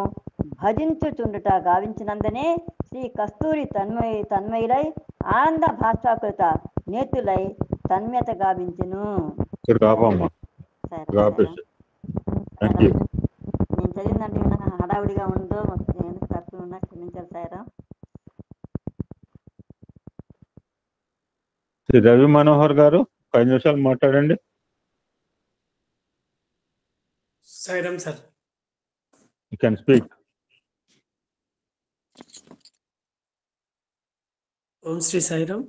భజించుచుండుట గావించినందునే శ్రీ కస్తూరి తన్మయులై ఆనంద భాషాకృత నేతులై తన్మయత గావించును. నేను చదివిందంటే హడావుడిగా ఉందో తప్పులు ఉన్నా క్షమించాలి సాయిరాం. శ్రీ రవి మనోహర్ గారు 5 నిమిషాలు మాట్లాడండి. Sairam sir. You can speak. ఓం శ్రీ సాయిరాం.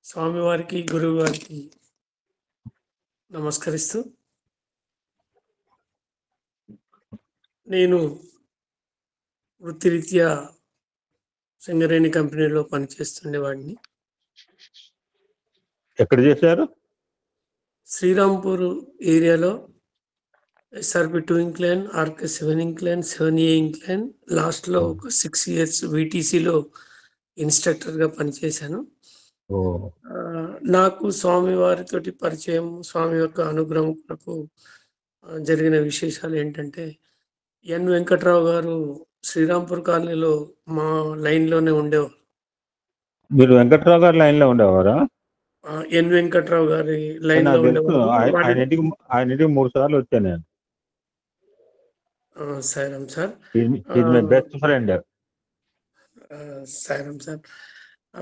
స్వామివారికి గురువు గారికి నమస్కరిస్తూ, నేను వృత్తిరీత్యా సింగరేణి కంపెనీలో పనిచేస్తుండేవాడిని. ఎక్కడ చేశారు? శ్రీరాంపూర్ ఏరియాలో SRP 2 incline, RK 7 incline, 7A incline, లాస్ట్లో ఒక 6 years VTCలో ఇన్స్ట్రక్టర్గా పనిచేశాను. నాకు స్వామి వారితోటి పరిచయం, స్వామి యొక్క అనుగ్రహం కొరకు జరిగిన విశేషాలు ఏంటంటే, ఎన్ వెంకట్రావు గారు శ్రీరాంపూర్ కాలనీలో మా లైన్లోనే ఉండేవారు. మీరు వెంకట్రావు గారి లైన్లో ఉండేవారా? ఎన్ వెంకట్రావు గారి లైన్లో ఉండేవారు. ఆయన ఇంటికి 3 సార్లు వచ్చాను నేను. Sairam sir. My best friend. Sairam sir.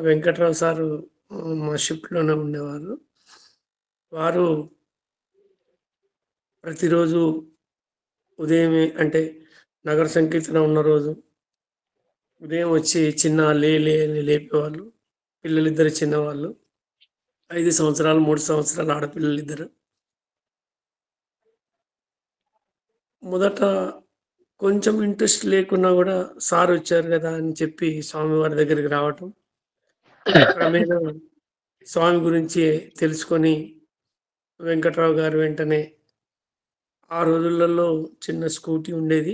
Venkatrao sir మా షిఫ్ట్లోనే ఉండేవారు. వారు ప్రతిరోజు ఉదయమే, అంటే నగర సంకీర్తన ఉన్న రోజు ఉదయం వచ్చి చిన్న లే అని లేపేవాళ్ళు. పిల్లలిద్దరు చిన్నవాళ్ళు, 5 సంవత్సరాలు 3 సంవత్సరాలు ఆడపిల్లలు ఇద్దరు. మొదట కొంచెం ఇంట్రెస్ట్ లేకున్నా కూడా సార్ వచ్చారు కదా అని చెప్పి స్వామివారి దగ్గరికి రావటం, క్రమేణా స్వామి గురించి తెలుసుకొని వెంకట్రావు గారు వెంటనే, ఆ రోజులలో చిన్న స్కూటీ ఉండేది,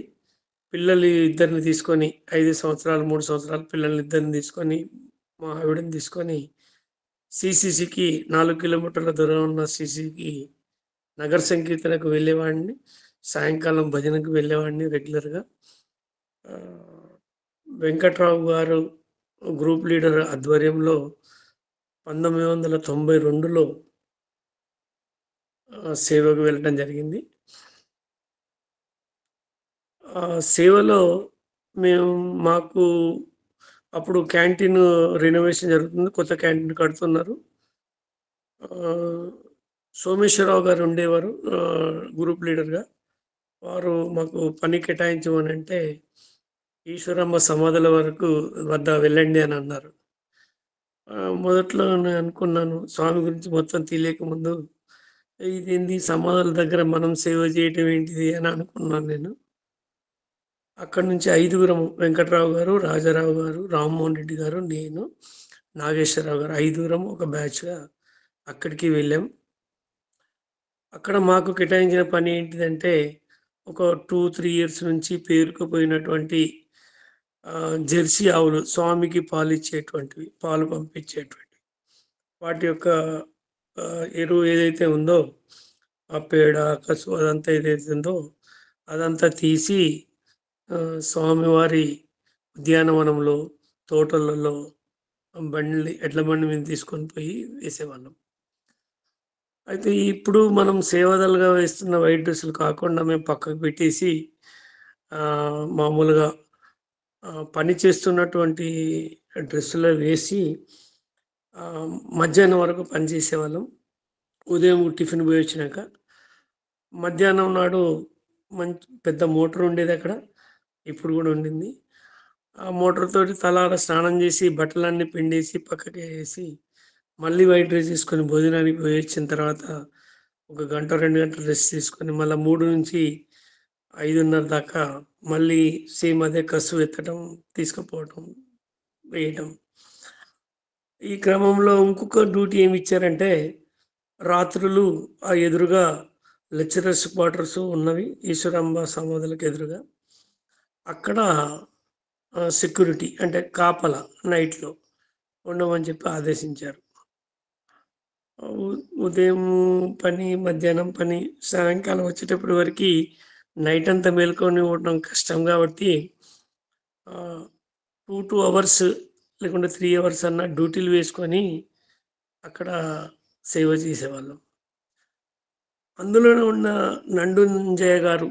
పిల్లలు ఇద్దరిని తీసుకొని 5 సంవత్సరాలు 3 సంవత్సరాలు పిల్లల్ని ఇద్దరిని తీసుకొని, మా ఆవిడని తీసుకొని CCCకి 4 కిలోమీటర్ల దూరం ఉన్న CCకి నగర సంకీర్తనకు వెళ్ళేవాడిని. సాయంకాలం భజనకు వెళ్ళేవాడిని రెగ్యులర్గా. వెంకట్రావు గారు గ్రూప్ లీడర్ ఆధ్వర్యంలో 1992లో సేవకు వెళ్ళడం జరిగింది. సేవలో మాకు అప్పుడు క్యాంటీన్ రెనోవేషన్ జరుగుతుంది, కొత్త క్యాంటీన్ కడుతున్నారు. సోమేశ్వరరావు గారు ఉండేవారు గ్రూప్ లీడర్గా. వారు మాకు పని కేటాయించమని అంటే, ఈశ్వరమ్మ సమాధుల వద్ద వెళ్ళండి అని అన్నారు. మొదట్లో నేను అనుకున్నాను, స్వామి గురించి మొత్తం తెలియకముందు ఇదేంది సమాధుల దగ్గర మనం సేవ చేయటం ఏంటిది అని అనుకున్నాను నేను. అక్కడి నుంచి 5గురం, వెంకట్రావు గారు, రాజారావు గారు, రామ్మోహన్ రెడ్డి గారు, నేను, నాగేశ్వరరావు గారు, 5గురం ఒక బ్యాచ్గా అక్కడికి వెళ్ళాం. అక్కడ మాకు కేటాయించిన పని ఏంటిదంటే, ఒక 2-3 years నుంచి పేరుకుపోయినటువంటి జెర్సీ ఆవులు, స్వామికి పాలు ఇచ్చేటువంటివి, పాలు పంపించేటువంటివి, వాటి యొక్క ఎరువు ఏదైతే ఉందో, ఆ పేడ కసు అదంతా ఏదైతే ఉందో అదంతా తీసి స్వామివారి ఉద్యానవనంలో, తోటలలో ఎడ్ల బండి మీద తీసుకొని పోయి వేసేవాళ్ళం. అయితే ఇప్పుడు మనం సేవదలుగా వేస్తున్న వైట్ డ్రెస్సులు కాకుండా మేము పక్కకు పెట్టేసి మామూలుగా పని చేస్తున్నటువంటి డ్రెస్సులో వేసి మధ్యాహ్నం వరకు పనిచేసేవాళ్ళం. ఉదయం టిఫిన్ పోయి వచ్చినాక మధ్యాహ్నం నాడు మంచి పెద్ద మోటార్ ఉండేది అక్కడ, ఇప్పుడు కూడా ఉండింది. ఆ మోటార్ తోటి తలార స్నానం చేసి బట్టలన్నీ పిండేసి పక్కకి వేసి మళ్ళీ వైట్ డ్రెస్ తీసుకొని భోజనానికి పోయి వచ్చిన తర్వాత 1 గంట 2 గంటలు రెస్ట్ తీసుకొని మళ్ళీ 3 నుంచి 5:30 దాకా మళ్ళీ సేమ్ అదే కసు ఎత్తడం, తీసుకుపోవటం, వేయటం. ఈ క్రమంలో ఇంకొక డ్యూటీ ఏమి ఇచ్చారంటే, రాత్రులు ఆ ఎదురుగా లెక్చరర్స్ క్వార్టర్స్ ఉన్నవి ఈశ్వరాంబ సమాధులకు ఎదురుగా. అక్కడ సెక్యూరిటీ అంటే కాపల నైట్లో ఉండమని చెప్పి ఆదేశించారు. ఉదయం పని, మధ్యాహ్నం పని, సాయంకాలం వచ్చేటప్పటి వరకు నైట్ అంతా మేల్కొని ఉండడం కష్టం కాబట్టి 2 అవర్స్ లేకుంటే 3 అవర్స్ అన్న డ్యూటీలు వేసుకొని అక్కడ సేవ చేసేవాళ్ళం. అందులోనే ఉన్న నండుంజయ గారు,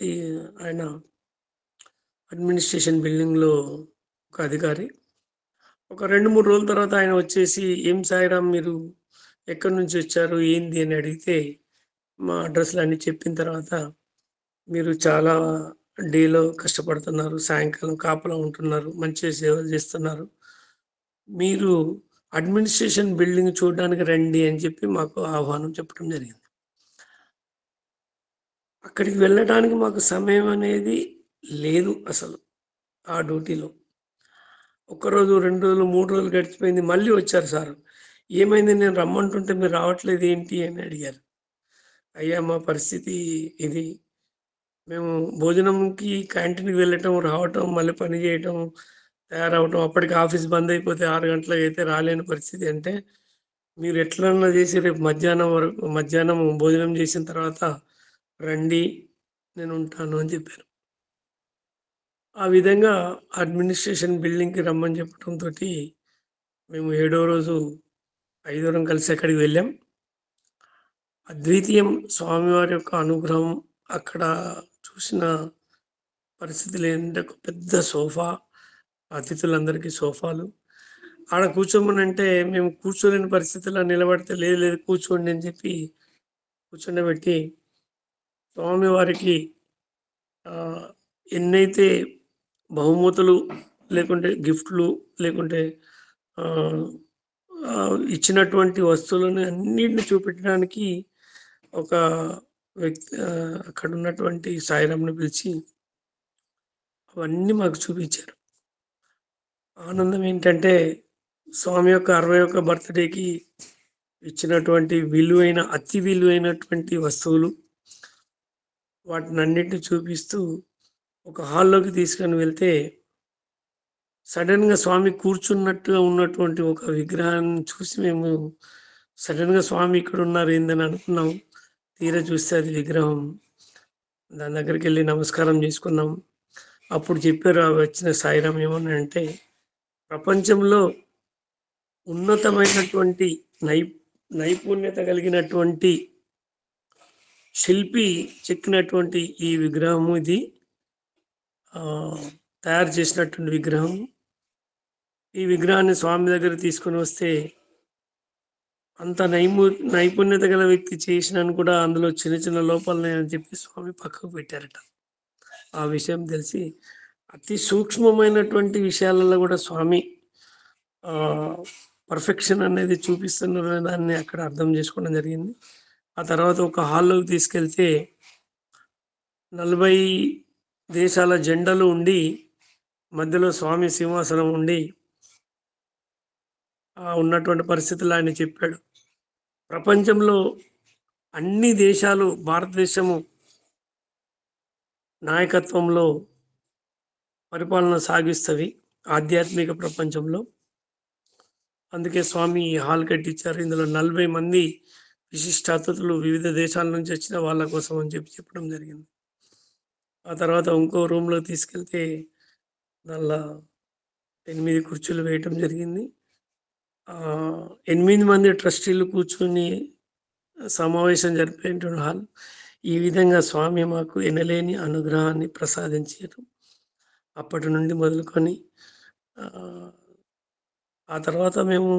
ఈ ఆయన అడ్మినిస్ట్రేషన్ బిల్డింగ్లో ఒక అధికారి. ఒక 2-3 రోజుల తర్వాత ఆయన వచ్చేసి, ఏం సాయిరామ్ మీరు ఎక్కడి నుంచి వచ్చారు ఏంది అని అడిగితే, మా అడ్రస్లు అన్నీ చెప్పిన తర్వాత, మీరు చాలా డేలో కష్టపడుతున్నారు, సాయంకాలం కాపలా ఉంటున్నారు, మంచి సేవలు చేస్తున్నారు, మీరు అడ్మినిస్ట్రేషన్ బిల్డింగ్ చూడడానికి రండి అని చెప్పి మాకు ఆహ్వానం చెప్పడం జరిగింది. అక్కడికి వెళ్ళడానికి మాకు సమయం అనేది లేదు అసలు. ఆ డ్యూటీలో ఒక్కరోజు, 2 రోజులు, 3 రోజులు గడిచిపోయింది. మళ్ళీ వచ్చారు సార్. ఏమైంది, నేను రమ్మంటుంటే మీరు రావట్లేదు ఏంటి అని అడిగారు. అయ్యా మా పరిస్థితి ఇది, మేము భోజనంకి క్యాంటీన్కి వెళ్ళటం, రావటం, మళ్ళీ పని చేయటం, తయారవటం, అప్పటికి ఆఫీస్ బంద్ అయిపోతే 6 గంటలకు అయితే రాలేని పరిస్థితి. అంటే మీరు ఎట్లన్నా చేసి రేపు మధ్యాహ్నం భోజనం చేసిన తర్వాత రండి, నేను ఉంటాను అని చెప్పారు. ఆ విధంగా అడ్మినిస్ట్రేషన్ బిల్డింగ్కి రమ్మని చెప్పడంతో మేము 7వ రోజు 5 కలిసి అక్కడికి వెళ్ళాం. అద్వితీయం స్వామివారి యొక్క అనుగ్రహం. అక్కడ చూసిన పరిస్థితులు ఏంటంటే, ఒక పెద్ద సోఫా, అతిథులందరికీ సోఫాలు. ఆడ కూర్చోమనంటే మేము కూర్చోలేని పరిస్థితుల్లో నిలబడితే, లేదు లేదు కూర్చోండి అని చెప్పి కూర్చోబెట్టి స్వామివారికి ఎన్నైతే బహుమతులు లేకుంటే గిఫ్ట్లు లేకుంటే ఇచ్చినటువంటి వస్తువులను అన్నింటిని చూపెట్టడానికి ఒక వ్యక్తి అక్కడ ఉన్నటువంటి సాయిరామ్ని పిలిచి అవన్నీ మాకు చూపించారు. ఆనందం ఏంటంటే, స్వామి యొక్క 61వ బర్త్డేకి ఇచ్చినటువంటి అతి విలువైనటువంటి వస్తువులు, వాటిని అన్నింటినీ చూపిస్తూ ఒక హాల్లోకి తీసుకొని వెళ్తే, సడన్గా స్వామి కూర్చున్నట్టుగా ఉన్నటువంటి ఒక విగ్రహాన్ని చూసి మేము సడన్గా స్వామి ఇక్కడ ఉన్నారు ఏందని అనుకున్నాం. తీరా చూస్తే అది విగ్రహం. దాని దగ్గరికి వెళ్ళి నమస్కారం చేసుకున్నాం. అప్పుడు చెప్పారు వచ్చిన సాయిరామ్ ఏమనంటే, ప్రపంచంలో ఉన్నతమైనటువంటి నైపుణ్యత కలిగినటువంటి శిల్పి చెక్కినటువంటి ఈ విగ్రహము, ఇది తయారు చేసినటువంటి విగ్రహం. ఈ విగ్రహాన్ని స్వామి దగ్గర తీసుకొని వస్తే అంత నైపుణ్యత గల వ్యక్తి చేసినాను కూడా అందులో చిన్న చిన్న లోపాలని అని చెప్పి స్వామి పక్కకు పెట్టారట. ఆ విషయం తెలిసి అతి సూక్ష్మమైనటువంటి విషయాలలో కూడా స్వామి పర్ఫెక్షన్ అనేది చూపిస్తున్నారు దాన్ని అక్కడ అర్థం చేసుకోవడం జరిగింది. ఆ తర్వాత ఒక హాల్లోకి తీసుకెళ్తే 40 దేశాల జెండాలు ఉండి, మధ్యలో స్వామి సింహాసనం ఉండి ఉన్నటువంటి పరిస్థితులు ఆయన చెప్పాడు. ప్రపంచంలో అన్ని దేశాలు భారతదేశము నాయకత్వంలో పరిపాలన సాగిస్తవి ఆధ్యాత్మిక ప్రపంచంలో. అందుకే స్వామి హాల్ కట్టించారు. ఇందులో 40 మంది విశిష్ట అతిథులు వివిధ దేశాల నుంచి వచ్చిన వాళ్ళ కోసం అని చెప్పడం జరిగింది. ఆ తర్వాత ఇంకో రూమ్లో తీసుకెళ్తే దానిలో 8 కుర్చీలు వేయటం జరిగింది. 8 మంది ట్రస్టీలు కూర్చొని సమావేశం జరిపేటువంటి హాల్. ఈ విధంగా స్వామి మాకు ఎనలేని అనుగ్రహాన్ని ప్రసాదించారు. అప్పటి నుండి మొదలుకొని ఆ తర్వాత మేము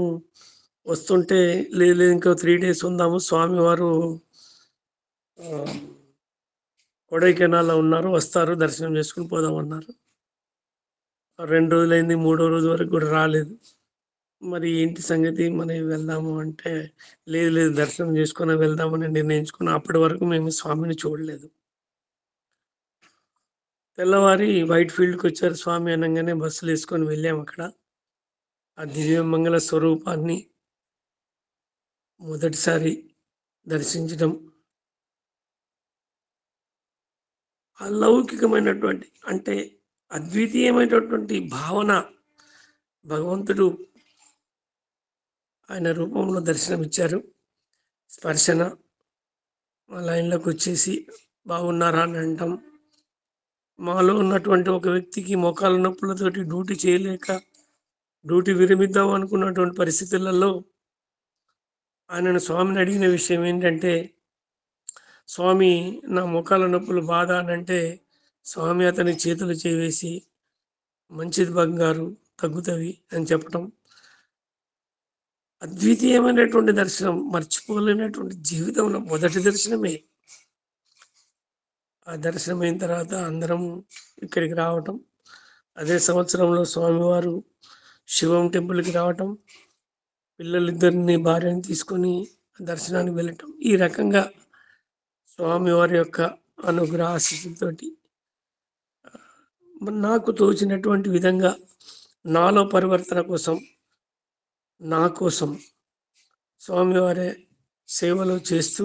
వస్తుంటే, లేదు ఇంకో 3 days ఉందాము, స్వామివారు కొడైకెనాల్లో ఉన్నారు, వస్తారు, దర్శనం చేసుకుని పోదామన్నారు. 2 రోజులైంది, 3వ రోజు వరకు కూడా రాలేదు. మరి ఏంటి సంగతి, మనం వెళ్దాము అంటే, లేదు దర్శనం చేసుకుని వెళ్దామని నిర్ణయించుకున్నాం. అప్పటి వరకు మేము స్వామిని చూడలేదు. తెల్లవారి వైట్ ఫీల్డ్కి వచ్చారు స్వామి అనగానే బస్సులు వేసుకొని వెళ్ళాము. అక్కడ ఆ దివ్యమంగళ స్వరూపాన్ని మొదటిసారి దర్శించడం, అలౌకికమైనటువంటి అంటే అద్వితీయమైనటువంటి భావన భగవంతుడు ఆయన రూపంలో దర్శనమిచ్చారు. స్పర్శన, లైన్లోకి వచ్చేసి బాగున్నారా అని అంటాం. మాలో ఉన్నటువంటి ఒక వ్యక్తికి మోకాల నొప్పులతోటి డ్యూటీ చేయలేక డ్యూటీ విరమిద్దాం అనుకున్నటువంటి పరిస్థితులలో ఆయనను స్వామిని అడిగిన విషయం ఏంటంటే, స్వామి నా మోకాల నొప్పులు బాధ అని అంటే స్వామి అతని చేతులు చేవేసి మంచిది బంగారు తగ్గుతవి అని చెప్పటం అద్వితీయమైనటువంటి దర్శనం, మర్చిపోలేనటువంటి జీవితంలో మొదటి దర్శనమే. ఆ దర్శనం అయిన తర్వాత అందరం ఇక్కడికి రావటం, అదే సంవత్సరంలో స్వామివారు శివం టెంపుల్కి రావటం, పిల్లలిద్దరిని భార్యను తీసుకొని దర్శనానికి వెళ్ళటం, ఈ రకంగా స్వామివారి యొక్క అనుగ్రహ ఆశీస్సులతోటి నాకు తోచినటువంటి విధంగా నాలో పరివర్తన కోసం, నా కోసం స్వామివారి సేవలు చేస్తూ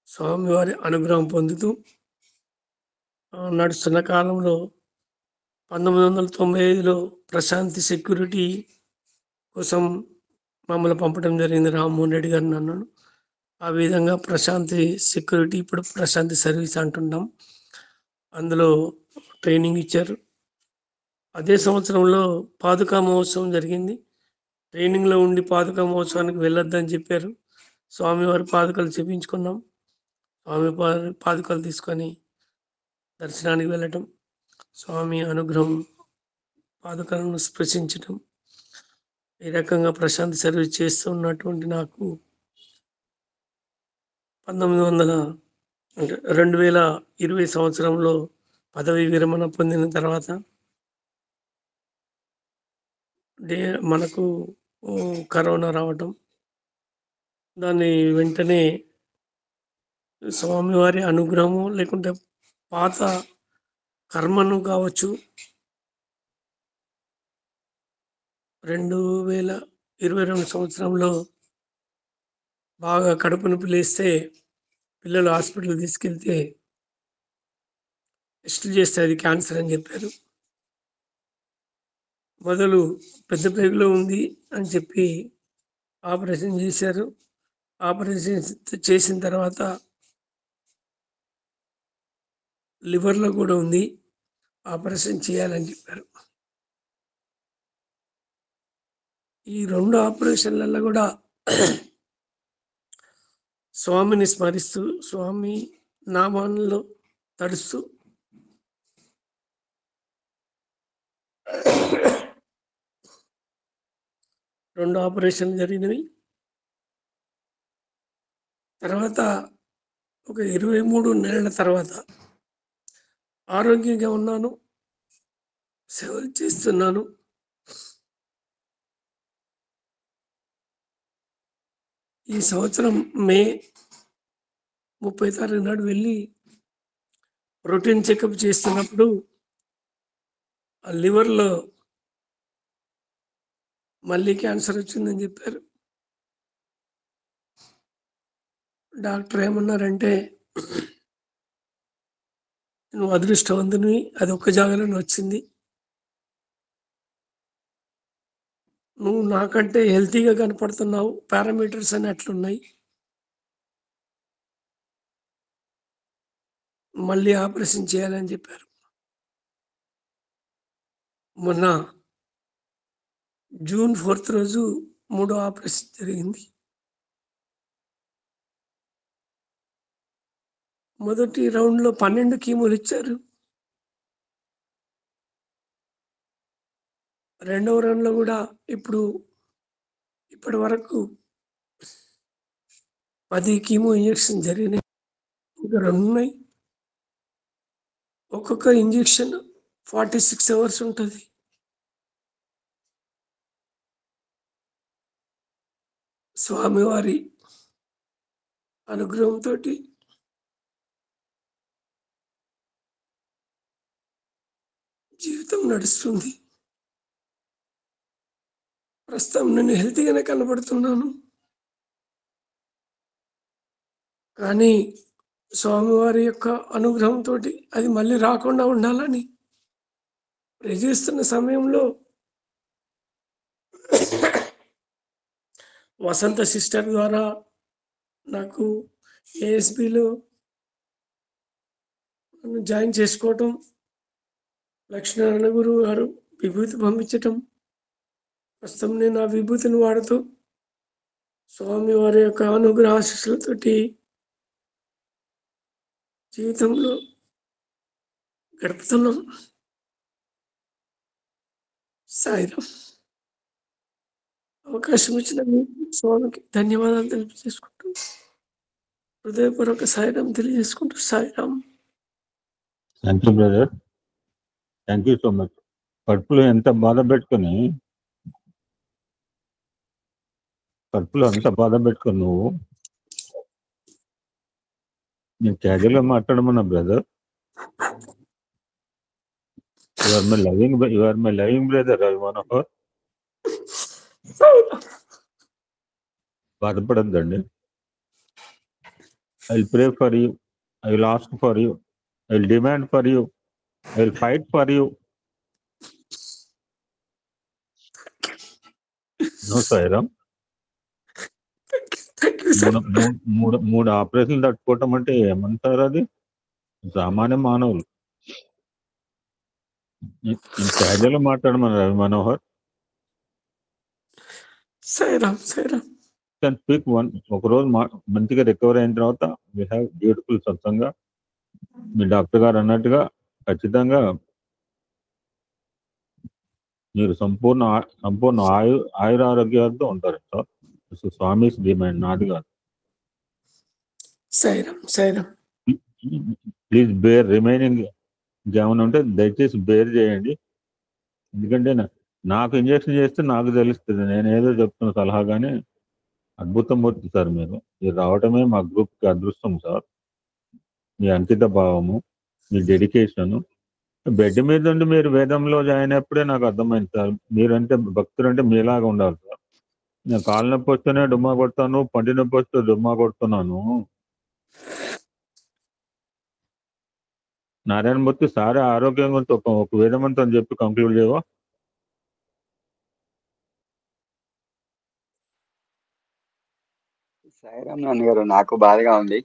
స్వామివారి అనుగ్రహం పొందుతూ నడుస్తున్న కాలంలో 1995లో ప్రశాంతి సెక్యూరిటీ కోసం మమ్మల్ని పంపడం జరిగింది. రామ్మోహన్ రెడ్డి గారు నన్ను ఆ విధంగా ప్రశాంతి సెక్యూరిటీ, ఇప్పుడు ప్రశాంతి సర్వీస్ అంటున్నాం, అందులో ట్రైనింగ్ ఇచ్చారు. అదే సంవత్సరంలో పాదుకా మహోత్సవం జరిగింది. ట్రైనింగ్లో ఉండి పాదుకా మహోత్సవానికి వెళ్ళొద్దని చెప్పారు. స్వామివారి పాదుకలు చేపించుకున్నాం. స్వామి పాదుకలు తీసుకొని దర్శనానికి వెళ్ళటం, స్వామి అనుగ్రహం పాదుకలను స్పృశించటం, ఈ రకంగా ప్రశాంతి సర్వీస్ చేస్తూ ఉన్నటువంటి నాకు 2020 సంవత్సరంలో పదవి విరమణ పొందిన తర్వాత మనకు కరోనా రావటం, దాన్ని వెంటనే స్వామివారి అనుగ్రహము లేకుంటే పాత కర్మను కావచ్చు, 2022 సంవత్సరంలో బాగా కడుపు నొప్పి లేస్తే పిల్లలు హాస్పిటల్ తీసుకెళ్తే టెస్ట్ చేస్తే అది క్యాన్సర్ అని చెప్పారు. మొదలు పెద్ద పేగులో ఉంది అని చెప్పి ఆపరేషన్ చేశారు. ఆపరేషన్ చేసిన తర్వాత లివర్లో కూడా ఉంది, ఆపరేషన్ చేయాలని చెప్పారు. ఈ 2 ఆపరేషన్లలో కూడా స్వామిని స్మరిస్తూ స్వామి నామాల్లో తడుస్తూ రెండు ఆపరేషన్లు జరిగినవి. తర్వాత ఒక 23 నెలల తర్వాత ఆరోగ్యంగా ఉన్నాను, సేవలు చేస్తున్నాను. ఈ సంవత్సరం మే 30 తారీఖు నాడు వెళ్ళి రొటీన్ చెకప్ చేస్తున్నప్పుడు ఆ లివర్లో మళ్ళీ క్యాన్సర్ వచ్చిందని చెప్పారు. డాక్టర్ ఏమన్నారంటే, నువ్వు అదృష్టవంతుని, అది ఒక్క జాగాలోనే వచ్చింది, నువ్వు నాకంటే హెల్తీగా కనపడుతున్నావు, పారామీటర్స్ అని అట్లున్నాయి, మళ్ళీ ఆపరేషన్ చేయాలని చెప్పారు. మొన్న జూన్ 4 రోజు 3వ ఆపరేషన్ జరిగింది. మొదటి రౌండ్లో 12 కీమోలు ఇచ్చారు. రెండవ రౌండ్లో కూడా ఇప్పటి వరకు 10 కీమో ఇంజక్షన్ జరిగినాయి. ఇంకా 2 ఉన్నాయి. ఒక్కొక్క ఇంజక్షన్ 46 అవర్స్ ఉంటుంది. స్వామివారి అనుగ్రహంతో జీవితం నడుస్తుంది. ప్రస్తుతం నేను హెల్తీగానే కనబడుతున్నాను, కానీ స్వామివారి యొక్క అనుగ్రహంతో అది మళ్ళీ రాకుండా ఉండాలని ప్రయత్నిస్తున్న సమయంలో వసంత సిస్టర్ ద్వారా నాకు ఏఎస్బిలో జాయిన్ చేసుకోవటం, లక్ష్మీనారాయణ గురువు గారు విభూతి పంపించటం, ప్రస్తుతం నేను ఆ విభూతిని వాడుతూ స్వామి వారి యొక్క అనుగ్రహ ఆశీస్సులతోటి జీవితంలో గడుపుతున్నాం. సాయిరాం. అవకాశం ఇచ్చిన స్వామికి ధన్యవాదాలు తెలియజేసుకుంటూ, హృదయపూర్వక సాయిరాం తెలియజేసుకుంటూ Sairam. Thank you brother, thank you so much. కడుపులో ఎంత బాధ పెట్టుకుని నువ్వు నేను క్యాజువల్గా మాట్లాడమన్నా brother. You are my loving brother Ravi Manohar. బాధపడద్దండి. I will pray for you, I will ask for you, I will demand for you, I will fight for you. No Sairam. మూడు ఆపరేషన్లు తట్టుకోవటం అంటే ఏమంటారు? అది సామాన్య మానవులు. క్యాజువల్గా మాట్లాడమని రవి మనోహర్. Speak one. ఒకరోజు మంచిగా రికవర్ అయిన తర్వాత వీ హ్యావ్ బ్యూటిఫుల్ సత్సంగా. మీ డాక్టర్ గారు అన్నట్టుగా ఖచ్చితంగా మీరు సంపూర్ణ ఆయురారోగ్యాలతో ఉంటారు సార్. స్వామిస్ డిమాండ్, నాది కాదు. Please bear remaining. ఇంకేమైనా ఉంటే దయచేసి బేర్ చేయండి. ఎందుకంటే నాకు ఇంజక్షన్ చేస్తే నాకు తెలుస్తుంది, నేను ఏదో చెప్తున్న సలహా. కానీ అద్భుతం మూర్తి సార్ మీరు రావటమే మా గ్రూప్కి అదృష్టం సార్. మీ అంకిత భావము, మీ డెడికేషను. బెడ్ మీద ఉండి మీరు వేదంలో జాయిన్ అయినప్పుడే నాకు అర్థమైంది సార్, మీరంటే భక్తులు అంటే మీలాగా ఉండాలి సార్. నేను కాలు నొప్పి వస్తేనే డుమ్మా కొడతాను, పంటి నొప్పి వస్తే డుమ్మా కొడుతున్నాను. నారాయణమూర్తి సారే ఆరోగ్యంగా ఒక వేదమంతం చెప్పి కంక్లూడ్ చేయవా? సాయిరామ్ నాన్న గారు, నాకు బాధగా ఉంది.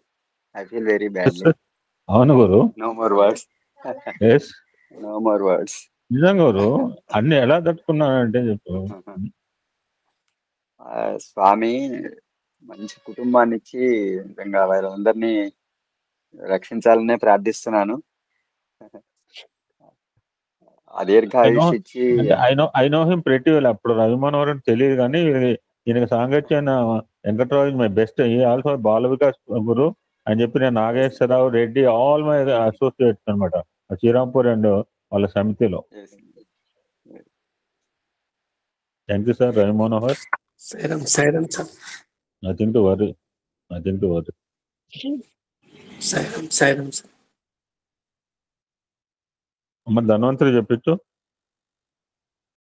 I feel very badly. అవును గురు. No more words. No more words. నిజంగా గురు, అన్ని ఎలా తట్టుకున్నానంటే చెప్పు. స్వామి మంచి కుటుంబాన్ని ఇచ్చి నిజంగా వారందరినీ రక్షించాలనే ప్రార్థిస్తున్నాను. అదీర్ఘాయుష్ ఇచ్చి. I know him pretty well. అప్పుడు రవి మనోహర్ తెలియదు, కానీ ఈయనకి సాంగత్యం వెంకటరావు మై బెస్ట్. ఈ ఆల్సో బాల వికాస్ గురు అని చెప్పి నేను Nageswararao Reddy all my associates అనమాట, శ్రీరాంపూర్ అండ్ వాళ్ళ సమితిలో. Thank you sir Ravi Manohar. Nothing to worry. అమ్మ ధన్వంతరి చెప్పించు.